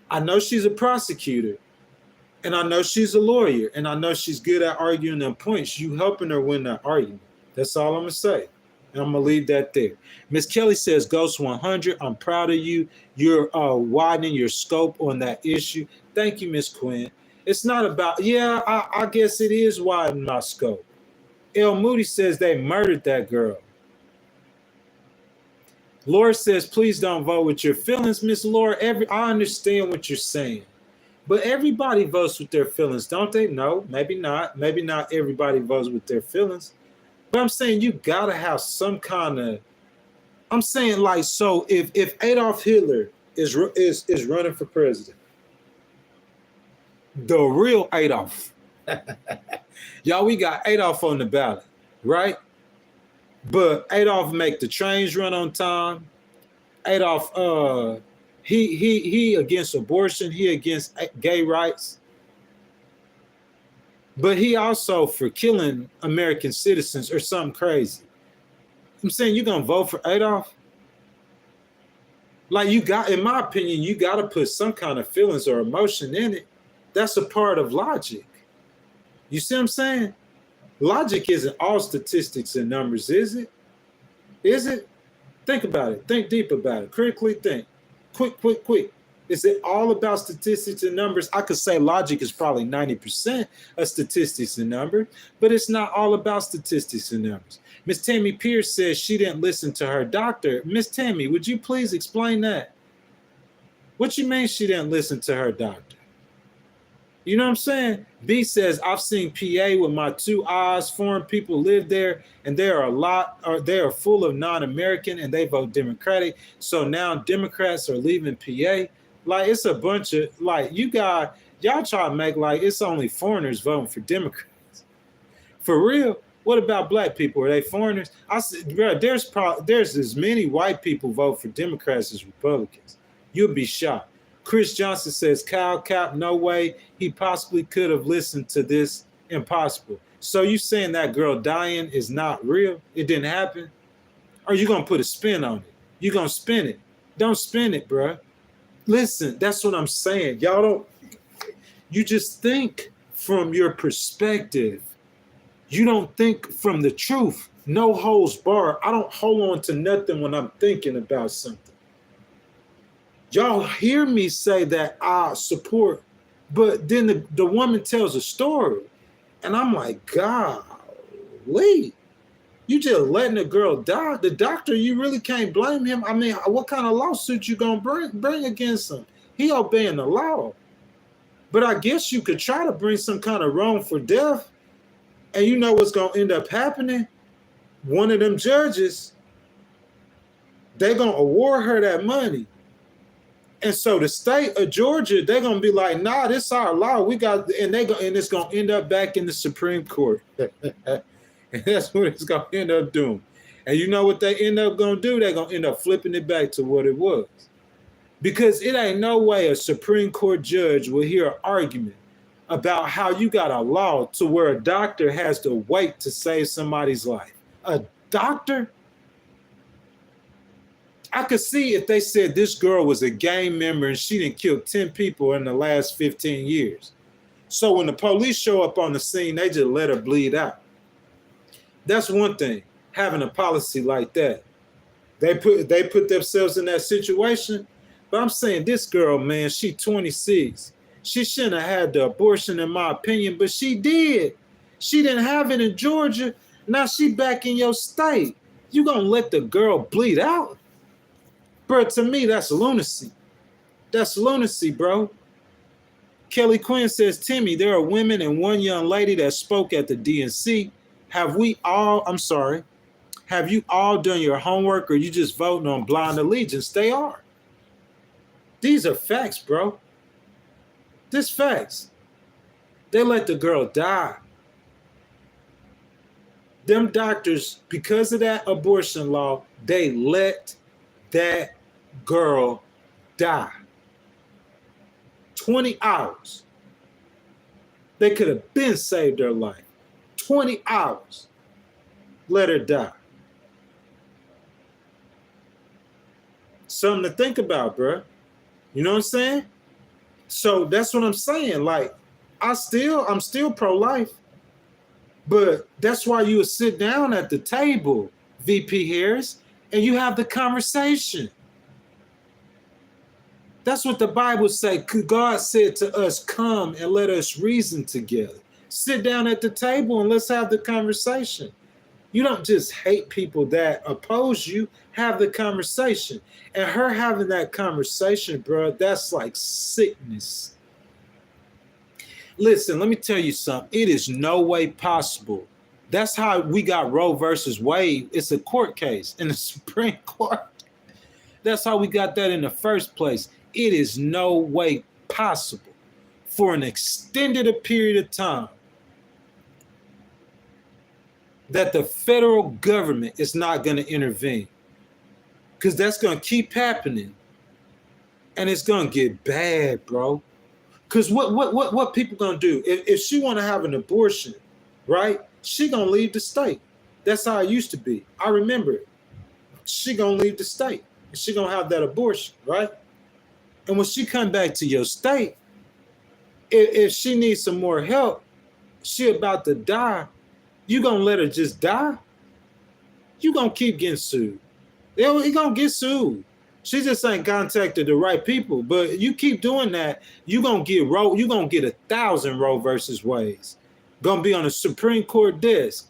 I know she's a prosecutor. And I know she's a lawyer. And I know she's good at arguing them points. You helping her win that argument. That's all I'm going to say. And I'm going to leave that there. Miss Kelly says, Ghost 100, I'm proud of you. You're widening your scope on that issue. Thank you, Miss Quinn. It's not about, I guess it is widening my scope. El Moody says they murdered that girl. Laura says, please don't vote with your feelings. Miss Laura, I understand what you're saying. But everybody votes with their feelings, don't they? No, maybe not. Maybe not everybody votes with their feelings. But I'm saying you gotta have some kind of. I'm saying like so. If Adolf Hitler is running for president, the real Adolf, y'all, we got Adolf on the ballot, right? But Adolf make the trains run on time. Adolf, he against abortion. He against gay rights. But he also for killing American citizens or something crazy. I'm saying you're going to vote for Adolf? Like in my opinion, you got to put some kind of feelings or emotion in it. That's a part of logic. You see what I'm saying? Logic isn't all statistics and numbers, is it? Is it? Think about it. Think deep about it. Critically think. Quick. Is it all about statistics and numbers? I could say logic is probably 90% of statistics and numbers, but it's not all about statistics and numbers. Miss Tammy Pierce says she didn't listen to her doctor. Miss Tammy, would you please explain that? What you mean she didn't listen to her doctor? You know what I'm saying? B says, I've seen PA with my 2 eyes. Foreign people live there, and they are full of non-American, and they vote Democratic. So now Democrats are leaving PA. Like, it's a bunch of, like, y'all try to make like it's only foreigners voting for Democrats. For real? What about black people? Are they foreigners? I said, bro, there's as many white people vote for Democrats as Republicans. You'll be shocked. Chris Johnson says, Kyle Cap, no way he possibly could have listened to this. Impossible. So you saying that girl dying is not real? It didn't happen? Or you going to put a spin on it? You going to spin it? Don't spin it, bro. Listen, that's what I'm saying. You just think from your perspective. You don't think from the truth. No holds barred. I don't hold on to nothing when I'm thinking about something. Y'all hear me say that I support, but then the woman tells a story, and I'm like, golly, you just letting a girl die. The doctor, you really can't blame him. I mean, what kind of lawsuit you gonna bring against him? He obeying the law. But I guess you could try to bring some kind of wrongful death, and you know what's gonna end up happening? One of them judges, they're gonna award her that money. And so the state of Georgia, they're gonna be like, nah, this is our law. We got, and it's gonna end up back in the Supreme Court. And that's what it's gonna end up doing. And you know what they end up gonna do? They're gonna end up flipping it back to what it was. Because it ain't no way a Supreme Court judge will hear an argument about how you got a law to where a doctor has to wait to save somebody's life. A doctor? I could see if they said this girl was a gang member and she didn't kill 10 people in the last 15 years. So when the police show up on the scene, they just let her bleed out. That's one thing, having a policy like that. They put themselves in that situation. But I'm saying this girl, man, she 26. She shouldn't have had the abortion, in my opinion, but she did. She didn't have it in Georgia. Now she back in your state. You gonna let the girl bleed out? Bro, to me, that's lunacy. That's lunacy, bro. Kelly Quinn says, Timmy, there are women and one young lady that spoke at the DNC. Have you all done your homework or you just voting on blind allegiance? They are. These are facts, bro. This facts. They let the girl die. Them doctors, because of that abortion law, they let that girl die. 20 hours. They could have been saved her life. 20 hours. Let her die. Something to think about, bro. You know what I'm saying? So that's what I'm saying. Like, I'm still pro-life. But that's why you would sit down at the table, VP Harris, and you have the conversation. That's what the Bible says. God said to us, come and let us reason together. Sit down at the table and let's have the conversation. You don't just hate people that oppose you. Have the conversation. And her having that conversation, bro, that's like sickness. Listen, let me tell you something. It is no way possible. That's how we got Roe versus Wade. It's a court case in the Supreme Court. That's how we got that in the first place. It is no way possible for an extended period of time that the federal government is not going to intervene, because that's going to keep happening and it's going to get bad, bro. Because what people going to do if she want to have an abortion, right? She going to leave the state. That's how it used to be. I remember it. She going to leave the state and she going to have that abortion, right? And when she come back to your state, if she needs some more help, she about to die, you going to let her just die? You going to keep getting sued. You going to get sued. She just ain't contacted the right people. But you keep doing that, you going to get 1,000 Roe versus Wade's. Going to be on the Supreme Court desk.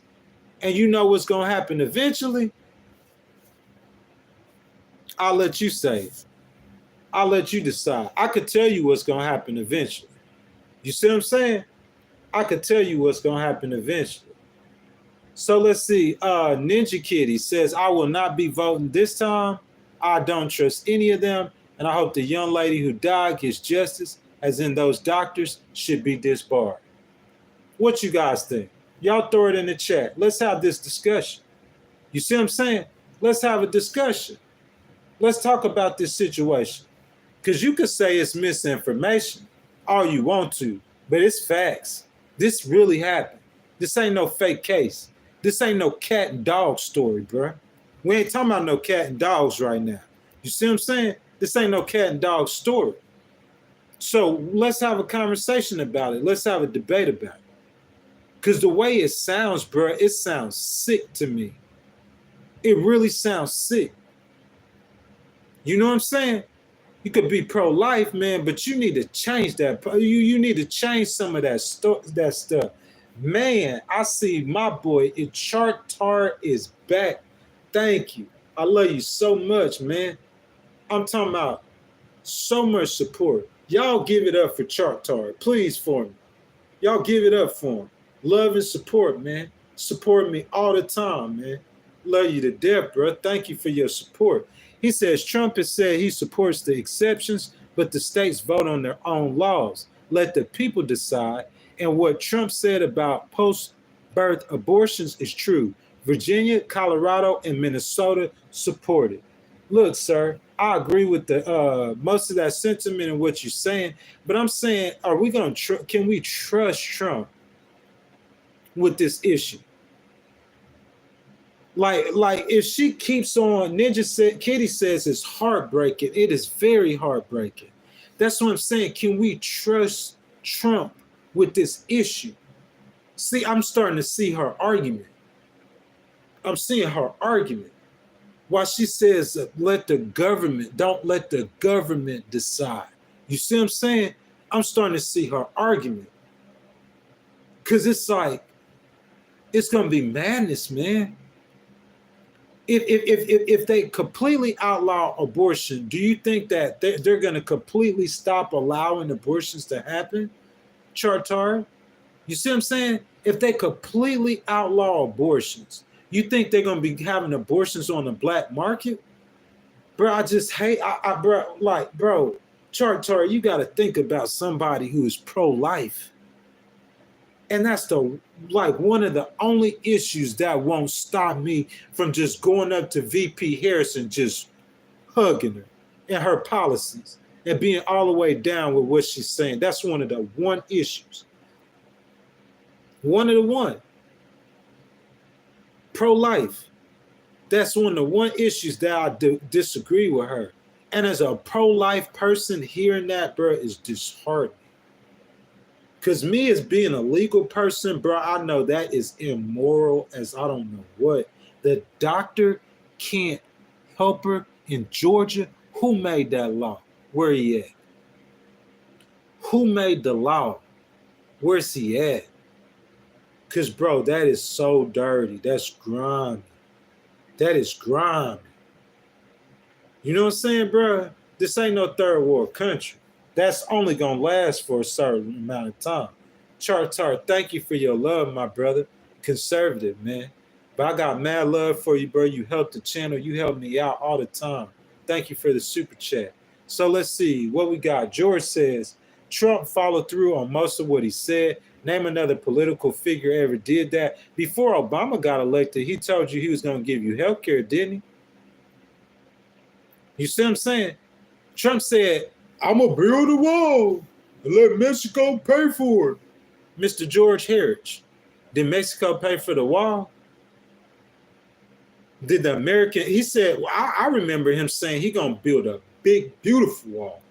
And you know what's going to happen eventually? I'll let you say it. I'll let you decide. I could tell you what's going to happen eventually. You see what I'm saying? I could tell you what's going to happen eventually. So let's see. Ninja Kitty says, I will not be voting this time. I don't trust any of them. And I hope the young lady who died gets justice, as in those doctors should be disbarred. What you guys think? Y'all throw it in the chat. Let's have this discussion. You see what I'm saying? Let's have a discussion. Let's talk about this situation. Because you could say it's misinformation all you want to, but it's facts. This really happened. This ain't no fake case. This ain't no cat and dog story, bro. We ain't talking about no cat and dogs right now. You see what I'm saying? This ain't no cat and dog story. So let's have a conversation about it. Let's have a debate about it. Because the way it sounds, bro, it sounds sick to me. It really sounds sick. You know what I'm saying? You could be pro-life, man, but you need to change that. You need to change some of that stuff. Man, I see my boy, Chartar is back. Thank you. I love you so much, man. I'm talking about so much support. Y'all give it up for Chartar, please, for me. Y'all give it up for him. Love and support, man. Support me all the time, man. Love you to death, bro. Thank you for your support. He says Trump has said he supports the exceptions, but the states vote on their own laws. Let the people decide. And what Trump said about post-birth abortions is true. Virginia, Colorado, and Minnesota support it. Look, sir, I agree with the most of that sentiment and what you're saying, but I'm saying, are we going to can we trust Trump with this issue? Like if she keeps on, Kitty says it's heartbreaking. It is very heartbreaking. That's what I'm saying. Can we trust Trump with this issue? See, I'm starting to see her argument. I'm seeing her argument. While she says, don't let the government decide. You see what I'm saying? I'm starting to see her argument. Because it's like, it's going to be madness, man. If they completely outlaw abortion, do you think that they're going to completely stop allowing abortions to happen? Chartar? You see what I'm saying? If they completely outlaw abortions, you think they're going to be having abortions on the black market? Bro, I just hate, bro, Chartar, you got to think about somebody who is pro-life. And that's one of the only issues that won't stop me from just going up to VP Harris and just hugging her and her policies and being all the way down with what she's saying. That's one of the issues. One of the pro-life. That's one of the issues that I disagree with her. And as a pro-life person, hearing that, bro, is disheartening. Because me as being a legal person, bro, I know that is immoral as I don't know what. The doctor can't help her in Georgia. Who made that law? Where he at? Who made the law? Where's he at? Because, bro, that is so dirty. That's grimy. That is grimy. You know what I'm saying, bro? This ain't no third world country. That's only going to last for a certain amount of time. Chartar, thank you for your love, my brother. Conservative, man. But I got mad love for you, bro. You help the channel. You help me out all the time. Thank you for the super chat. So let's see what we got. George says, Trump followed through on most of what he said. Name another political figure ever did that. Before Obama got elected, he told you he was going to give you health care, didn't he? You see what I'm saying? Trump said, I'm going to build a wall and let Mexico pay for it. Mr. George Harris, did Mexico pay for the wall? Did the American, he said, well, I remember him saying he going to build a big, beautiful wall.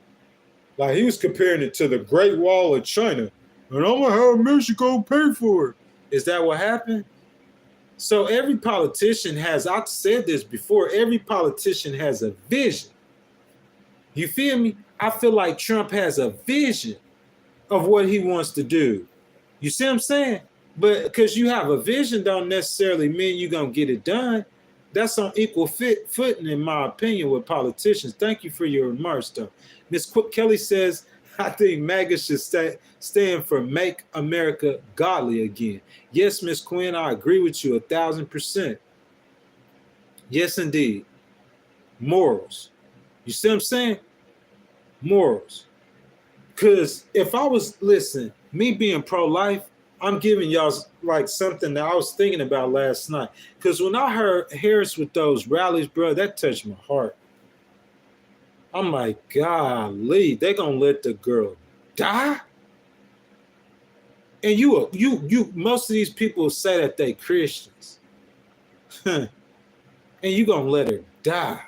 Like he was comparing it to the Great Wall of China. And I'm going to have Mexico pay for it. Is that what happened? So every politician has, I've said this before, every politician has a vision. You feel me? I feel like Trump has a vision of what he wants to do. You see what I'm saying? But because you have a vision don't necessarily mean you're going to get it done. That's on equal footing, in my opinion, with politicians. Thank you for your remarks, though. Ms. Kelly says, I think MAGA should stand for Make America Godly Again. Yes, Ms. Quinn, I agree with you 1,000%. Yes, indeed. Morals. You see what I'm saying? Morals. Because if I was, listen, me being pro-life, I'm giving y'all like something that I was thinking about last night. Because when I heard Harris with those rallies, bro, that touched my heart. I'm like, golly, they gonna let the girl die? And you most of these people say that they Christians. And you gonna let her die.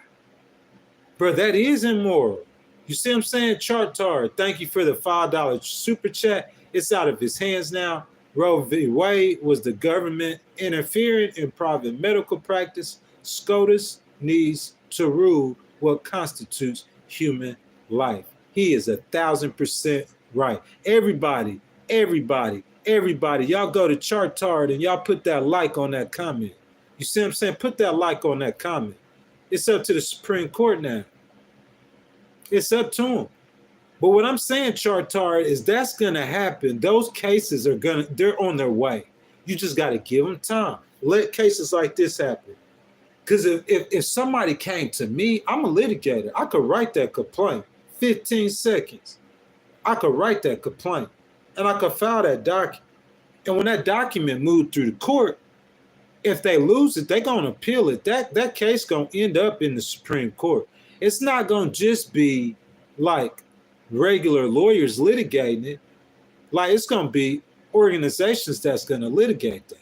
Bro, that is immoral. You see what I'm saying? Chartar, thank you for the $5 super chat. It's out of his hands now. Roe v. Wade was the government interfering in private medical practice. SCOTUS needs to rule what constitutes human life. He is 1,000% right. Everybody, y'all go to Chartard and y'all put that like on that comment. You see what I'm saying? Put that like on that comment. It's up to the Supreme Court now. It's up to them. But what I'm saying, Chartard, is that's going to happen. Those cases they're on their way. You just got to give them time. Let cases like this happen. Because if somebody came to me, I'm a litigator. I could write that complaint 15 seconds. I could write that complaint and I could file that document. And when that document moved through the court, if they lose it, they're going to appeal it. That case going to end up in the Supreme Court. It's not going to just be like regular lawyers litigating it. Like it's going to be organizations that's going to litigate that.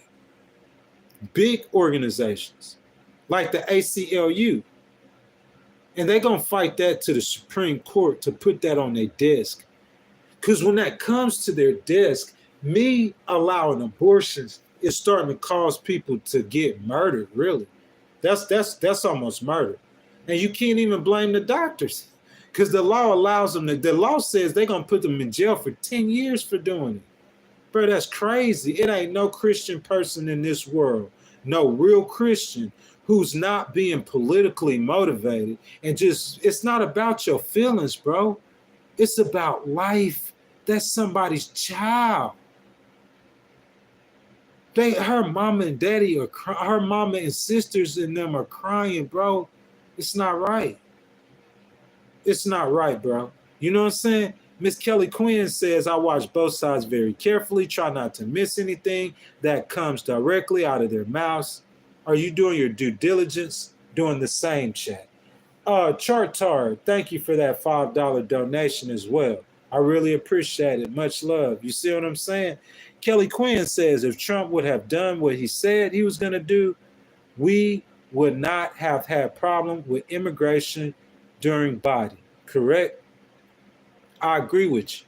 Big organizations. like the ACLU. And they're going to fight that to the Supreme Court to put that on their desk. Because when that comes to their desk, me allowing abortions is starting to cause people to get murdered, really. That's almost murder. And you can't even blame the doctors. Because the law allows them, the law says they're going to put them in jail for 10 years for doing it. Bro, that's crazy. It ain't no Christian person in this world, no real Christian, who's not being politically motivated. And just, it's not about your feelings, bro. It's about life. That's somebody's child. Her mama and daddy are her mama and sisters and them are crying, bro. It's not right. It's not right, bro. You know what I'm saying? Miss Kelly Quinn says, I watch both sides very carefully, try not to miss anything that comes directly out of their mouths. Are you doing your due diligence? Doing the same, chat. Chartar, thank you for that $5 donation as well. I really appreciate it. Much love. You see what I'm saying? Kelly Quinn says, if Trump would have done what he said he was going to do, we would not have had problem with immigration during Biden. Correct? I agree with you.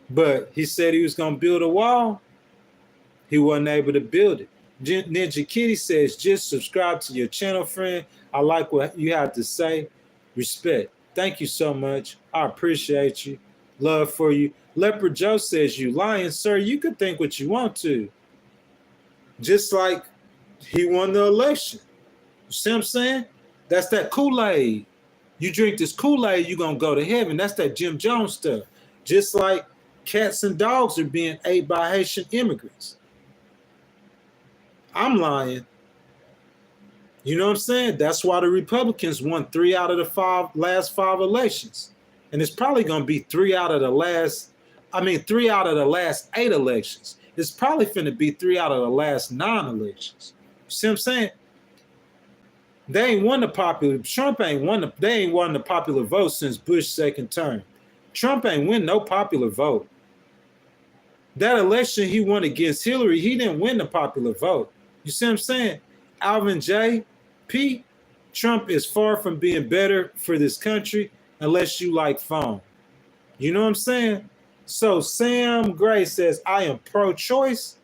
But he said he was going to build a wall. He wasn't able to build it. Ninja Kitty says, just subscribe to your channel, friend. I like what you have to say. Respect. Thank you so much. I appreciate you. Love for you. Leopard Joe says, you lying, sir. You can think what you want to. Just like he won the election. You see what I'm saying? That's that Kool-Aid. You drink this Kool-Aid, you're going to go to heaven. That's that Jim Jones stuff. Just like cats and dogs are being ate by Haitian immigrants. I'm lying. You know what I'm saying? That's why the Republicans won 3 out of the last 5 elections. And it's probably going to be 3 out of the last 8 elections. It's probably finna be 3 out of the last 9 elections. See what I'm saying? They ain't won the popular. Trump ain't won they ain't won the popular vote since Bush's second term. Trump ain't win no popular vote. That election he won against Hillary, he didn't win the popular vote. You see what I'm saying? Alvin J. P. Trump is far from being better for this country unless you like phone. You know what I'm saying? So Sam Gray says, I am pro-choice,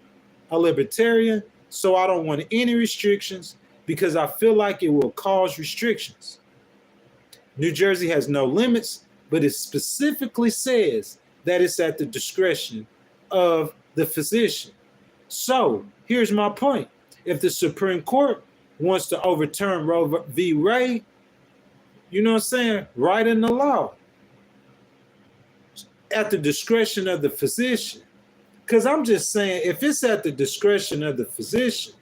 a libertarian, so I don't want any restrictions because I feel like it will cause restrictions. New Jersey has no limits, but it specifically says that it's at the discretion of the physician. So here's my point. If the Supreme Court wants to overturn Roe v. Wade, you know what I'm saying? Right in the law. At the discretion of the physician. Because I'm just saying, if it's at the discretion of the physician,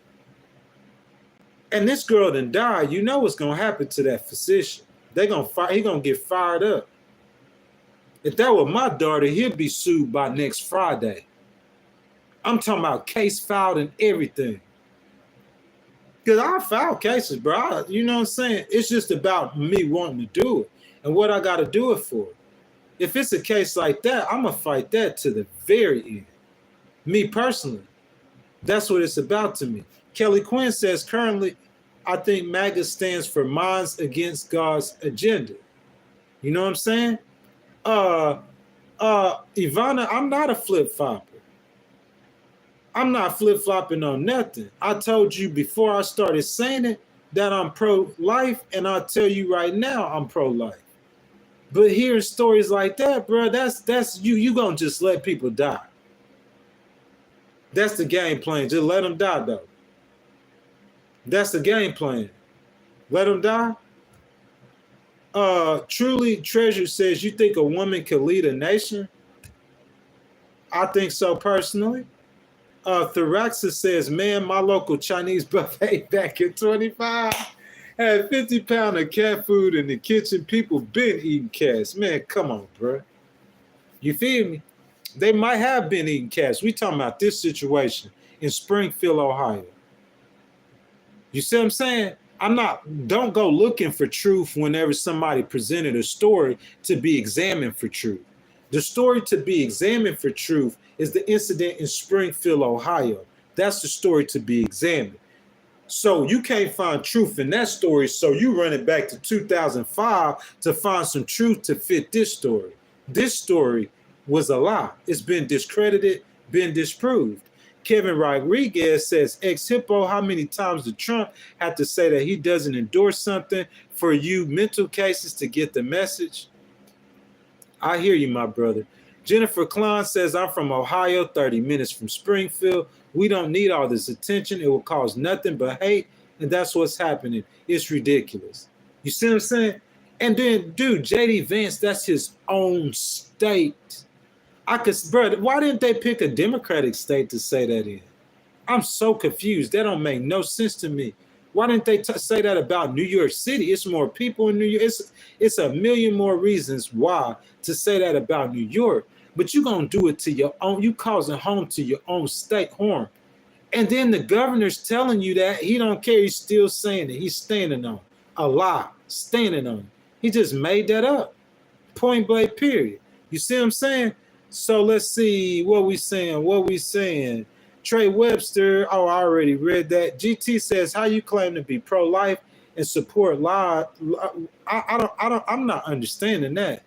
and this girl done died, you know what's going to happen to that physician. He's going to get fired up. If that were my daughter, he'd be sued by next Friday. I'm talking about case filed and everything. Because I file cases, bro. You know what I'm saying? It's just about me wanting to do it and what I got to do it for. If it's a case like that, I'm going to fight that to the very end. Me personally. That's what it's about to me. Kelly Quinn says, currently, I think MAGA stands for Minds Against God's Agenda. You know what I'm saying? Ivana, I'm not a flip-flopper. I'm not flip-flopping on nothing. I told you before I started saying it that I'm pro-life, and I'll tell you right now I'm pro-life. But hearing stories like that, bro, that's you gonna just let people die. That's the game plan. Just let them die, though. That's the game plan. Let them die. Truly Treasure says, you think a woman could lead a nation? I think so personally. Thoraxa says, man, my local Chinese buffet back in 25 had 50 pounds of cat food in the kitchen. People been eating cats. Man, come on, bro. You feel me? They might have been eating cats. We talking about this situation in Springfield, Ohio. You see what I'm saying? Don't go looking for truth whenever somebody presented a story to be examined for truth. The story to be examined for truth is the incident in Springfield, Ohio. That's the story to be examined. So you can't find truth in that story. So you run it back to 2005 to find some truth to fit this story. This story was a lie. It's been discredited, been disproved. Kevin Rodriguez says, ex hippo, how many times did Trump have to say that he doesn't endorse something for you mental cases to get the message? I hear you, my brother. Jennifer Klein says, I'm from Ohio, 30 minutes from Springfield. We don't need all this attention. It will cause nothing but hate. And that's what's happening. It's ridiculous. You see what I'm saying? And then, dude, JD Vance, that's his own state. Bro, why didn't they pick a Democratic state to say that in? I'm so confused. That don't make no sense to me. Why didn't they say that about New York City? It's more people in New York. It's a million more reasons why to say that about New York. But you're going to do it to your own. You causing harm to your own state harm. And then the governor's telling you that he don't care. He's still saying it. He's standing on a lie, standing on it. He just made that up. Point blank, period. You see what I'm saying? So let's see what we saying. Trey Webster, oh, I already read that. GT says, how you claim to be pro-life and support life? I'm not understanding that.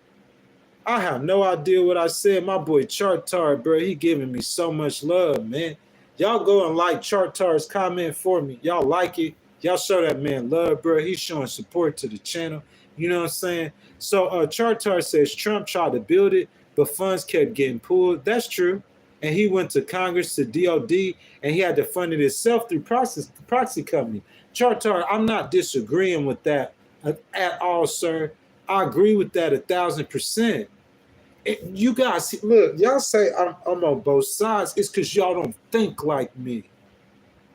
I have no idea what I said. My boy Chartar, bro, he giving me so much love, man. Y'all go and like Chartar's comment for me. Y'all like it. Y'all show that man love, bro. He's showing support to the channel. You know what I'm saying? So Chartar says Trump tried to build it, but funds kept getting pulled. That's true. And he went to Congress, to DOD, and he had to fund it himself through proxy company. Chartar, I'm not disagreeing with that at all, sir. I agree with that 1,000%. You guys, look, y'all say I'm on both sides. It's because y'all don't think like me.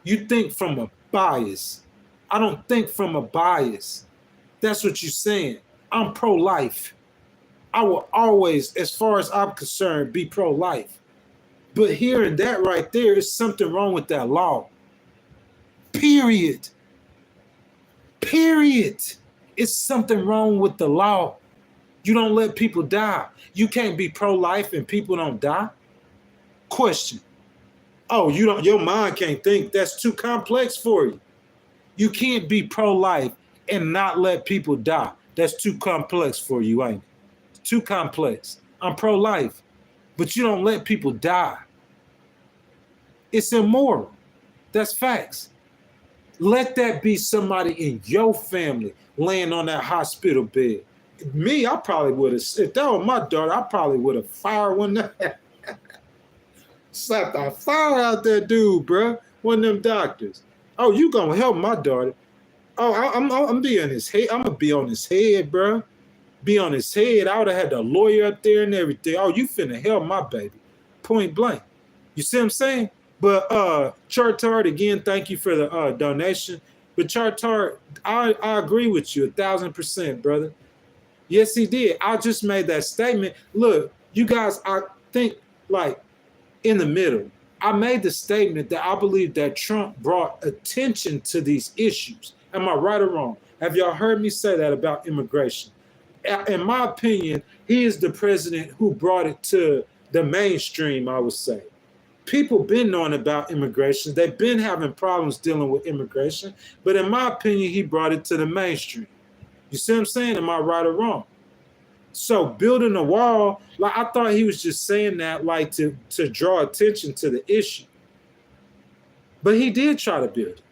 You think from a bias. I don't think from a bias. That's what you're saying. I'm pro-life. I will always, as far as I'm concerned, be pro-life. But hearing that right there is something wrong with that law. Period. Period. It's something wrong with the law. You don't let people die. You can't be pro-life and people don't die? Question. Oh, you don't, your mind can't think. That's too complex for you. You can't be pro-life and not let people die. That's too complex for you, ain't it? It's too complex. I'm pro-life, but you don't let people die. It's immoral. That's facts. Let that be somebody in your family laying on that hospital bed. Me, I probably would have, if that was my daughter, I probably would have fired one of them. Slapped a fire out that dude, bro. One of them doctors. Oh, you gonna help my daughter? Oh, I'm be on his head. I'm gonna be on his head, bro. Be on his head. I would have had the lawyer up there and everything. Oh, you finna help my baby. Point blank. You see what I'm saying? But Chartard, again, thank you for the donation. But Chartard, I agree with you 1,000%, brother. Yes, he did. I just made that statement. Look, you guys, I think like in the middle. I made the statement that I believe that Trump brought attention to these issues. Am I right or wrong? Have y'all heard me say that about immigration? In my opinion, he is the president who brought it to the mainstream, I would say. People been knowing about immigration. They've been having problems dealing with immigration. But in my opinion, he brought it to the mainstream. You see what I'm saying? Am I right or wrong? So building a wall, like I thought he was just saying that like to draw attention to the issue. But he did try to build it.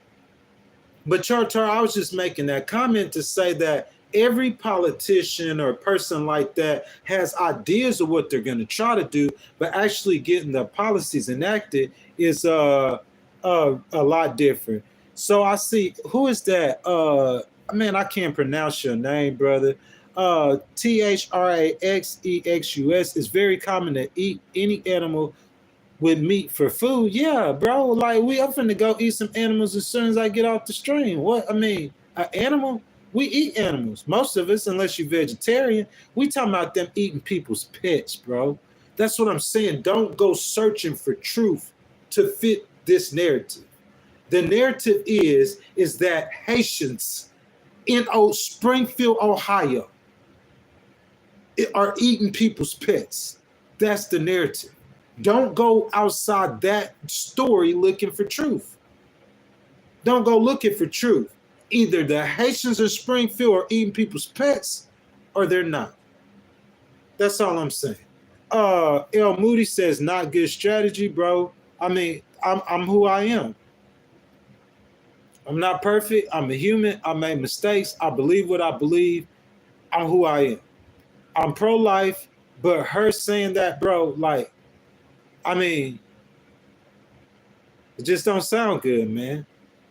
But Chartar, I was just making that comment to say that every politician or person like that has ideas of what they're going to try to do, but actually getting the policies enacted is a lot different. So I see, who is that? Man, I can't pronounce your name, brother. THRAXEXUS is very common to eat any animal with meat for food. Yeah, bro. Like I'm finna go eat some animals as soon as I get off the stream. What? I mean, an animal? We eat animals. Most of us, unless you're vegetarian, we talking about them eating people's pets, bro. That's what I'm saying. Don't go searching for truth to fit this narrative. The narrative is that Haitians in Springfield, Ohio, are eating people's pets. That's the narrative. Don't go outside that story looking for truth. Don't go looking for truth. Either the Haitians in Springfield are eating people's pets or they're not. That's all I'm saying. L Moody says, not good strategy, bro. I mean, I'm who I am. I'm not perfect. I'm a human. I made mistakes. I believe what I believe. I'm who I am. I'm pro-life, but her saying that, bro, like, I mean, it just don't sound good, man.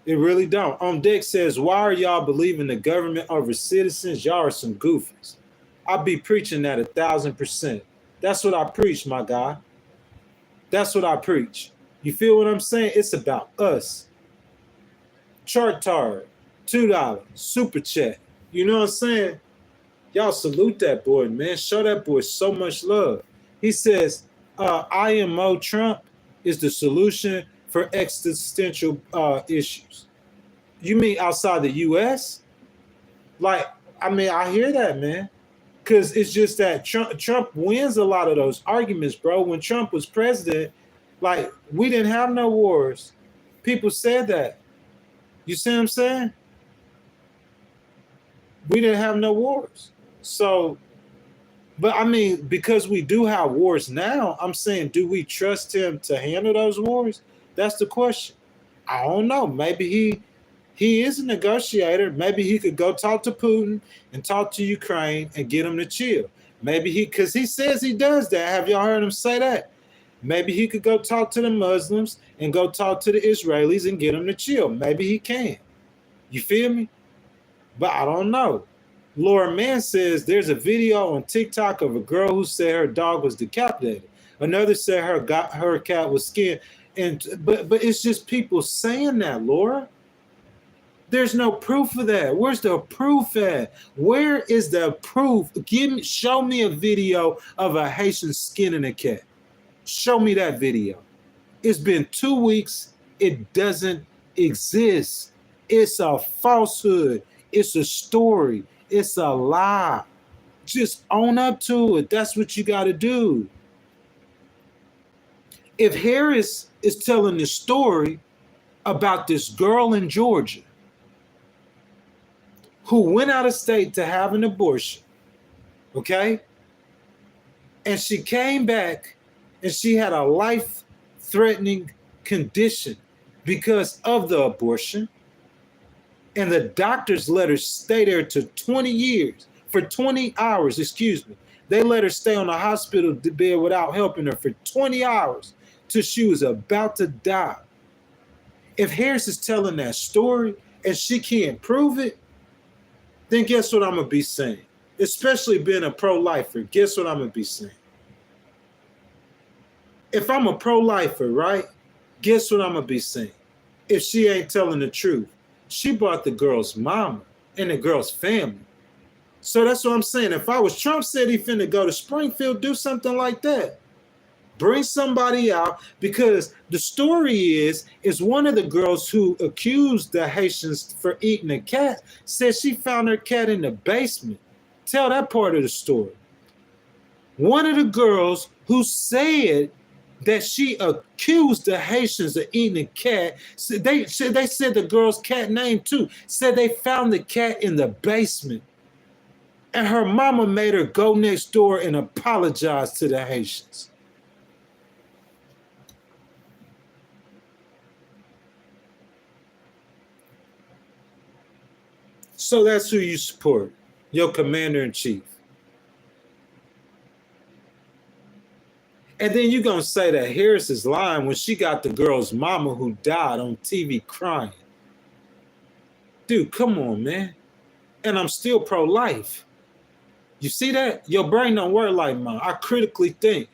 It really don't. Dick says, why are y'all believing the government over citizens? Y'all are some goofies. I'll be preaching that 1,000%. That's what I preach, my guy. That's what I preach. You feel what I'm saying? It's about us. Chartard, $2, super chat. You know what I'm saying? Y'all salute that boy, man. Show that boy so much love. He says, IMO Trump is the solution for existential issues. You mean outside the U.S.? Like, I mean, I hear that, man. Because it's just that Trump wins a lot of those arguments, bro. When Trump was president, like, we didn't have no wars. People said that. You see what I'm saying? We didn't have no wars. So, but I mean, because we do have wars now, I'm saying, do we trust him to handle those wars? That's the question. I don't know. Maybe he is a negotiator. Maybe he could go talk to Putin and talk to Ukraine and get him to chill. Maybe because he says he does that. Have y'all heard him say that? Maybe he could go talk to the Muslims and go talk to the Israelis and get them to chill. Maybe he can. You feel me? But I don't know. Laura Mann says there's a video on TikTok of a girl who said her dog was decapitated. Another said her cat was skinned. But it's just people saying that, Laura. There's no proof of that. Where's the proof at? Where is the proof? Show me a video of a Haitian skinning a cat. Show me that video. It's been 2 weeks. It doesn't exist. It's a falsehood. It's a story. It's a lie. Just own up to it. That's what you got to do. If Harris is telling the story about this girl in Georgia who went out of state to have an abortion, okay? And she came back and she had a life-threatening condition because of the abortion. And the doctors let her stay there to 20 years, for 20 hours, excuse me. They let her stay on the hospital bed without helping her for 20 hours till she was about to die. If Harris is telling that story and she can't prove it, then guess what I'm going to be saying? Especially being a pro-lifer, guess what I'm going to be saying? If I'm a pro-lifer, right, guess what I'm going to be saying? If she ain't telling the truth. She brought the girl's mama and the girl's family. So that's what I'm saying. If I was Trump said he finna go to Springfield, do something like that. Bring somebody out, because the story is one of the girls who accused the Haitians for eating a cat said she found her cat in the basement. Tell that part of the story. One of the girls who said that she accused the Haitians of eating a cat, they said the girl's cat name too, said they found the cat in the basement. And her mama made her go next door and apologize to the Haitians. So that's who you support, your commander-in-chief. And then you're going to say that Harris is lying when she got the girl's mama who died on TV crying. Dude, come on, man. And I'm still pro-life. You see that? Your brain don't work like mine. I critically think.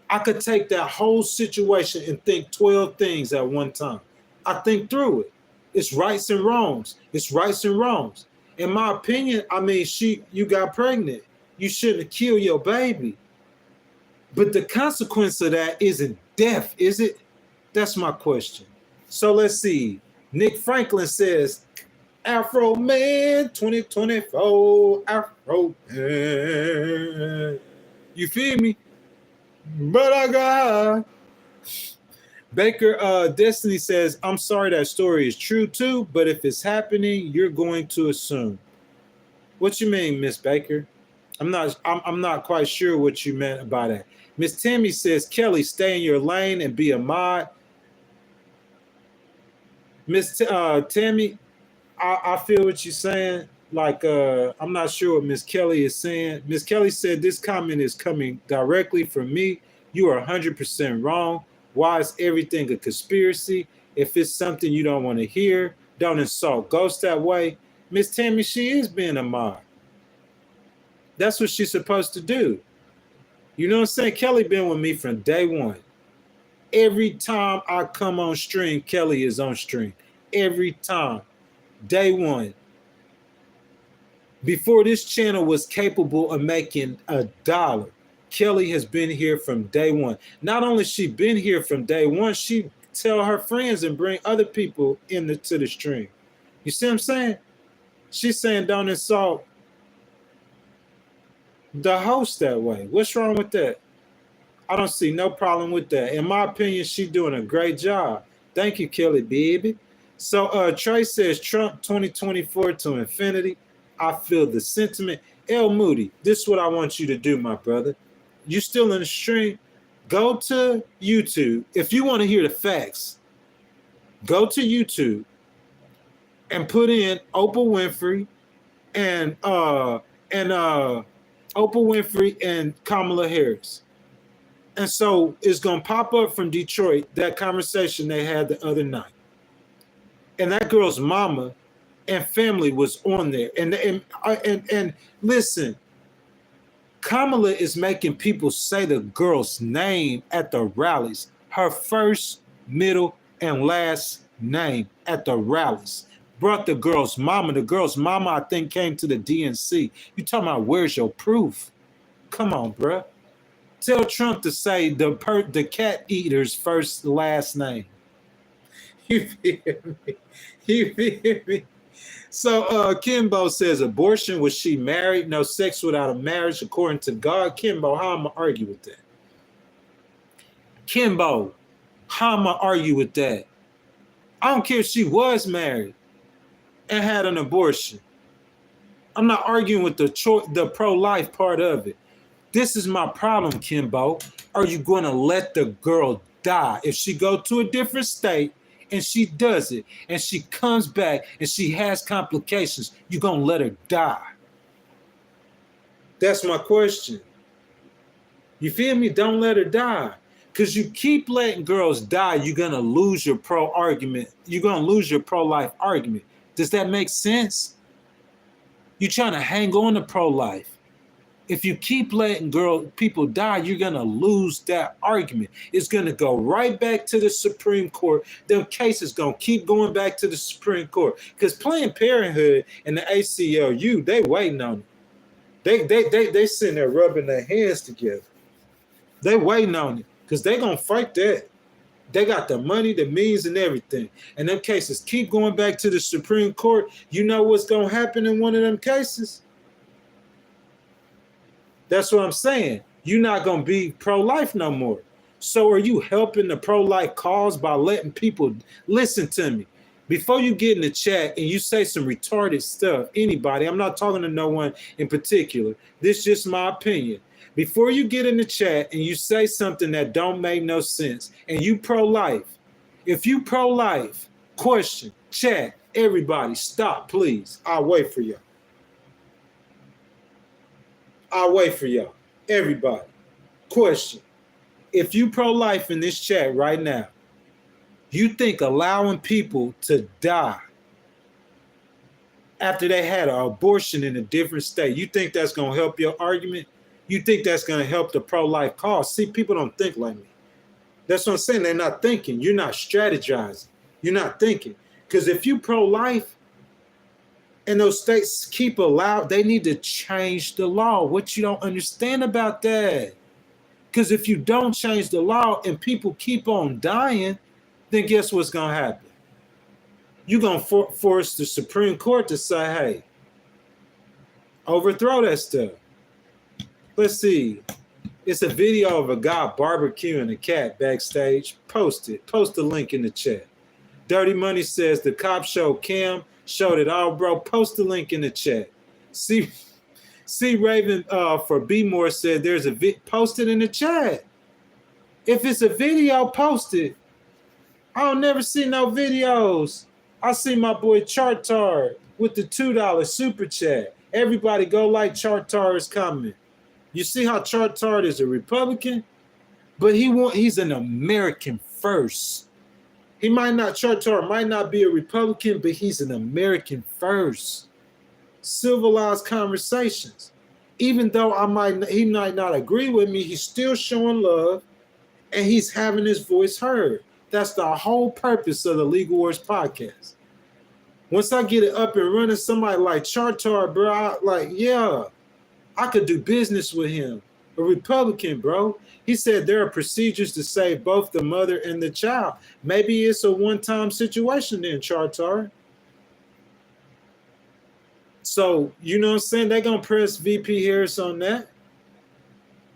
I could take that whole situation and think 12 things at one time. I think through it. It's rights and wrongs. It's rights and wrongs. In my opinion, I mean, you got pregnant. You shouldn't have killed your baby. But the consequence of that isn't death, is it? That's my question. So let's see. Nick Franklin says, Afro Man 2024, Afro Man. You feel me? But I got Baker Destiny says, I'm sorry that story is true too, but if it's happening, you're going to assume. What you mean, Miss Baker? I'm not quite sure what you meant by that. Miss Tammy says, Kelly, stay in your lane and be a mod. Miss Tammy, I feel what you're saying. Like, I'm not sure what Miss Kelly is saying. Miss Kelly said this comment is coming directly from me. You are 100% wrong. Why is everything a conspiracy? If it's something you don't want to hear, don't insult Ghost that way. Miss Tammy, she is being a mod. That's what she's supposed to do. You know what I'm saying? Kelly been with me from day one. Every time I come on stream, Kelly is on stream. Every time. Day one. Before this channel was capable of making $1, Kelly has been here from day one. Not only she been here from day one, she tell her friends and bring other people to the stream. You see what I'm saying? She's saying don't insult the host that way. What's wrong with that? I don't see no problem with that. In my opinion, she's doing a great job. Thank you, Kelly, baby. So Trey says Trump 2024 to infinity. I feel the sentiment. L Moody, this is what I want you to do, my brother. You still in the stream? Go to YouTube. If you want to hear the facts, go to YouTube and put in Oprah Winfrey and Oprah Winfrey and Kamala Harris. And so it's going to pop up from Detroit, that conversation they had the other night. And that girl's mama and family was on there. And listen, Kamala is making people say the girl's name at the rallies. Her first, middle, and last name at the rallies. Brought the girl's mama. The girl's mama, I think, came to the DNC. You talking about where's your proof? Come on, bruh. Tell Trump to say the cat eater's first last name. You feel me? You feel me? So Kimbo says abortion, was she married? No sex without a marriage according to God. Kimbo, how am I argue with that? Kimbo, how am I argue with that? I don't care if she was married and had an abortion. I'm not arguing with the pro-life part of it. This is my problem, Kimbo. Are you going to let the girl die? If she go to a different state and she does it and she comes back and she has complications, you're going to let her die? That's my question. You feel me? Don't let her die. Because you keep letting girls die, you're going to lose your pro-argument. You're going to lose your pro-life argument. Does that make sense? You're trying to hang on to pro-life. If you keep letting people die, you're going to lose that argument. It's going to go right back to the Supreme Court. Them cases going to keep going back to the Supreme Court. Because Planned Parenthood and the ACLU, they waiting on it. They sitting there rubbing their hands together. They waiting on it because they going to fight that. They got the money, the means, and everything. And them cases keep going back to the Supreme Court. You know what's going to happen in one of them cases? That's what I'm saying. You're not going to be pro-life no more. So are you helping the pro-life cause by letting people listen to me? Before you get in the chat and you say some retarded stuff, anybody, I'm not talking to no one in particular. This is just my opinion. Before you get in the chat and you say something that don't make no sense and you pro-life, if you pro-life, question, chat, everybody, stop, please. I'll wait for you. I'll wait for y'all. Everybody. Question. If you pro-life in this chat right now, you think allowing people to die after they had an abortion in a different state, you think that's going to help your argument? You think that's going to help the pro-life cause? See, people don't think like me. That's what I'm saying. They're not thinking. You're not strategizing. You're not thinking. Because if you pro-life, and those states keep allowed, they need to change the law. What you don't understand about that? Because if you don't change the law and people keep on dying, then guess what's going to happen? You're going to force the Supreme Court to say, hey, overthrow that stuff. Let's see. It's a video of a guy barbecuing a cat backstage. Post it. Post the link in the chat. Dirty Money says the cop show Cam showed it all, bro. Post the link in the chat. See Raven for B More said there's a post it in the chat. If it's a video, post it. I don't never see no videos. I see my boy Chartar with the $2 super chat. Everybody go like Chartar is coming. You see how Chartar is a Republican, but he's an American first. Chartar might not be a Republican, but he's an American first. Civilized conversations. Even though he might not agree with me, he's still showing love and he's having his voice heard. That's the whole purpose of the Legal Wars podcast. Once I get it up and running, somebody like Chartar, bro, I could do business with him. A Republican, bro. He said there are procedures to save both the mother and the child. Maybe it's a one-time situation then, Chartar. So, you know what I'm saying? They're going to press VP Harris on that.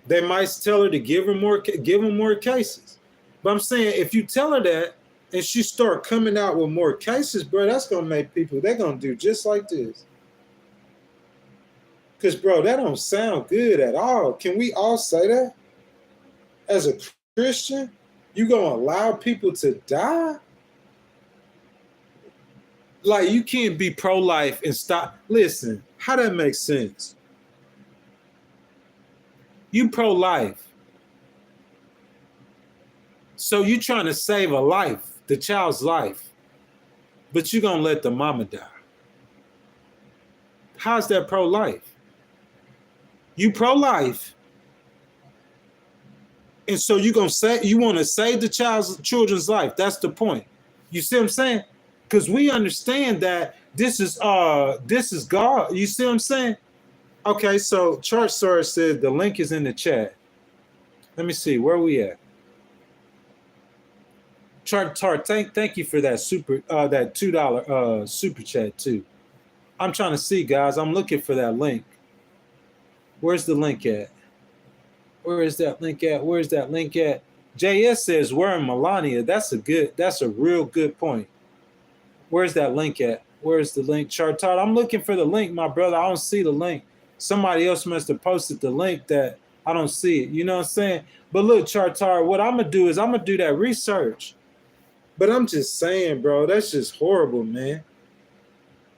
They might tell her to give him more cases. But I'm saying if you tell her that and she start coming out with more cases, bro, that's going to make people, they're going to do just like this. Because, bro, that don't sound good at all. Can we all say that? As a Christian, you going to allow people to die? Like, you can't be pro-life and stop. Listen, how that makes sense? You pro-life. So you trying to save a life, the child's life, but you're going to let the mama die. How's that pro-life? You pro-life. And so you want to save the children's life. That's the point. You see what I'm saying? Because we understand that this is God. You see what I'm saying? Okay, so Chartstar said the link is in the chat. Let me see, where we at? Chartar, thank you for that that $2 super chat too. I'm trying to see, guys. I'm looking for that link. Where's the link at? Where is that link at? Where's that link at? JS says we're in Melania. That's a real good point. Where's that link at? Where's the link? Chartar, I'm looking for the link, my brother. I don't see the link. Somebody else must have posted the link that I don't see it. You know what I'm saying? But look, Chartar, what I'm going to do is I'm going to do that research. But I'm just saying, bro, that's just horrible, man.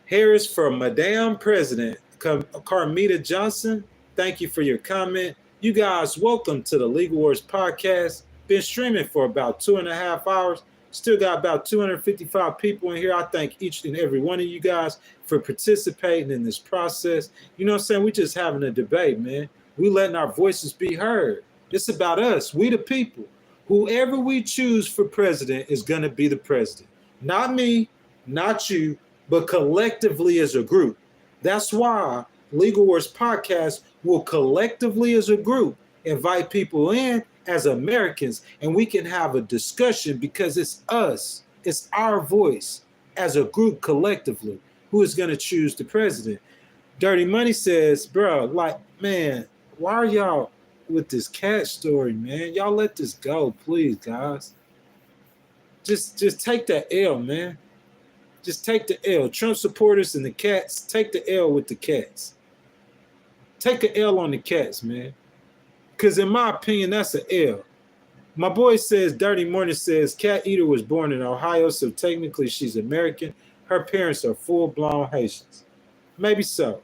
Harris for Madam President. Carmita Johnson, thank you for your comment. You guys, welcome to the Legal Wars podcast. Been streaming for about 2.5 hours. Still got about 255 people in here. I thank each and every one of you guys for participating in this process. You know what I'm saying? We just having a debate, man. We letting our voices be heard. It's about us, we the people. Whoever we choose for president is going to be the president. Not me, not you, but collectively as a group. That's why Legal Wars Podcast will collectively as a group invite people in as Americans, and we can have a discussion because it's us. It's our voice as a group collectively who is going to choose the president. Dirty Money says, bro, like, man, why are y'all with this cat story, man? Y'all let this go, please, guys. Just take that L, man. Just take the L. Trump supporters and the cats, take the L with the cats. Take the L on the cats, man. Because in my opinion, that's an L. My boy says, Dirty Morning says, Cat Eater was born in Ohio, so technically she's American. Her parents are full-blown Haitians. Maybe so.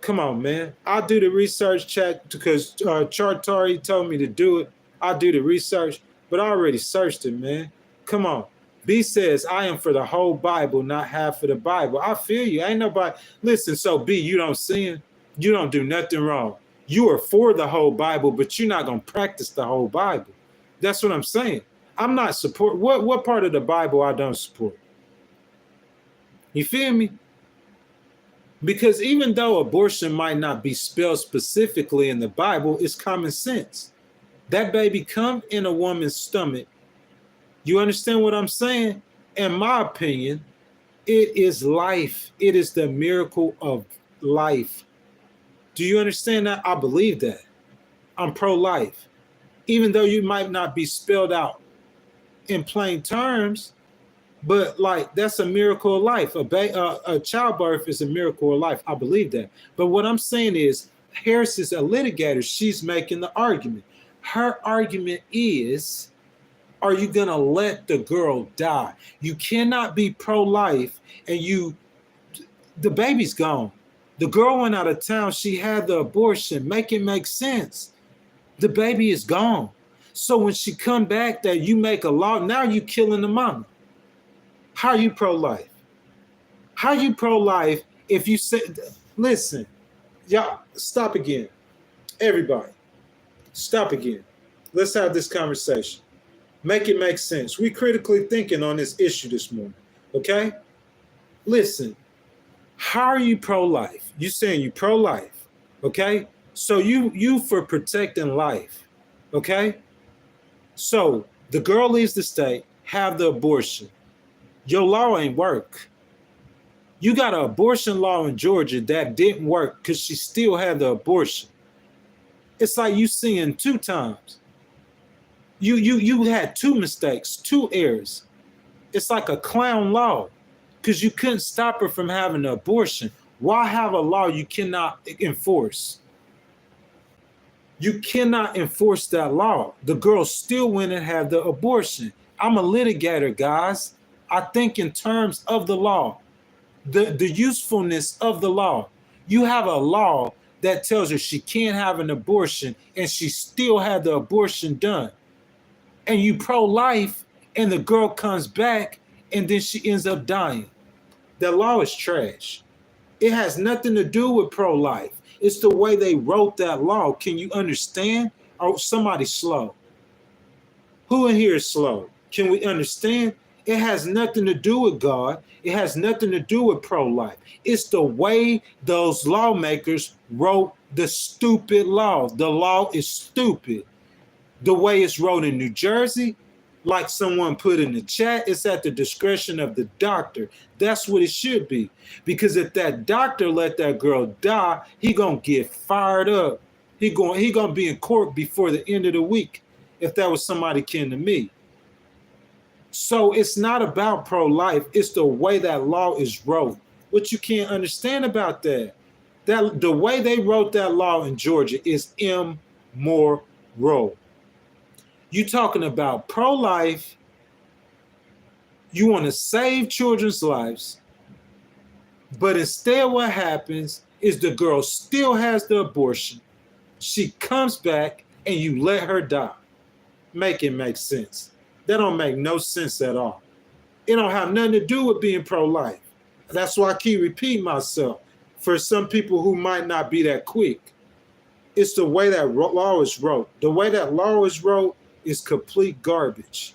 Come on, man. I'll do the research chat because Chartari told me to do it. I'll do the research, but I already searched it, man. Come on. B says, I am for the whole Bible, not half of the Bible. I feel you. Ain't nobody. Listen, so B, you don't sin. You don't do nothing wrong. You are for the whole Bible, but you're not going to practice the whole Bible. That's what I'm saying. I'm not support. What part of the Bible I don't support? You feel me? Because even though abortion might not be spelled specifically in the Bible, it's common sense. That baby come in a woman's stomach. You understand what I'm saying? In my opinion, it is life. It is the miracle of life. Do you understand that? I believe that. I'm pro-life. Even though you might not be spelled out in plain terms, but like that's a miracle of life. A childbirth is a miracle of life. I believe that. But what I'm saying is, Harris is a litigator. She's making the argument. Her argument is, are you gonna let the girl die? You cannot be pro-life and the baby's gone. The girl went out of town. She had the abortion. Make it make sense. The baby is gone. So when she come back, that you make a law, now you killing the mama. How are you pro-life? How are you pro-life if you say, listen, y'all, stop again. Everybody, stop again. Let's have this conversation. Make it make sense. We critically thinking on this issue this morning, okay? Listen, how are you pro-life? You saying you pro-life, okay? So you for protecting life, okay? So the girl leaves the state, have the abortion. Your law ain't work. You got an abortion law in Georgia that didn't work because she still had the abortion. It's like you seeing two times. You had two mistakes, two errors. It's like a clown law because you couldn't stop her from having an abortion. Why have a law you cannot enforce? You cannot enforce that law. The girl still went and had the abortion. I'm a litigator, guys. I think in terms of the law, the usefulness of the law. You have a law that tells her she can't have an abortion and she still had the abortion done. And you pro-life and the girl comes back and then she ends up dying. That law is trash. It has nothing to do with pro-life. It's the way they wrote that law. Can you understand? Or somebody slow? Who in here is slow? Can we understand? It has nothing to do with God. It has nothing to do with pro-life. It's the way those lawmakers wrote the stupid law. The law is stupid. The way it's wrote in New Jersey, like someone put in the chat, it's at the discretion of the doctor. That's what it should be. Because if that doctor let that girl die, he gonna get fired up. He gonna be in court before the end of the week if that was somebody kin to me. So it's not about pro-life. It's the way that law is wrote. What you can't understand about that the way they wrote that law in Georgia is immoral. You talking about pro-life. You want to save children's lives. But instead what happens is the girl still has the abortion. She comes back and you let her die. Make it make sense. That don't make no sense at all. It don't have nothing to do with being pro-life. That's why I keep repeating myself. For some people who might not be that quick, it's the way that law is wrote. The way that law is wrote is complete garbage.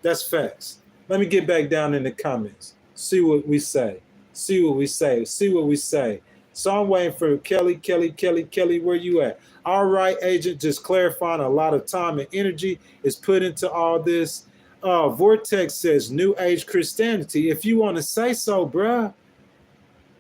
That's facts. Let me get back down in the comments. See what we say. See what we say. See what we say. So I'm waiting for Kelly, where you at? All right, agent, just clarifying, a lot of time and energy is put into all this. Vortex says New Age Christianity. If you want to say so, bruh.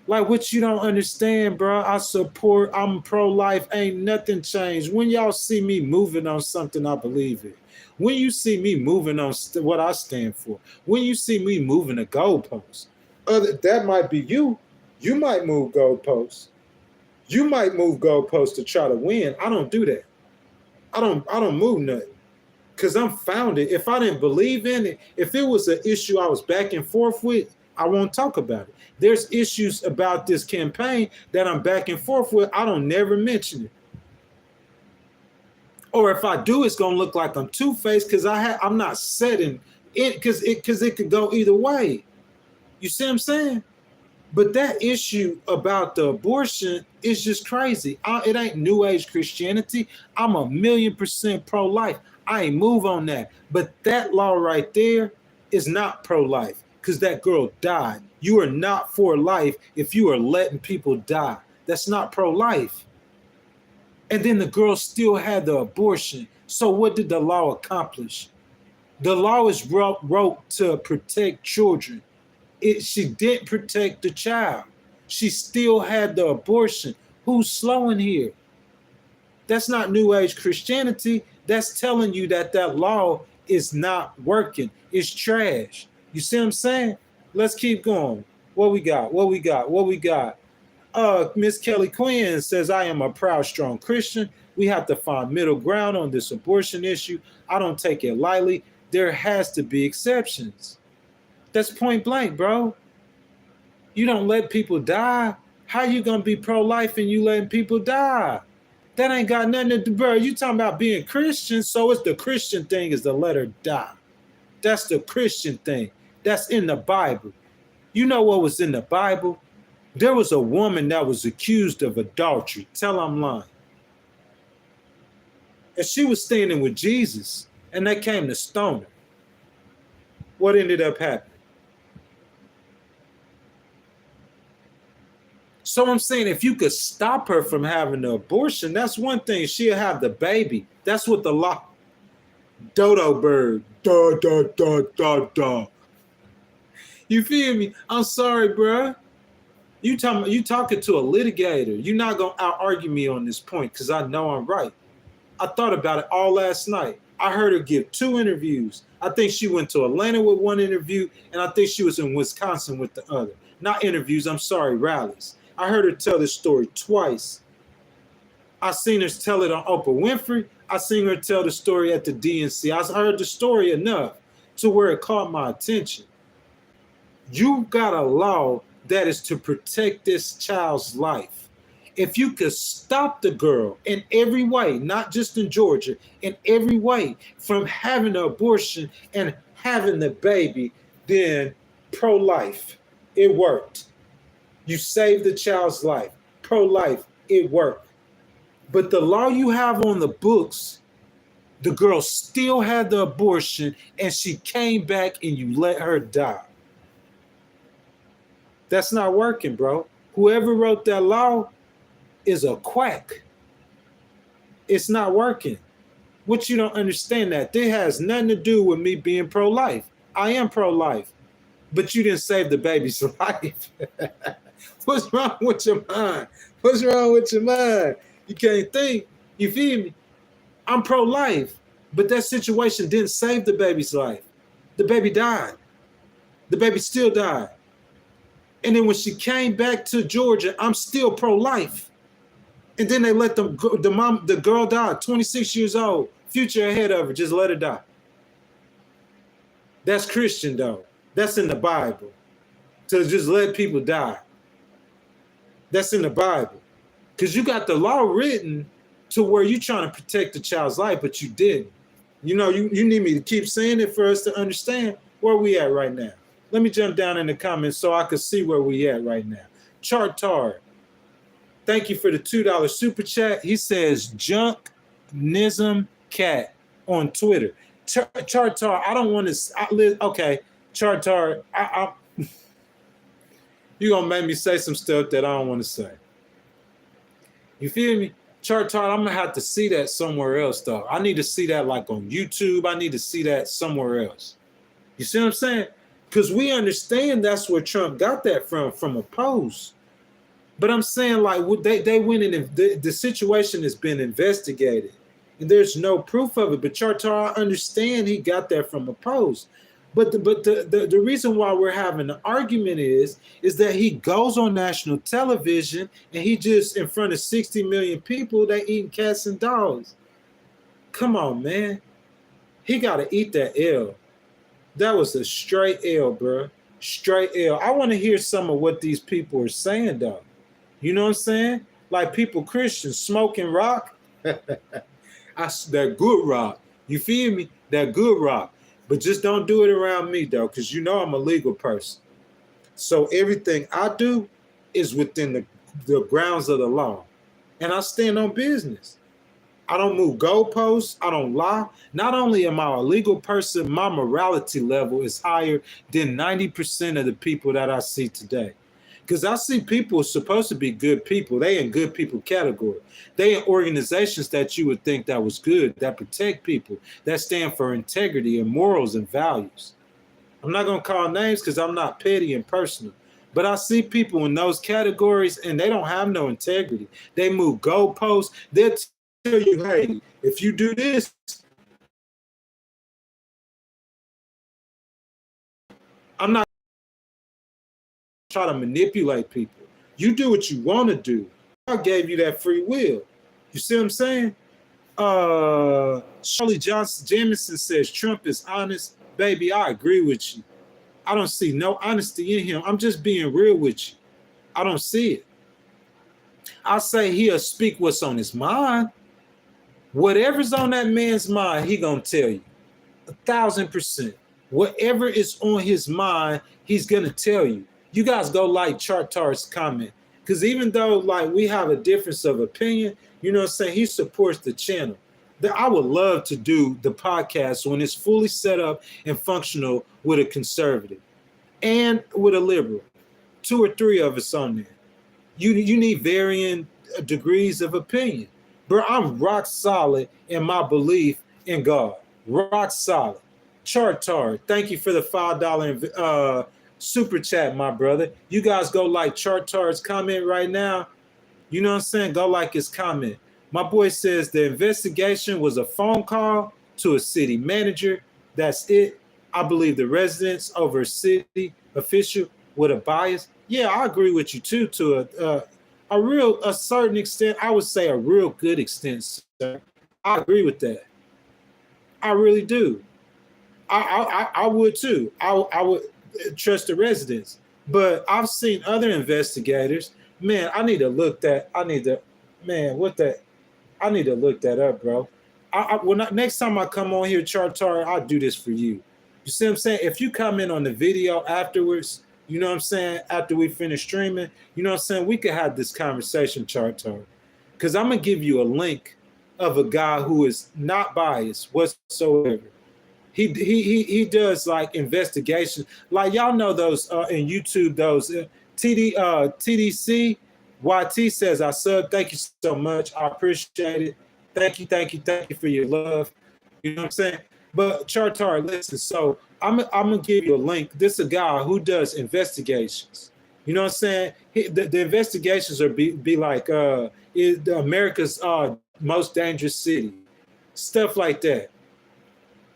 Like what you don't understand, bruh. I support, I'm pro-life, ain't nothing changed. When y'all see me moving on something, I believe it. When you see me moving on what I stand for, when you see me moving a goalpost, that might be you. You might move goalposts. You might move goalposts to try to win. I don't do that. I don't move nothing. Because I'm founded. If I didn't believe in it, if it was an issue I was back and forth with, I won't talk about it. There's issues about this campaign that I'm back and forth with. I don't never mention it. Or if I do, it's gonna look like I'm two-faced because I'm not setting it because it could go either way. You see what I'm saying? But that issue about the abortion is just crazy. It ain't New Age Christianity. I'm 1,000,000% pro-life. I ain't move on that. But that law right there is not pro-life because that girl died. You are not for life if you are letting people die. That's not pro-life. And then the girl still had the abortion. So what did the law accomplish? The law is wrote to protect children. She didn't protect the child. She still had the abortion. Who's slow in here? That's not New Age Christianity. That's telling you that that law is not working. It's trash. You see what I'm saying? Let's keep going. What we got? What we got? What we got? Miss Kelly Quinn says, I am a proud, strong Christian. We have to find middle ground on this abortion issue. I don't take it lightly. There has to be exceptions. That's point blank, bro. You don't let people die. How you gonna be pro-life and you letting people die? That ain't got nothing to do, bro. You talking about being Christian, so it's the Christian thing is to let her die. That's the Christian thing. That's in the Bible. You know what was in the Bible? There was a woman that was accused of adultery. Tell I'm lying. And she was standing with Jesus, and they came to stone her. What ended up happening? So I'm saying if you could stop her from having the abortion, that's one thing. She'll have the baby. That's what the law. Dodo bird. Da, da, da, da, da. You feel me? I'm sorry, bruh. You talking to a litigator. You're not going to out-argue me on this point because I know I'm right. I thought about it all last night. I heard her give 2 interviews. I think she went to Atlanta with 1 interview, and I think she was in Wisconsin with the other. Not interviews, I'm sorry, rallies. I heard her tell this story twice. I seen her tell it on Oprah Winfrey. I seen her tell the story at the DNC. I heard the story enough to where it caught my attention. You got a law that is to protect this child's life. If you could stop the girl in every way, not just in Georgia, in every way from having an abortion and having the baby, then pro-life, it worked. You saved the child's life. Pro-life, it worked. But the law you have on the books, the girl still had the abortion and she came back and you let her die. That's not working, bro. Whoever wrote that law is a quack. It's not working. What you don't understand that this has nothing to do with me being pro-life. I am pro-life, but you didn't save the baby's life. What's wrong with your mind? What's wrong with your mind? You can't think. You feel me? I'm pro-life, but that situation didn't save the baby's life. The baby died. The baby still died. And then when she came back to Georgia, I'm still pro-life. And then they let the girl die, 26 years old, future ahead of her, just let her die. That's Christian though. That's in the Bible. To just let people die. That's in the Bible. Because you got the law written to where you're trying to protect the child's life, but you didn't. You know, you need me to keep saying it for us to understand where we at right now. Let me jump down in the comments so I can see where we at right now. Chartard, thank you for the $2 super chat. He says Junknism Cat on Twitter. Chartard, I don't want to. Okay, Chartard, you're going to make me say some stuff that I don't want to say. You feel me? Chartard, I'm going to have to see that somewhere else, though. I need to see that like on YouTube. I need to see that somewhere else. You see what I'm saying? Because we understand that's where Trump got that from a post. But I'm saying, like, they went in and the situation has been investigated. And there's no proof of it. But Chartar, I understand he got that from a post. But the reason why we're having an argument is that he goes on national television and he just, in front of 60 million people, they eating cats and dogs. Come on, man. He got to eat that L. That was a straight L, bro. Straight L. I want to hear some of what these people are saying, though. You know what I'm saying? Like people, Christians, smoking rock. That good rock. You feel me? That good rock. But just don't do it around me, though, because you know I'm a legal person. So everything I do is within the grounds of the law. And I stand on business. I don't move goalposts. I don't lie. Not only am I a legal person, my morality level is higher than 90% of the people that I see today. Because I see people supposed to be good people. They in good people category. They in organizations that you would think that was good, that protect people, that stand for integrity and morals and values. I'm not going to call names because I'm not petty and personal. But I see people in those categories and they don't have no integrity. They move goalposts. They'll tell you, hey, if you do this, I'm not trying to manipulate people. You do what you want to do. I gave you that free will. You see what I'm saying? Shirley Johnson Jameson says Trump is honest. Baby, I agree with you. I don't see no honesty in him. I'm just being real with you. I don't see it. I say he'll speak what's on his mind. Whatever's on that man's mind, he gonna tell you. 1,000%. Whatever is on his mind, he's gonna tell you. You guys go like Chartar's comment. Because even though like we have a difference of opinion, you know what I'm saying, he supports the channel. I would love to do the podcast when it's fully set up and functional with a conservative and with a liberal. 2 or 3 of us on there. You need varying degrees of opinion. Bro, I'm rock solid in my belief in God. Rock solid. Chartar, thank you for the $5 super chat, my brother. You guys go like Chartar's comment right now. You know what I'm saying? Go like his comment. My boy says the investigation was a phone call to a city manager. That's it. I believe the residents over a city official with a bias. Yeah, I agree with you too. To a certain extent, I would say a real good extent, sir. I agree with that. I really do. I would too. I would trust the residents, but I've seen other investigators. Man, I need to look that. I need to, man, what that? I need to look that up, bro. Next time I come on here, Chartar, I'll do this for you. You see what I'm saying? If you come in on the video afterwards, you know what I'm saying, after we finish streaming, you know what I'm saying, we could have this conversation, Chartar. Because I'm going to give you a link of a guy who is not biased whatsoever. He does like investigations. Like y'all know those in YouTube, those TDC YT says, I sub. Thank you so much. I appreciate it. Thank you for your love. You know what I'm saying? But Chartar, listen, so I'm gonna give you a link. This is a guy who does investigations. You know what I'm saying? The investigations are be like America's most dangerous city, stuff like that.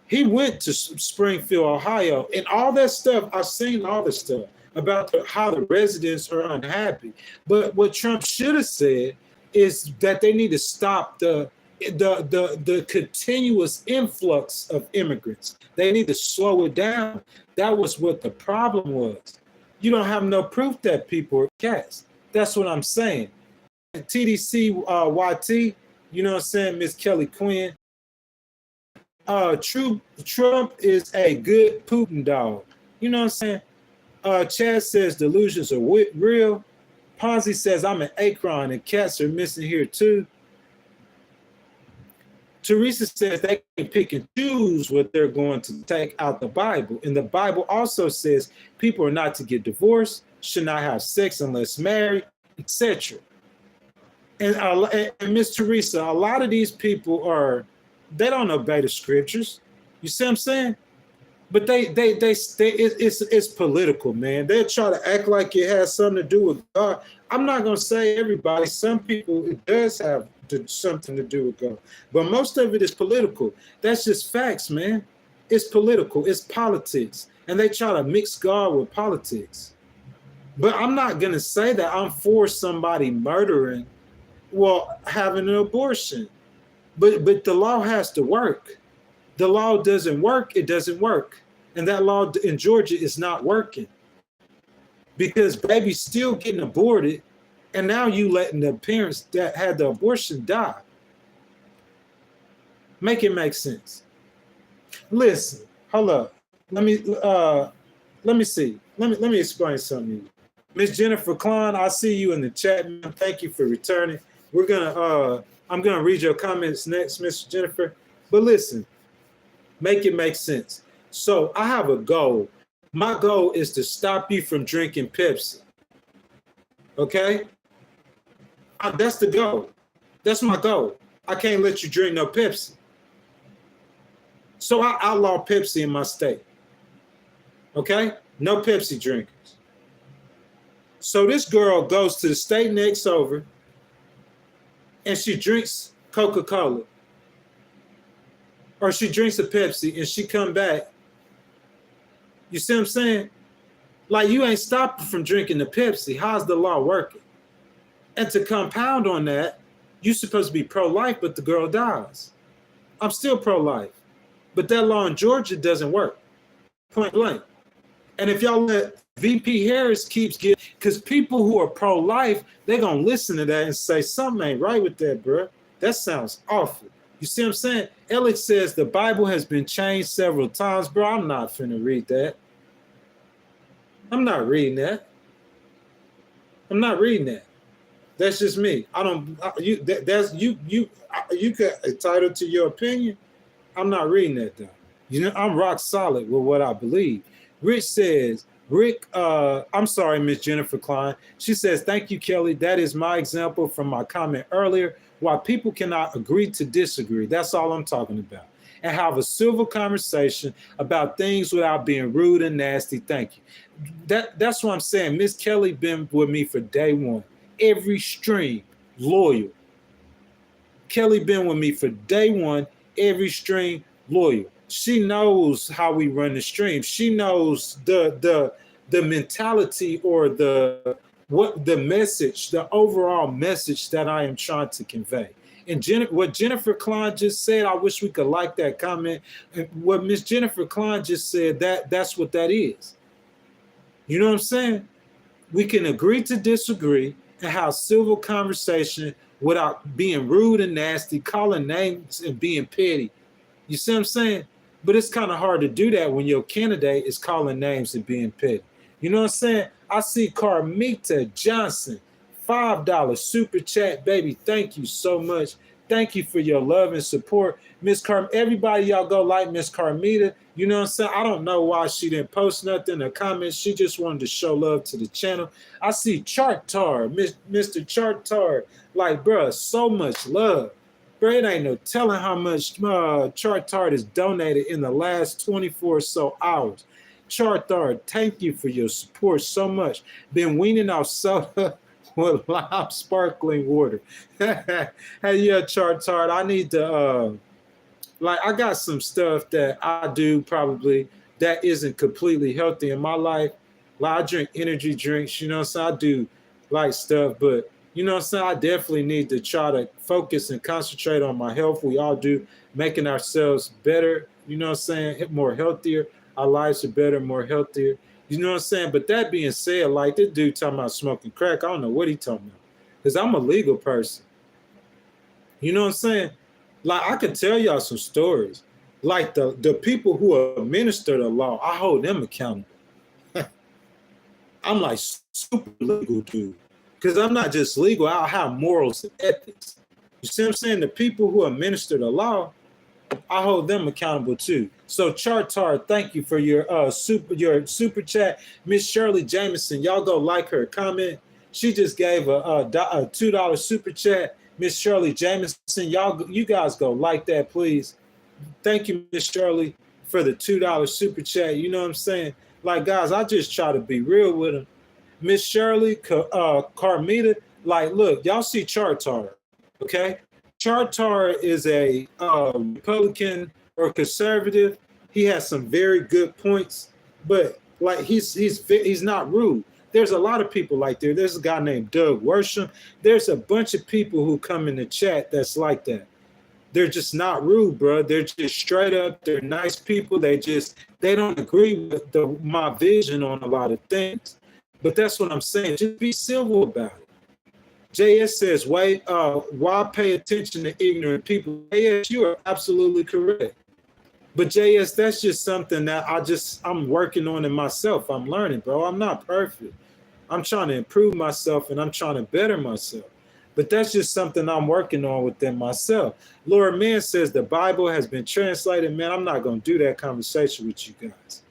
He went to Springfield, Ohio, and all that stuff. I've seen all the stuff about how the residents are unhappy. But what Trump should have said is that they need to stop the continuous influx of immigrants. They need to slow it down. That was what the problem was. You don't have no proof that people are cats. That's what I'm saying. TDC YT, you know what I'm saying, Miss Kelly Quinn. Trump is a good Putin dog. You know what I'm saying? Chad says delusions are real. Ponzi says I'm an Akron and cats are missing here too. Teresa says they can pick and choose what they're going to take out the Bible. And the Bible also says people are not to get divorced, should not have sex unless married, etc. And Miss Teresa, a lot of these people they don't obey the scriptures. You see what I'm saying? But it's political, man. They try to act like it has something to do with God. I'm not gonna say everybody. Some people it does have something to do with God, but most of it is political. That's just facts, man. It's political. It's politics, and they try to mix God with politics. But I'm not gonna say that I'm for somebody murdering, having an abortion. But the law has to work. The law doesn't work, it doesn't work. And that law in Georgia is not working because baby's still getting aborted. And now you letting the parents that had the abortion die. Make it make sense. Listen, hold up. Let me see. Let me explain something to you. Miss Jennifer Klein, I see you in the chat, man. Thank you for returning. I'm gonna read your comments next, Miss Jennifer. But listen, make it make sense. So I have a goal. My goal is to stop you from drinking Pepsi. Okay? That's the goal. That's my goal. I can't let you drink no Pepsi. So I outlaw Pepsi in my state. Okay? No Pepsi drinkers. So this girl goes to the state next over and she drinks Coca-Cola, or she drinks a Pepsi and she come back. You see what I'm saying? Like, you ain't stopped her from drinking the Pepsi. How's the law working? And to compound on that, you're supposed to be pro-life, but the girl dies. I'm still pro-life. But that law in Georgia doesn't work. Point blank. And if y'all let VP Harris keeps getting, because people who are pro-life, they're going to listen to that and say, something ain't right with that, bro. That sounds awful. You see what I'm saying? Alex says the Bible has been changed several times. Bro, I'm not finna read that. I'm not reading that. I'm not reading that. That's just me. I don't. That's you. You got entitled to your opinion. I'm not reading that though. You know, I'm rock solid with what I believe. Rich says, I'm sorry, Miss Jennifer Klein. She says, thank you, Kelly. That is my example from my comment earlier. Why people cannot agree to disagree. That's all I'm talking about. And have a civil conversation about things without being rude and nasty. Thank you. That's what I'm saying. Miss Kelly been with me for day one. Every stream, loyal. Kelly been with me for day one. Every stream, loyal. She knows how we run the stream. She knows the mentality or the message, the overall message that I am trying to convey. And what Jennifer Klein just said, I wish we could like that comment. And what Miss Jennifer Klein just said, that's what that is. You know what I'm saying? We can agree to disagree and have civil conversation without being rude and nasty, calling names and being petty. You see what I'm saying? But it's kind of hard to do that when your candidate is calling names and being petty. You know what I'm saying? I see Carmita Johnson, $5 super chat, baby. Thank you so much. Thank you for your love and support. Miss everybody, y'all go like Miss Carmita. You know what I'm saying? I don't know why she didn't post nothing or comment. She just wanted to show love to the channel. I see Chartar, Mr. Chartar. Like, bro, so much love. Bro, it ain't no telling how much Chartar has donated in the last 24 or so hours. Chartar, thank you for your support so much. Been weaning off soda with lime sparkling water. Hey, yeah, Chartar, I need to, I got some stuff that I do probably that isn't completely healthy in my life. Like, I drink energy drinks, you know what I'm saying? I do like stuff, but you know what I'm saying? I definitely need to try to focus and concentrate on my health. We all do, making ourselves better, you know what I'm saying? More healthier. Our lives are better, more healthier. You know what I'm saying? But that being said, like this dude talking about smoking crack, I don't know what he talking about. Because I'm a legal person. You know what I'm saying? Like, I could tell y'all some stories. Like the people who administer the law, I hold them accountable. I'm like super legal dude. Because I'm not just legal, I have morals and ethics. You see what I'm saying? The people who administer the law, I hold them accountable too. So Chartar, thank you for your super chat. Miss Shirley Jameson, y'all go like her comment. She just gave a $2 super chat. Miss Shirley Jameson, you guys go like that, please. Thank you, Miss Shirley, for the $2 super chat. You know what I'm saying? Like, guys, I just try to be real with them. Miss Shirley, Carmita, like, look, y'all see Chartar, okay? Chartar is a Republican or conservative. He has some very good points, but like he's not rude. There's a lot of people like there. There's a guy named Doug Worsham. There's a bunch of people who come in the chat that's like that. They're just not rude, bro. They're just straight up. They're nice people. They don't agree with my vision on a lot of things. But that's what I'm saying. Just be civil about it. JS says, why pay attention to ignorant people? JS, you are absolutely correct. But JS, that's just something that I'm working on in myself. I'm learning, bro. I'm not perfect. I'm trying to improve myself and I'm trying to better myself. But that's just something I'm working on within myself. Laura Mann says the Bible has been translated. Man, I'm not going to do that conversation with you guys.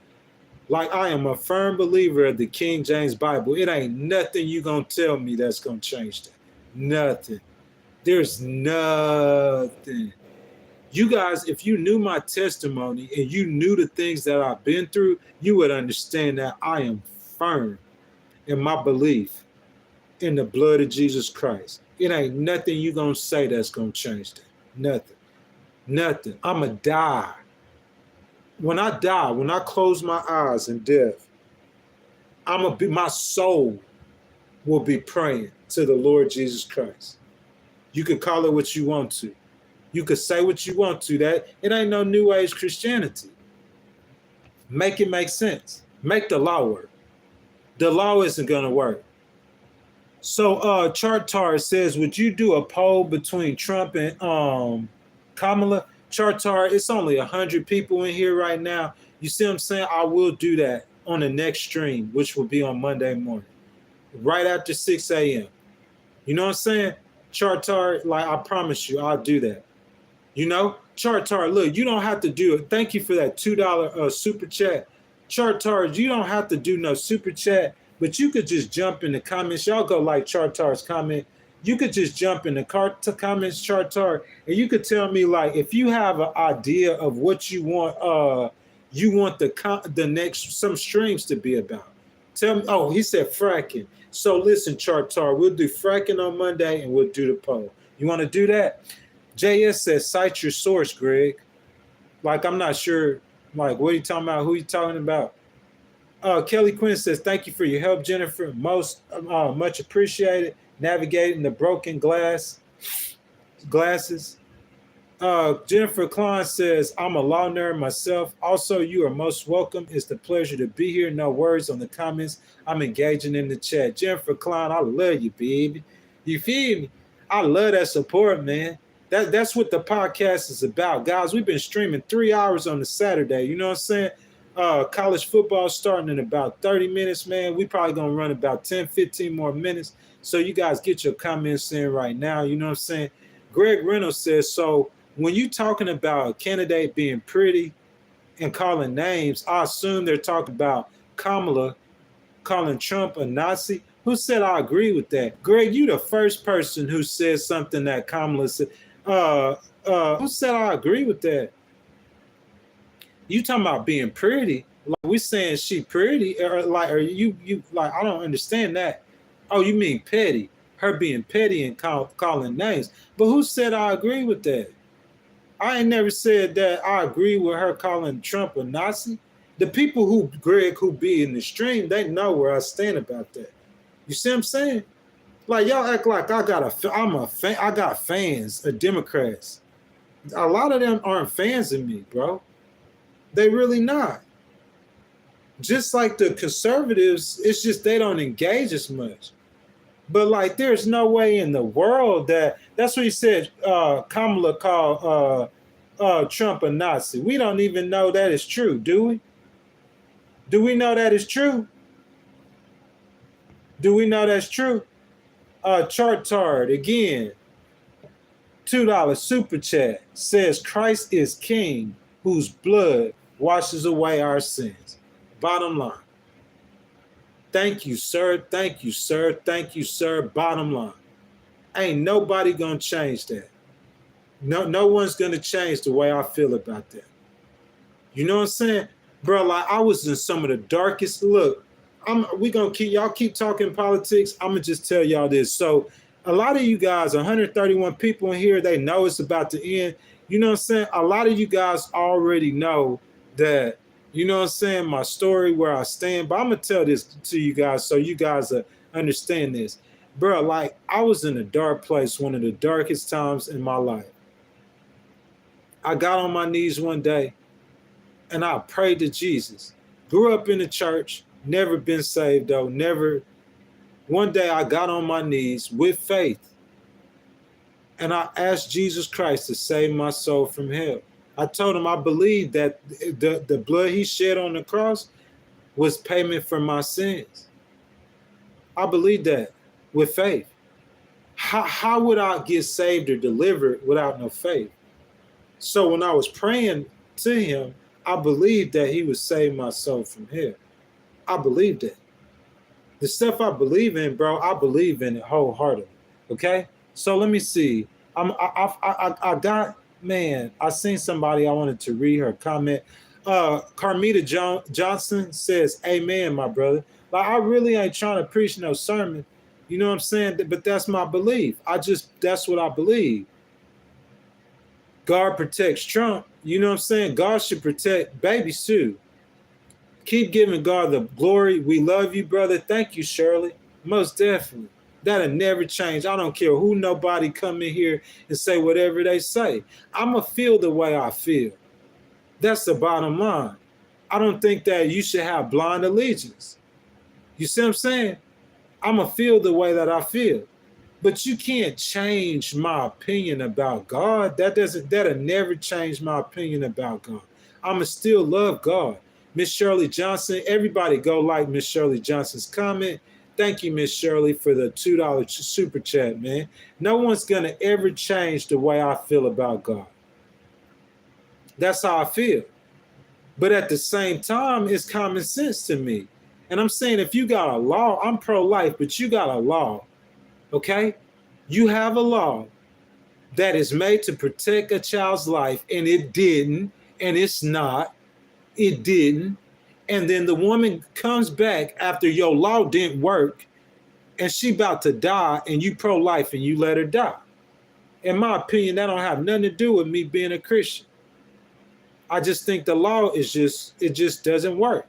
Like, I am a firm believer of the King James Bible. It ain't nothing you going to tell me that's going to change that. Nothing. There's nothing. You guys, if you knew my testimony and you knew the things that I've been through, you would understand that I am firm in my belief in the blood of Jesus Christ. It ain't nothing you going to say that's going to change that. Nothing. Nothing. I'ma die. When I die, when I close my eyes in death, my soul will be praying to the Lord Jesus Christ. You could call it what you want to. You could say what you want to. That it ain't no new age Christianity. Make it make sense. Make the law work. The law isn't gonna work. So Chartar says, would you do a poll between Trump and Kamala? Chartar, it's only 100 people in here right now. You see what I'm saying? I will do that on the next stream, which will be on Monday morning, right after 6 a.m. You know what I'm saying? Chartar, like I promise you, I'll do that. You know, Chartar, look, you don't have to do it. Thank you for that $2 super chat. Chartar, you don't have to do no super chat, but you could just jump in the comments. Y'all go like Chartar's comment. You could just jump in the comments, Chartar, and you could tell me, like, if you have an idea of what you want the next some streams to be about. Tell me. Oh, he said fracking. So listen, Chartar, we'll do fracking on Monday and we'll do the poll. You want to do that? JS says, cite your source, Greg. Like, I'm not sure, like, what are you talking about? Who are you talking about? Kelly Quinn says, thank you for your help, Jennifer. Much appreciated. Navigating the broken glasses. Jennifer Klein says, I'm a law nerd myself. Also, you are most welcome. It's a pleasure to be here. No words on the comments. I'm engaging in the chat. Jennifer Klein, I love you, baby. You feel me? I love that support, man. That's what the podcast is about. Guys, we've been streaming 3 hours on the Saturday. You know what I'm saying? College football starting in about 30 minutes, man. We probably going to run about 10, 15 more minutes. So you guys get your comments in right now. You know what I'm saying? Greg Reynolds says, so when you talking about a candidate being pretty and calling names, I assume they're talking about Kamala calling Trump a Nazi. Who said I agree with that? Greg, you the first person who said something that Kamala said. Who said I agree with that? You talking about being pretty? Like we saying she pretty, or you like? I don't understand that. Oh, you mean petty? Her being petty and calling names. But who said I agree with that? I ain't never said that I agree with her calling Trump a Nazi. The people who be in the stream, they know where I stand about that. You see what I'm saying? Like y'all act like I got fans of Democrats. A lot of them aren't fans of me, bro. They really not. Just like the conservatives, it's just they don't engage as much. But like, there's no way in the world that's what he said. Kamala called Trump a Nazi. We don't even know that is true, do we? Do we know that is true? Do we know that's true? Chartard again, $2 super chat says Christ is King, whose blood washes away our sins. Bottom line. Thank you, sir. Thank you, sir. Thank you, sir. Bottom line. Ain't nobody gonna change that. No one's gonna change the way I feel about that. You know what I'm saying? Bro, like I was in some of the darkest. Look, y'all keep talking politics. I'm gonna just tell y'all this. So a lot of you guys, 131 people in here, they know it's about to end. You know what I'm saying? A lot of you guys already know that, you know what I'm saying, my story, where I stand. But I'm going to tell this to you guys so you guys understand this. Bro, like I was in a dark place, one of the darkest times in my life. I got on my knees one day and I prayed to Jesus. Grew up in the church, never been saved though, never. One day I got on my knees with faith and I asked Jesus Christ to save my soul from hell. I told him I believed that the blood he shed on the cross was payment for my sins. I believe that with faith. How would I get saved or delivered without no faith? So when I was praying to him, I believed that he would save my soul from hell. I believed that. The stuff I believe in, bro, I believe in it wholeheartedly. Okay? So let me see. I got, man, I seen somebody, I wanted to read her comment. Carmita Johnson says, amen, my brother. Like, I really ain't trying to preach no sermon. You know what I'm saying? But that's my belief. That's what I believe. God protects Trump. You know what I'm saying? God should protect babies too. Keep giving God the glory. We love you, brother. Thank you, Shirley. Most definitely. That'll never change. I don't care who nobody come in here and say whatever they say. I'ma feel the way I feel. That's the bottom line. I don't think that you should have blind allegiance. You see what I'm saying? I'ma feel the way that I feel. But you can't change my opinion about God. That'll never change my opinion about God. I'ma still love God. Miss Shirley Johnson, everybody go like Miss Shirley Johnson's comment. Thank you, Miss Shirley, for the $2 super chat, man. No one's gonna ever change the way I feel about God. That's how I feel. But at the same time, it's common sense to me. And I'm saying if you got a law, I'm pro-life, but you got a law, okay? You have a law that is made to protect a child's life, and it didn't, and it's not, it didn't. And then the woman comes back after your law didn't work, and she about to die, and you pro-life, and you let her die. In my opinion, that don't have nothing to do with me being a Christian. I just think the law is it just doesn't work.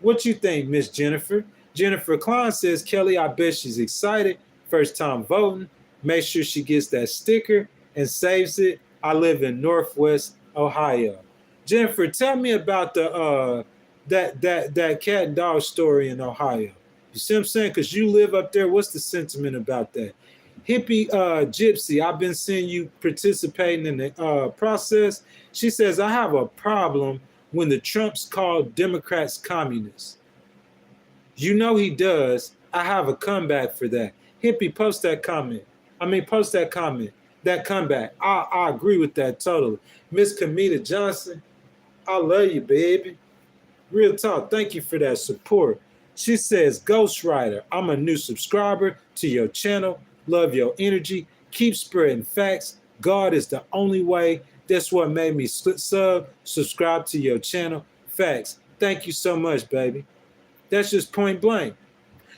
What you think, Miss Jennifer? Jennifer Klein says, Kelly, I bet she's excited. First time voting. Make sure she gets that sticker and saves it. I live in Northwest Ohio. Jennifer, tell me about the that cat and dog story in Ohio. You see what I'm saying? Because you live up there. What's the sentiment about that? Hippie Gypsy, I've been seeing you participating in the process. She says, I have a problem when the Trumps call Democrats communists. You know he does. I have a comeback for that. Hippie, post that comment. Post that comment. That comeback. I agree with that totally. Miss Kamita Johnson, I love you, baby. Real talk. Thank you for that support. She says, Ghostwriter, I'm a new subscriber to your channel. Love your energy. Keep spreading facts. God is the only way. That's what made me subscribe to your channel. Facts. Thank you so much, baby. That's just point blank.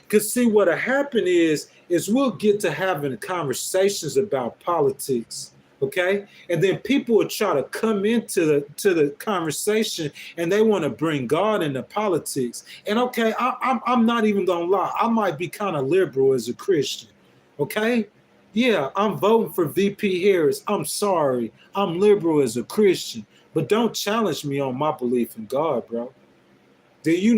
Because see, what'll happen is we'll get to having conversations about politics, okay? And then people will try to come into the conversation and they want to bring God into politics. And okay, I'm not even gonna lie, I might be kind of liberal as a Christian, okay? Yeah, I'm voting for VP Harris. I'm sorry, I'm liberal as a Christian, but don't challenge me on my belief in God, bro. You're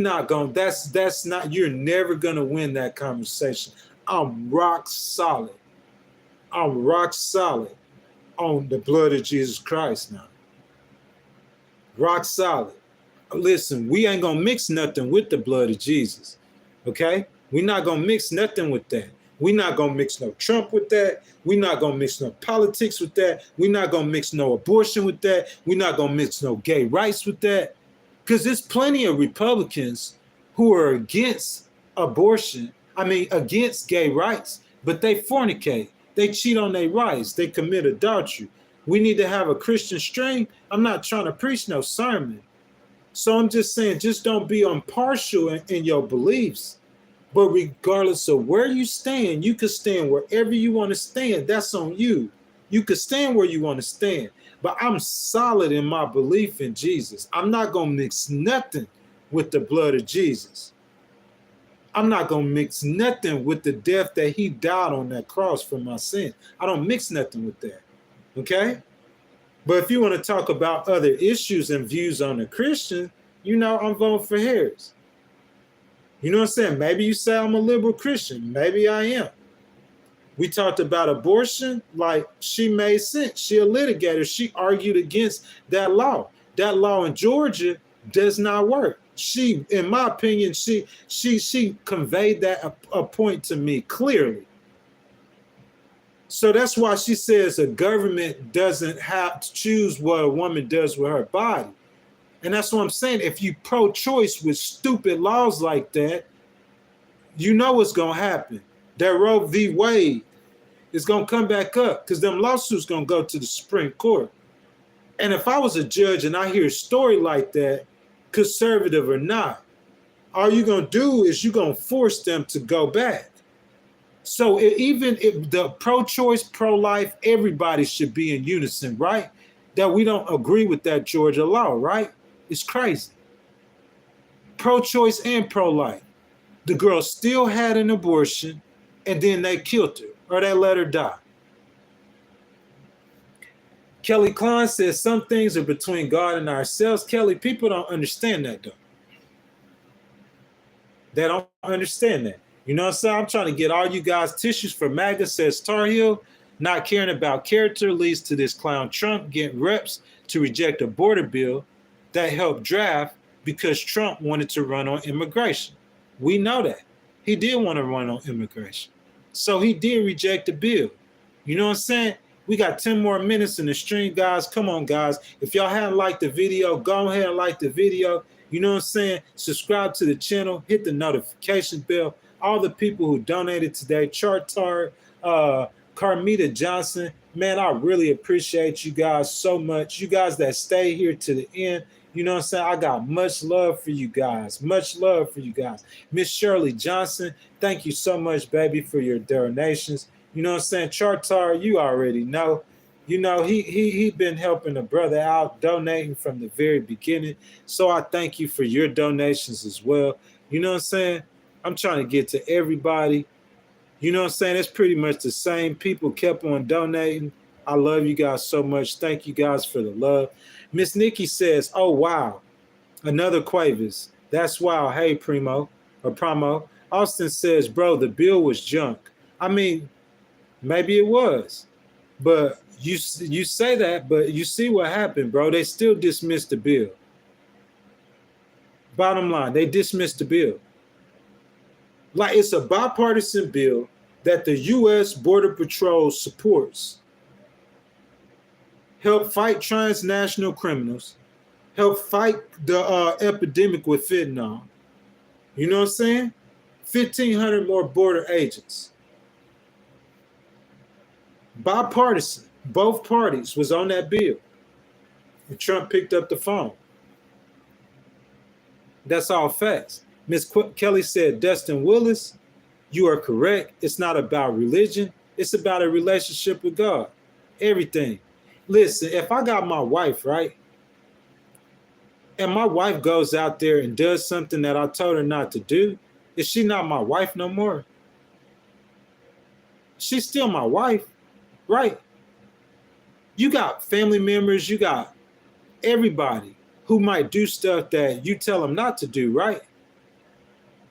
never gonna win that conversation. I'm rock solid. I'm rock solid on the blood of Jesus Christ now. Rock solid. Listen, we ain't gonna mix nothing with the blood of Jesus. Okay? We're not gonna mix nothing with that. We're not gonna mix no Trump with that. We're not gonna mix no politics with that. We're not gonna mix no abortion with that. We're not gonna mix no gay rights with that. Because there's plenty of Republicans who are against abortion, against gay rights, but they fornicate. They cheat on their rights. They commit adultery. We need to have a Christian strain. I'm not trying to preach no sermon. So I'm just saying, just don't be impartial in your beliefs. But regardless of where you stand, you can stand wherever you want to stand. That's on you. You can stand where you want to stand. But I'm solid in my belief in Jesus. I'm not going to mix nothing with the blood of Jesus. I'm not going to mix nothing with the death that he died on that cross for my sin. I don't mix nothing with that. Okay? But if you want to talk about other issues and views on the Christian, I'm voting for Harris. You know what I'm saying? Maybe you say I'm a liberal Christian. Maybe I am. We talked about abortion, like she made sense. She a litigator. She argued against that law. That law in Georgia does not work. She, in my opinion, she conveyed that a point to me clearly. So that's why she says a government doesn't have to choose what a woman does with her body. And that's what I'm saying. If you pro-choice with stupid laws like that, you know what's going to happen. That Roe v. Wade is going to come back up because them lawsuits going to go to the Supreme Court. And if I was a judge and I hear a story like that, conservative or not, all you're going to do is you're going to force them to go back. So even if the pro-choice, pro-life, everybody should be in unison, right? that we don't agree with that Georgia law, right? It's crazy. Pro-choice and pro-life. The girl still had an abortion, and then they killed her, or they let her die. Kelly Klein says some things are between God and ourselves. Kelly, people don't understand that, though. They don't understand that. You know what I'm saying? I'm trying to get all you guys tissues for MAGA, says Tar Heel. Not caring about character leads to this clown Trump getting reps to reject a border bill that helped draft because Trump wanted to run on immigration. We know that. He did want to run on immigration. So he did reject the bill. You know what I'm saying? We got 10 more minutes in the stream, guys. Come on, guys. If y'all haven't liked the video, go ahead and like the video. You know what I'm saying? Subscribe to the channel. Hit the notification bell. All the people who donated today, Chartard, Carmita Johnson, man, I really appreciate you guys so much. You guys that stay here to the end, you know what I'm saying? I got much love for you guys. Much love for you guys. Miss Shirley Johnson, thank you so much, baby, for your donations. You know what I'm saying? Chartar, you already know. You know, he been helping a brother out, donating from the very beginning. So I thank you for your donations as well. You know what I'm saying? I'm trying to get to everybody. You know what I'm saying? It's pretty much the same people kept on donating. I love you guys so much. Thank you guys for the love. Miss Nikki says, oh, wow. Another Quavis. That's wow. Hey, Primo or Promo. Austin says, bro, the bill was junk. I mean, maybe it was. But you say that, but you see what happened, bro. They still dismissed the bill. Bottom line, they dismissed the bill. Like, it's a bipartisan bill that the U.S. Border Patrol supports. Help fight transnational criminals. Help fight the epidemic with fentanyl. You know what I'm saying? 1,500 more border agents. Bipartisan. Both parties was on that bill. And Trump picked up the phone. That's all facts. Ms. Kelly said, Dustin Willis, you are correct. It's not about religion. It's about a relationship with God. Everything. Listen, if I got my wife, right? And my wife goes out there and does something that I told her not to do, is she not my wife no more? She's still my wife, right? You got family members, you got everybody who might do stuff that you tell them not to do, right?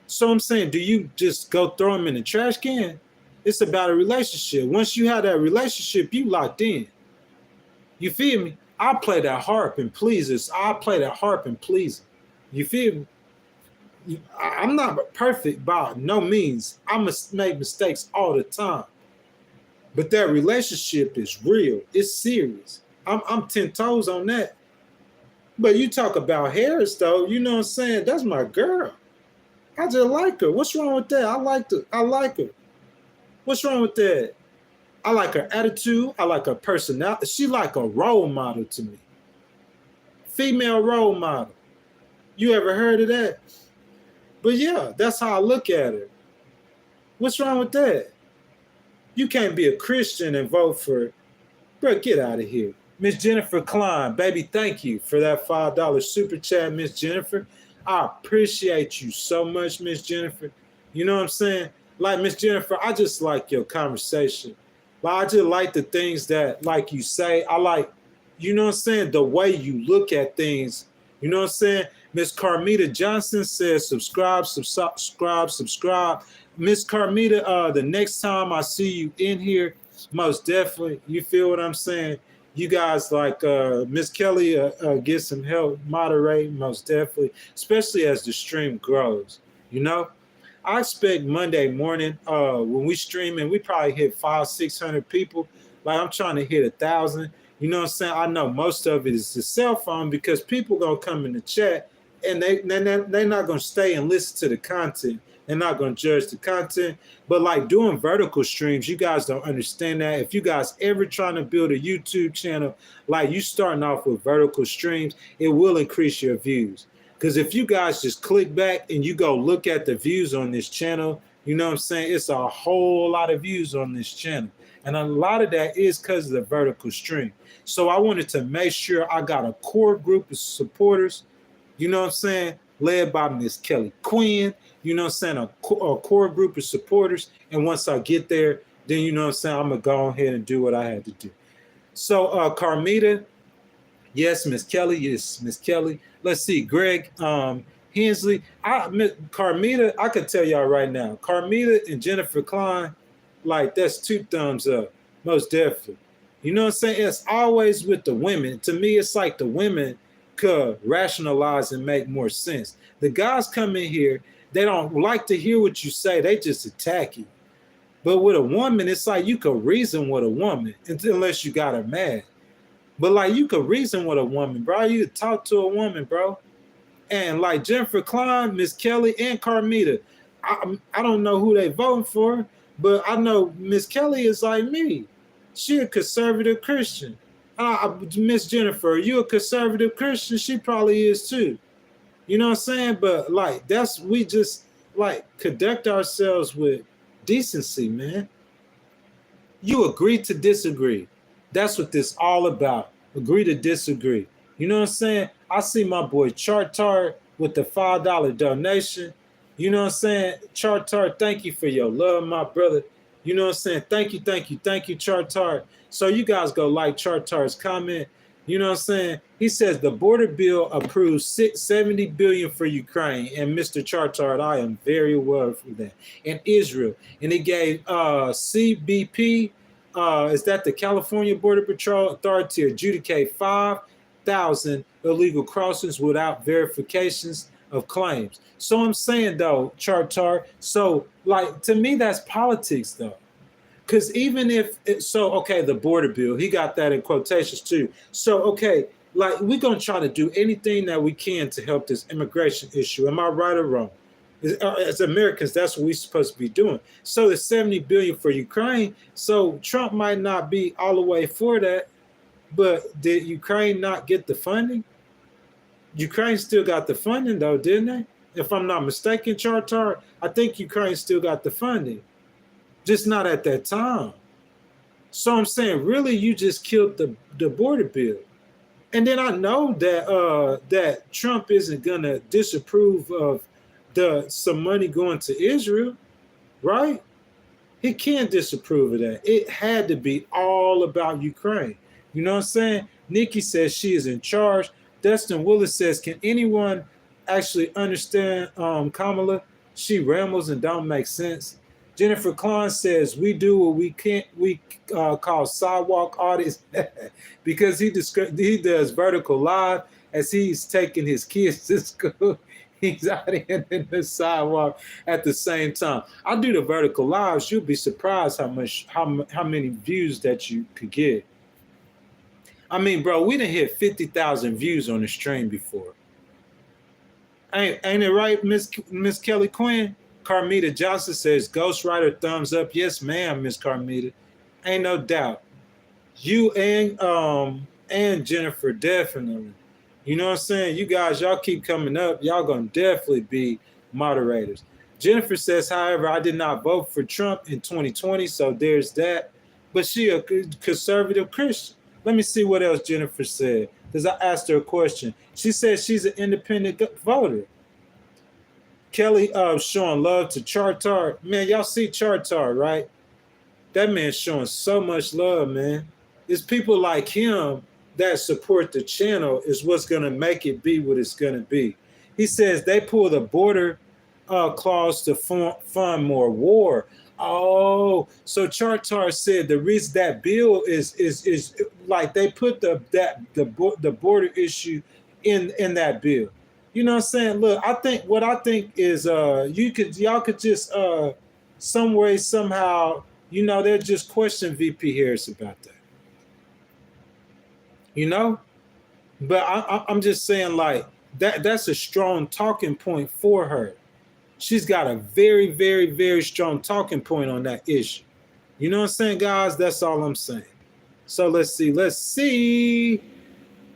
So I'm saying, do you just go throw them in the trash can? It's about a relationship. Once you have that relationship, you locked in. You feel me? I play that harp and please us. I play that harp and please. You feel me? I'm not perfect by no means. I must make mistakes all the time. But that relationship is real. It's serious. I'm 10 toes on that. But you talk about Harris, though, you know what I'm saying? That's my girl. I just like her. What's wrong with that? I like her. What's wrong with that? I like her attitude. I like her personality. She like a role model to me. Female role model. You ever heard of that? But yeah, that's how I look at her. What's wrong with that? You can't be a Christian and vote for, bro, get out of here. Miss Jennifer Klein, baby, thank you for that $5 super chat, Miss Jennifer. I appreciate you so much, Miss Jennifer. You know what I'm saying? Like, Miss Jennifer, I just like your conversation. Like, I just like the things that, like you say. I like, you know what I'm saying, the way you look at things. You know what I'm saying? Miss Carmita Johnson says, subscribe. Miss Carmita, the next time I see you in here, most definitely, you feel what I'm saying? You guys like Miss Kelly get some help moderating, most definitely, especially as the stream grows. You know, I expect Monday morning when we stream and we probably hit 500-600 people. Like, I'm trying to hit 1,000. You know what I'm saying? I know most of it is the cell phone because people gonna come in the chat and they're not gonna stay and listen to the content. They're not going to judge the content. But like doing vertical streams, you guys don't understand that. If you guys ever trying to build a YouTube channel, like you starting off with vertical streams, it will increase your views. Because if you guys just click back and you go look at the views on this channel, you know what I'm saying? It's a whole lot of views on this channel. And a lot of that is because of the vertical stream. So I wanted to make sure I got a core group of supporters, you know what I'm saying, led by Miss Kelly Quinn, you know what I'm saying, a core group of supporters. And once I get there, then, you know what I'm saying, I'm going to go ahead and do what I had to do. So Carmita, yes, Miss Kelly. Yes, Miss Kelly. Let's see, Greg Hensley. Carmita, I could tell y'all right now, Carmita and Jennifer Klein, like that's 2 thumbs up, most definitely. You know what I'm saying? It's always with the women. To me, it's like the women could rationalize and make more sense. The guys come in here, they don't like to hear what you say. They just attack you. But with a woman, it's like you could reason with a woman unless you got her mad. But like you could reason with a woman, bro. You could talk to a woman, bro. And like Jennifer Klein, Miss Kelly, and Carmita, I don't know who they voting for, but I know Miss Kelly is like me. She a conservative Christian. Miss Jennifer, you a conservative Christian? She probably is too. You know what I'm saying? But like we just like conduct ourselves with decency, man. You agree to disagree. That's what this all about. Agree to disagree. You know what I'm saying? I see my boy Chartar with the $5 donation. You know what I'm saying? Chartar, thank you for your love, my brother. You know what I'm saying? Thank you, Chartar. So you guys go like Chartar's comment. You know what I'm saying? He says the border bill approves $70 billion for Ukraine. And Mr. Chartar, I am very aware for that. And Israel. And he gave CBP, is that the California Border Patrol Authority, to adjudicate 5,000 illegal crossings without verifications of claims. So I'm saying though, Chartar, so like to me that's politics though. Because even if okay, the border bill, he got that in quotations too. So okay, like we're gonna try to do anything that we can to help this immigration issue. Am I right or wrong? As Americans, that's what we're supposed to be doing. So the $70 billion for Ukraine. So Trump might not be all the way for that, but did Ukraine not get the funding? Ukraine still got the funding though, didn't they? If I'm not mistaken, Chartar, I think Ukraine still got the funding. Just not at that time. So I'm saying, really, you just killed the border bill. And then I know that that Trump isn't gonna disapprove of some money going to Israel, right? He can't disapprove of that. It had to be all about Ukraine. You know what I'm saying? Nikki says she is in charge. Dustin Willis says, can anyone actually understand Kamala? She rambles and don't make sense. Jennifer Klein says, we do what we call sidewalk artists because he does vertical live as he's taking his kids to school. He's out in the sidewalk at the same time. I do the vertical lives. You'll be surprised how many views that you could get. I mean, bro, we done hit 50,000 views on the stream before. Ain't it right, Miss Kelly Quinn? Carmita Johnson says, Ghostwriter, thumbs up. Yes, ma'am, Miss Carmita. Ain't no doubt. You and Jennifer, definitely. You know what I'm saying? You guys, y'all keep coming up. Y'all gonna definitely be moderators. Jennifer says, however, I did not vote for Trump in 2020, so there's that. But she a conservative Christian. Let me see what else Jennifer said, because I asked her a question. She said she's an independent voter. Kelly showing love to Chartar. Man, y'all see Chartar, right? That man's showing so much love, man. It's people like him that support the channel is what's going to make it be what it's going to be. He says they pull the border clause to fund more war. Oh, so Chartar said the reason that bill is like they put the border issue in that bill. You know what I'm saying? Look, I think is y'all could just some way, somehow, you know, they'll just question VP Harris about that. You know? But I'm just saying, like, that's a strong talking point for her. She's got a very, very, very strong talking point on that issue. You know what I'm saying, guys? That's all I'm saying. So let's see.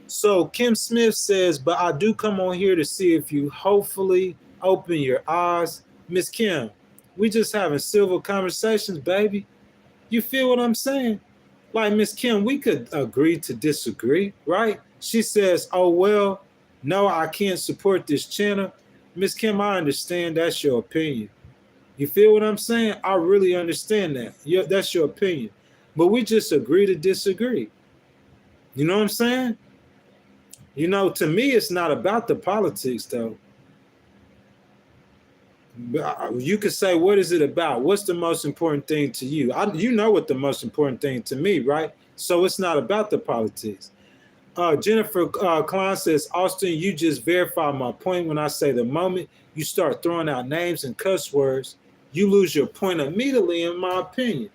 So Kim Smith says, but I do come on here to see if you hopefully open your eyes. Miss Kim, we just having civil conversations, baby. You feel what I'm saying? Like Miss Kim, we could agree to disagree, right? She says, "Oh well, no, I can't support this channel." Miss Kim, I understand that's your opinion. You feel what I'm saying? I really understand that. Yeah, that's your opinion. But we just agree to disagree. You know what I'm saying? To me, it's not about the politics, though. You could say, what is it about? What's the most important thing to you? You know what the most important thing to me, right? So it's not about the politics. Jennifer Klein says, Austin, you just verified my point when I say the moment you start throwing out names and cuss words, you lose your point immediately, in my opinion.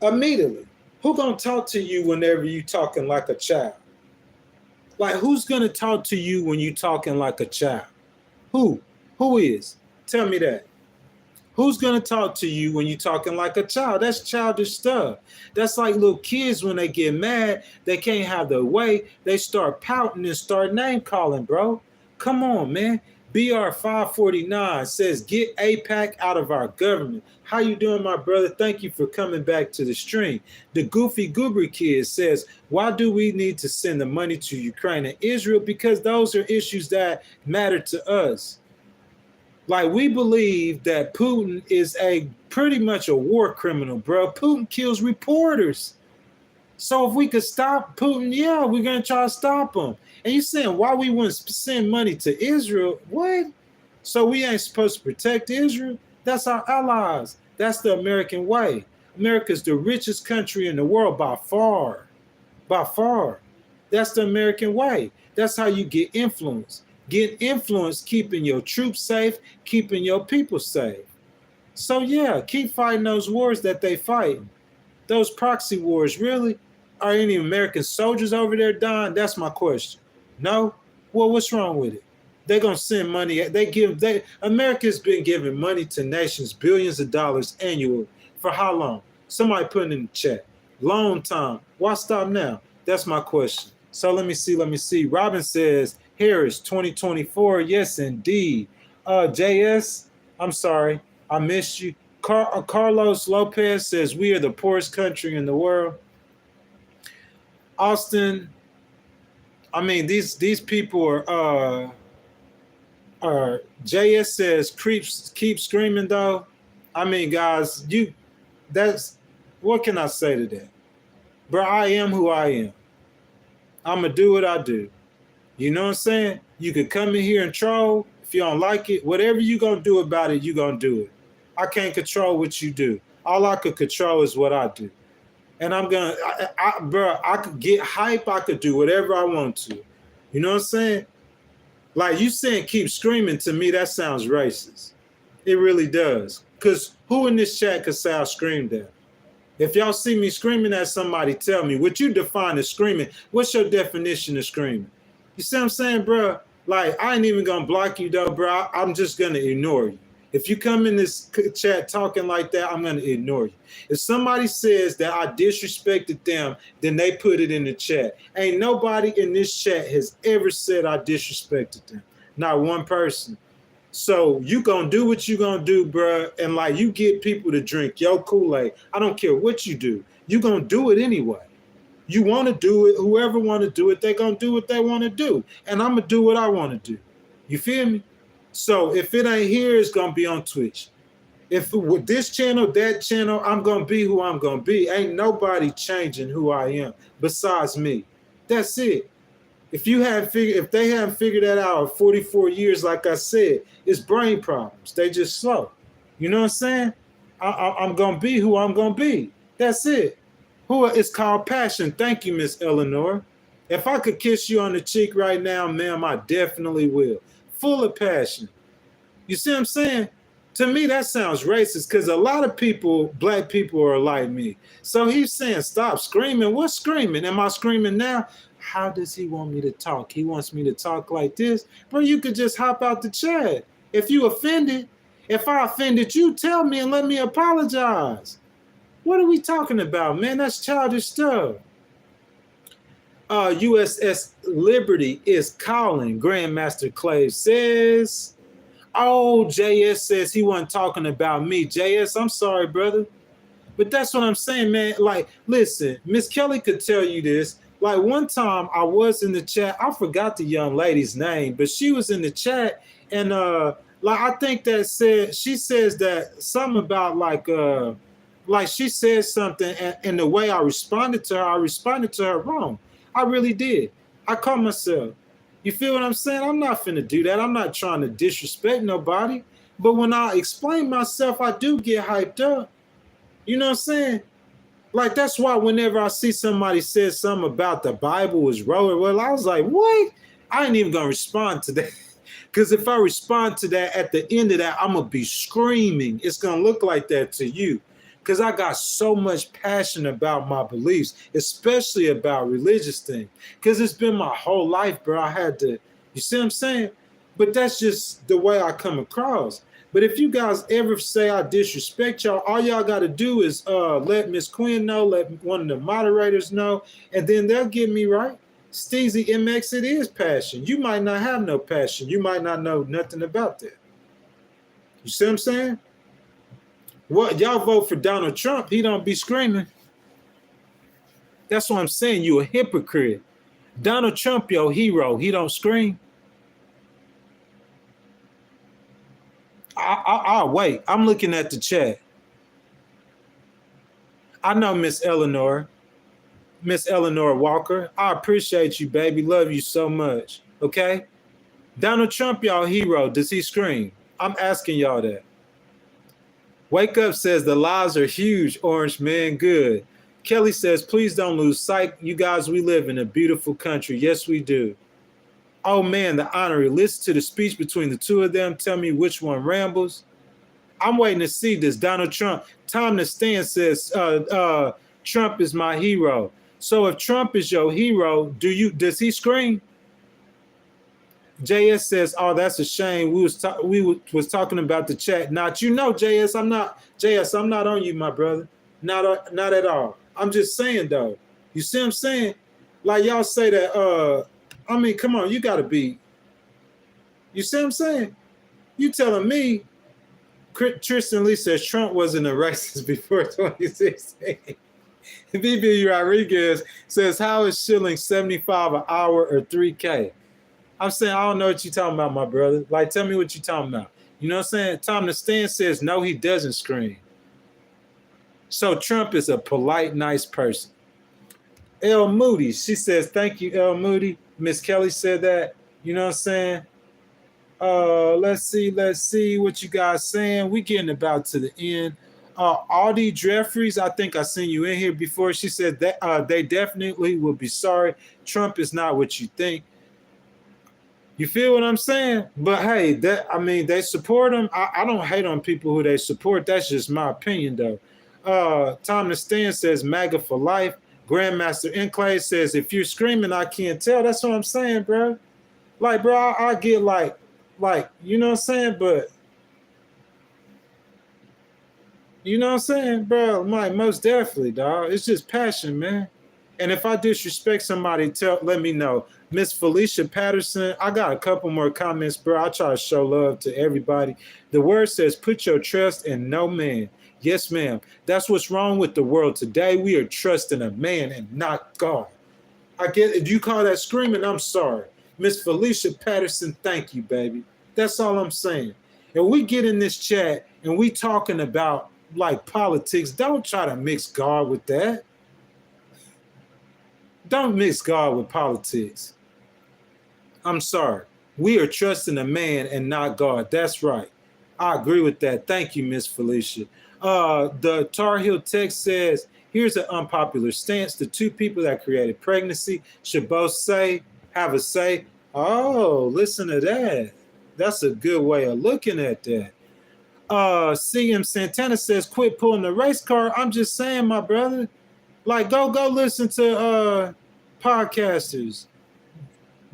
Immediately. Who gonna talk to you whenever you talking like a child? Like, who's gonna talk to you when you talking like a child? Who? Who is? Tell me that. Who's gonna talk to you when you talking like a child? That's childish stuff. That's like little kids when they get mad, they can't have their way, they start pouting and start name calling, bro. Come on, man. BR549 says, get APAC out of our government. How you doing, my brother? Thank you for coming back to the stream. The Goofy Goober Kid says, why do we need to send the money to Ukraine and Israel? Because those are issues that matter to us. Like, we believe that Putin is pretty much a war criminal, bro. Putin kills reporters. So if we could stop Putin, yeah, we're going to try to stop him. And you saying why we wouldn't send money to Israel? What? So we ain't supposed to protect Israel? That's our allies. That's the American way. America's the richest country in the world by far. By far. That's the American way. That's how you get influence. Get influence keeping your troops safe, keeping your people safe. So yeah, keep fighting those wars that they fight. Those proxy wars, really? Are any American soldiers over there dying? That's my question. No? Well, what's wrong with it? They're gonna send money. America's been giving money to nations, billions of dollars annually. For how long? Somebody put it in the chat. Long time. Why stop now? That's my question. So let me see. Robin says, Harris, 2024. Yes, indeed. JS, I'm sorry. I missed you. Carlos Lopez says, we are the poorest country in the world. Austin, I mean, these people are JS says, keep screaming though. I mean, guys, what can I say to that? Bro, I am who I am. I'm going to do what I do. You know what I'm saying? You could come in here and troll. If you don't like it, whatever you going to do about it, you going to do it. I can't control what you do. All I could control is what I do. And I'm going to, bro, I could get hype. I could do whatever I want to. You know what I'm saying? Like, you saying keep screaming, to me, that sounds racist. It really does. Because who in this chat could say I screamed at? If y'all see me screaming at somebody, tell me. What you define as screaming? What's your definition of screaming? You see what I'm saying, bro? Like, I ain't even going to block you, though, bro. I'm just going to ignore you. If you come in this chat talking like that, I'm going to ignore you. If somebody says that I disrespected them, then they put it in the chat. Ain't nobody in this chat has ever said I disrespected them. Not one person. So you going to do what you going to do, bro. And like, you get people to drink your Kool-Aid. I don't care what you do. You going to do it anyway. You want to do it. Whoever want to do it, they going to do what they want to do. And I'm going to do what I want to do. You feel me? So if it ain't here, it's going to be on Twitch. If with this channel, that channel, I'm going to be who I'm going to be. Ain't nobody changing who I am besides me. That's it. If they haven't figured that out in 44 years, like I said, it's brain problems. They just slow. You know what I'm saying? I'm going to be who I'm going to be. That's it. It's called passion. Thank you, Miss Eleanor. If I could kiss you on the cheek right now, ma'am, I definitely will. Full of passion. You see what I'm saying? To me, that sounds racist because a lot of people, black people, are like me. So he's saying, stop screaming. What's screaming? Am I screaming now? How does he want me to talk? He wants me to talk like this? Bro, you could just hop out the chat. If you offended, if I offended you, tell me and let me apologize. What are we talking about, man? That's childish stuff. USS Liberty is calling, Grandmaster Clave says. Oh, JS says he wasn't talking about me. JS, I'm sorry, brother. But that's what I'm saying, man. Like, listen, Miss Kelly could tell you this. Like, one time I was in the chat. I forgot the young lady's name, but she was in the chat, and like I think that said she says that something about like she said something, and the way I responded to her wrong. I really did. I caught myself. You feel what I'm saying? I'm not finna do that. I'm not trying to disrespect nobody. But when I explain myself, I do get hyped up. You know what I'm saying? Like, that's why whenever I see somebody says something about the Bible was wrong, well, I was like, what? I ain't even gonna respond to that. Because if I respond to that at the end of that, I'm gonna be screaming. It's gonna look like that to you. Because I got so much passion about my beliefs, especially about religious things. Because it's been my whole life, bro. I had to, you see what I'm saying? But that's just the way I come across. But if you guys ever say I disrespect y'all, all y'all got to do is let Miss Quinn know, let one of the moderators know, and then they'll get me right. Steezy MX, it is passion. You might not have no passion. You might not know nothing about that. You see what I'm saying? What, y'all vote for Donald Trump, he don't be screaming. That's what I'm saying. You a hypocrite. Donald Trump, your hero, he don't scream. I'll wait. I'm looking at the chat. I know Miss Eleanor Walker. I appreciate you, baby. Love you so much. Okay? Donald Trump, y'all hero. Does he scream? I'm asking y'all that. Wake Up says the lies are huge, Orange Man. Good. Kelly says, please don't lose sight. You guys, we live in a beautiful country. Yes, we do. Oh, man, the honorary. Listen to the speech between the two of them. Tell me which one rambles. I'm waiting to see this. Donald Trump. Time to Stand says, Trump is my hero. So if Trump is your hero, does he scream? JS says, oh, that's a shame. We was talking about the chat. Not, you know, JS, I'm not on you, my brother. Not at all. I'm just saying, though. You see what I'm saying? Like y'all say that, I mean, come on, you gotta be. You see what I'm saying? You telling me Tristan Lee says Trump wasn't a racist before 2016. BB Rodriguez says, how is shilling 75 an hour or 3K? I'm saying, I don't know what you're talking about, my brother. Like, tell me what you're talking about. You know what I'm saying? Time to Stand says, no, he doesn't scream. So Trump is a polite, nice person. L. Moody, she says, thank you, L. Moody. Miss Kelly said that. You know what I'm saying? Let's see what you guys saying. We getting about to the end. Audie Jeffries, I think I seen you in here before. She said that they definitely will be sorry. Trump is not what you think. You feel what I'm saying? But hey, they support him. I don't hate on people who they support. That's just my opinion, though. Time to Stand says MAGA for life. Grandmaster Enclave says, if you're screaming, I can't tell. That's what I'm saying, bro. Like, bro, I get like, you know what I'm saying? But, you know what I'm saying, bro? Like, most definitely, dog. It's just passion, man. And if I disrespect somebody, let me know. Miss Felicia Patterson, I got a couple more comments, bro. I try to show love to everybody. The word says, put your trust in no man. Yes, ma'am. That's what's wrong with the world today. We are trusting a man and not God. I get it. You call that screaming, I'm sorry. Miss Felicia Patterson, thank you, baby. That's all I'm saying. And we get in this chat and we talking about like politics. Don't try to mix God with that. Don't mix God with politics. I'm sorry. We are trusting a man and not God. That's right. I agree with that. Thank you, Miss Felicia. The Tar Heel text says, here's an unpopular stance. The two people that created pregnancy should both have a say. Oh, listen to that. That's a good way of looking at that. CM Santana says, quit pulling the race card. I'm just saying, my brother. Like, go listen to podcasters.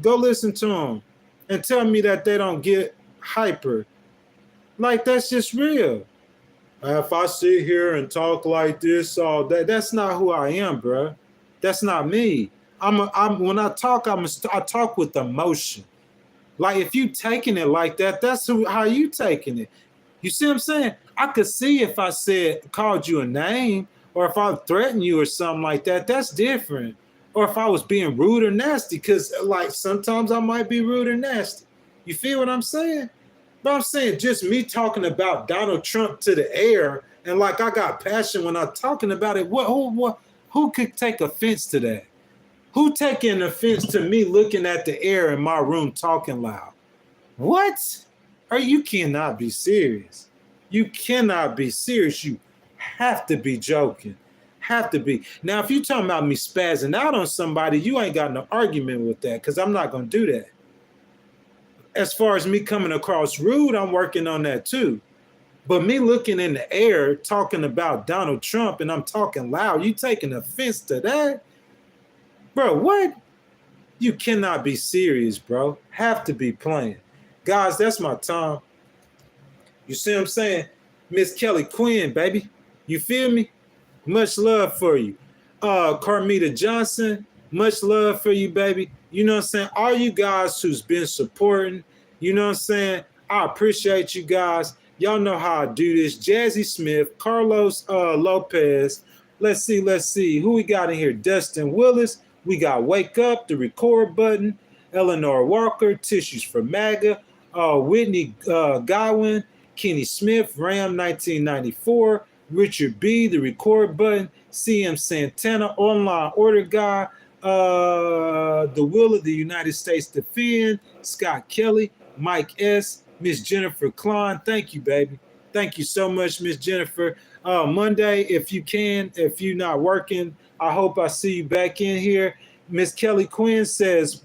Go listen to them and tell me that they don't get hyper. Like, that's just real. If I sit here and talk like this all day, that's not who I am, bro. That's not me. When I talk, I talk with emotion. Like if you taking it like that, that's how you taking it. You see what I'm saying? I could see if I said called you a name or if I threatened you or something like that. That's different. Or if I was being rude or nasty, because like sometimes I might be rude or nasty. You feel what I'm saying? But I'm saying just me talking about Donald Trump to the air and like I got passion when I'm talking about it. Who could take offense to that? Who taking offense to me looking at the air in my room talking loud? What? Or you cannot be serious. You cannot be serious. You have to be joking. Have to be. Now, if you're talking about me spazzing out on somebody, you ain't got no argument with that because I'm not going to do that. As far as me coming across rude, I'm working on that too. But me looking in the air talking about Donald Trump and I'm talking loud, you taking offense to that? Bro, what? You cannot be serious, bro. Have to be playing. Guys, that's my time. You see what I'm saying? Miss Kelly Quinn, baby. You feel me? Much love for you. Carmita Johnson, much love for you, baby. You know what I'm saying? All you guys who's been supporting, you know what I'm saying? I appreciate you guys. Y'all know how I do this. Jazzy Smith, Carlos Lopez. Let's see. Who we got in here? Dustin Willis. We got Wake Up, the record button. Eleanor Walker, Tissues for MAGA. Whitney Godwin, Kenny Smith, Ram 1994. Richard B, the record button. CM Santana, online order guy. The Will of the United States Defend. Scott Kelly, Mike S, Miss Jennifer Klein. Thank you, baby. Thank you so much, Miss Jennifer. Monday, if you can, if you're not working, I hope I see you back in here. Miss Kelly Quinn says,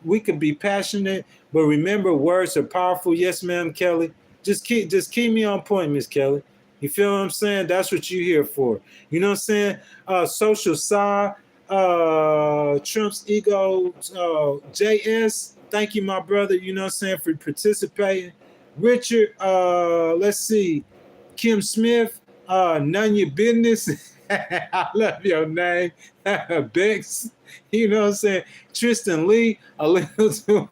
we can be passionate, but remember, words are powerful. Yes, ma'am, Kelly. Just keep me on point, Miss Kelly. You feel what I'm saying? That's what you're here for. You know what I'm saying? Social side, Trump's ego, JS. Thank you, my brother. You know what I'm saying, for participating. Richard, let's see. Kim Smith, none your business. I love your name. Bex, you know what I'm saying? Tristan Lee, a little too.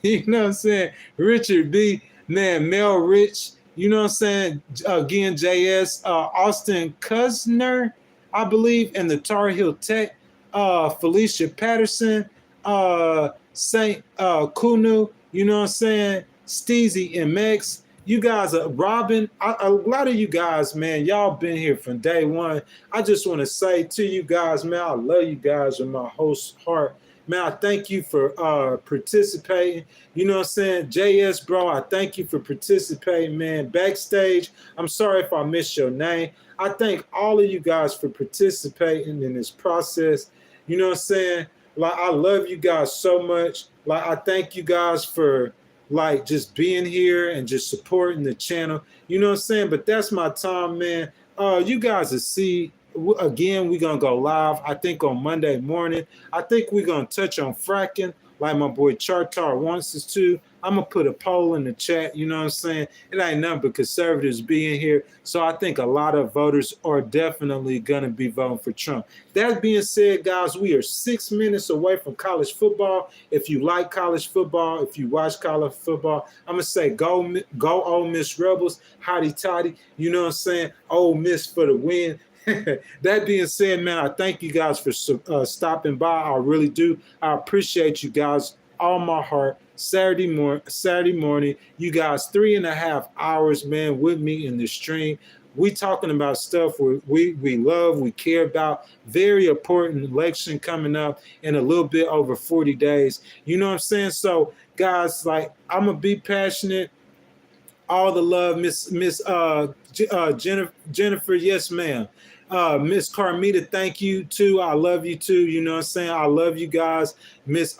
You know what I'm saying? Richard B, man, Mel Rich, you know what I'm saying? Again, JS, Austin Kuzner, I believe, and the Tar Heel Tech, Felicia Patterson, Saint Kunu, you know what I'm saying? Steezy MX. You guys are Robin. A lot of you guys, man, y'all been here from day one. I just want to say to you guys, man, I love you guys with my whole heart. Man, I thank you for participating. You know what I'm saying? JS, bro, I thank you for participating, man. Backstage, I'm sorry if I missed your name. I thank all of you guys for participating in this process. You know what I'm saying? Like, I love you guys so much. Like, I thank you guys for like just being here and just supporting the channel. You know what I'm saying? But that's my time, man. You guys will see. Again, we're going to go live, I think, on Monday morning. I think we're going to touch on fracking like my boy Chartar wants us to. I'm going to put a poll in the chat. You know what I'm saying? It ain't nothing but conservatives being here. So I think a lot of voters are definitely going to be voting for Trump. That being said, guys, we are 6 minutes away from college football. If you like college football, if you watch college football, I'm going to say go Ole Miss Rebels, hotty toddy. You know what I'm saying? Ole Miss for the win. That being said, man, I thank you guys for stopping by. I really do. I appreciate you guys all my heart. Saturday morning, you guys 3.5 hours, man, with me in the stream. We talking about stuff we love, we care about. Very important election coming up in a little bit over 40 days. You know what I'm saying? So, guys, like, I'm gonna be passionate. All the love, Miss Jennifer, yes, ma'am. Miss Carmita, thank you too. I love you too. You know what I'm saying? I love you guys. Miss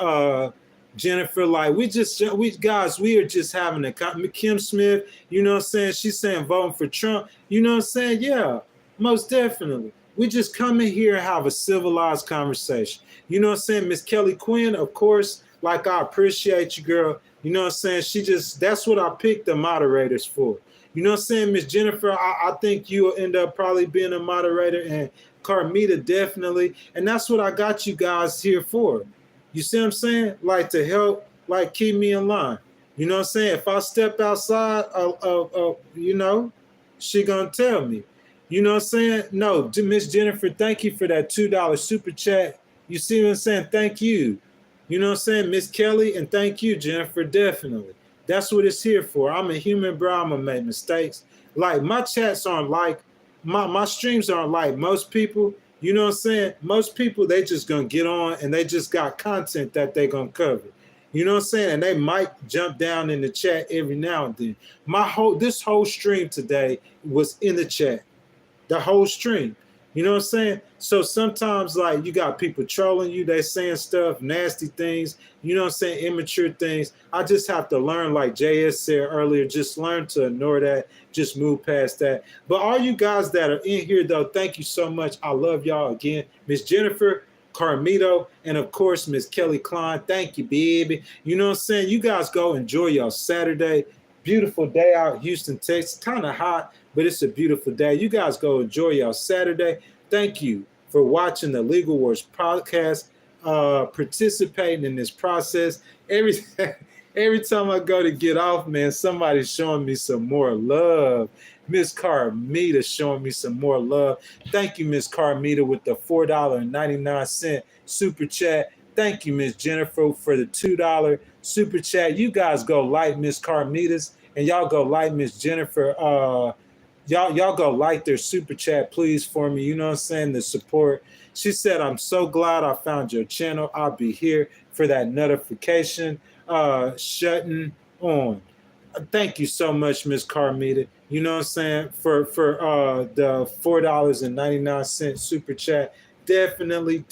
Jennifer, like we are just having a Kim Smith, you know what I'm saying? She's saying voting for Trump. You know what I'm saying? Yeah, most definitely. We just come in here and have a civilized conversation. You know what I'm saying? Miss Kelly Quinn, of course, like I appreciate you, girl. You know what I'm saying? That's what I picked the moderators for. You know what I'm saying, Miss Jennifer? I think you'll end up probably being a moderator, and Carmita definitely. And that's what I got you guys here for. You see what I'm saying? Like to help like keep me in line. You know what I'm saying? If I step outside, she gonna tell me. You know what I'm saying? No, Miss Jennifer, thank you for that $2 super chat. You see what I'm saying? Thank you. You know what I'm saying, Miss Kelly, and thank you, Jennifer. Definitely, that's what it's here for. I'm a human, bro. I'm gonna make mistakes. Like my chats aren't like my streams aren't like most people. You know what I'm saying? Most people they just gonna get on and they just got content that they gonna cover. You know what I'm saying? And they might jump down in the chat every now and then. This whole stream today was in the chat. The whole stream. You know what I'm saying? So sometimes like you got people trolling you, they saying stuff, nasty things, you know what I'm saying, immature things. I just have to learn, like JS said earlier, just learn to ignore that, just move past that. But all you guys that are in here though, thank you so much. I love y'all again. Miss Jennifer, Carmito, and of course Miss Kelly Klein. Thank you, baby. You know what I'm saying? You guys go enjoy your Saturday. Beautiful day out Houston, Texas. Kind of hot, but it's a beautiful day. You guys go enjoy your Saturday. Thank you for watching the Legal Wars podcast, participating in this process. Every time I go to get off, man, somebody's showing me some more love. Miss Carmita showing me some more love. Thank you, Miss Carmita, with the $4.99 super chat. Thank you, Miss Jennifer, for the $2 super chat. You guys go like Miss Carmita's and y'all go like Miss Jennifer. Y'all go like their super chat, please, for me. You know what I'm saying? The support. She said, I'm so glad I found your channel. I'll be here for that notification shutting on. Thank you so much, Miss Carmita. You know what I'm saying? For the $4.99 super chat. Definitely.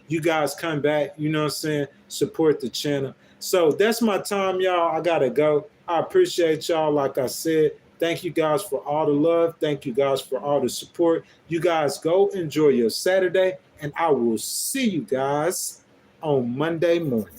You guys come back, you know what I'm saying? Support the channel. So that's my time, y'all. I gotta go. I appreciate y'all. Like I said, thank you guys for all the love. Thank you guys for all the support. You guys go enjoy your Saturday, and I will see you guys on Monday morning.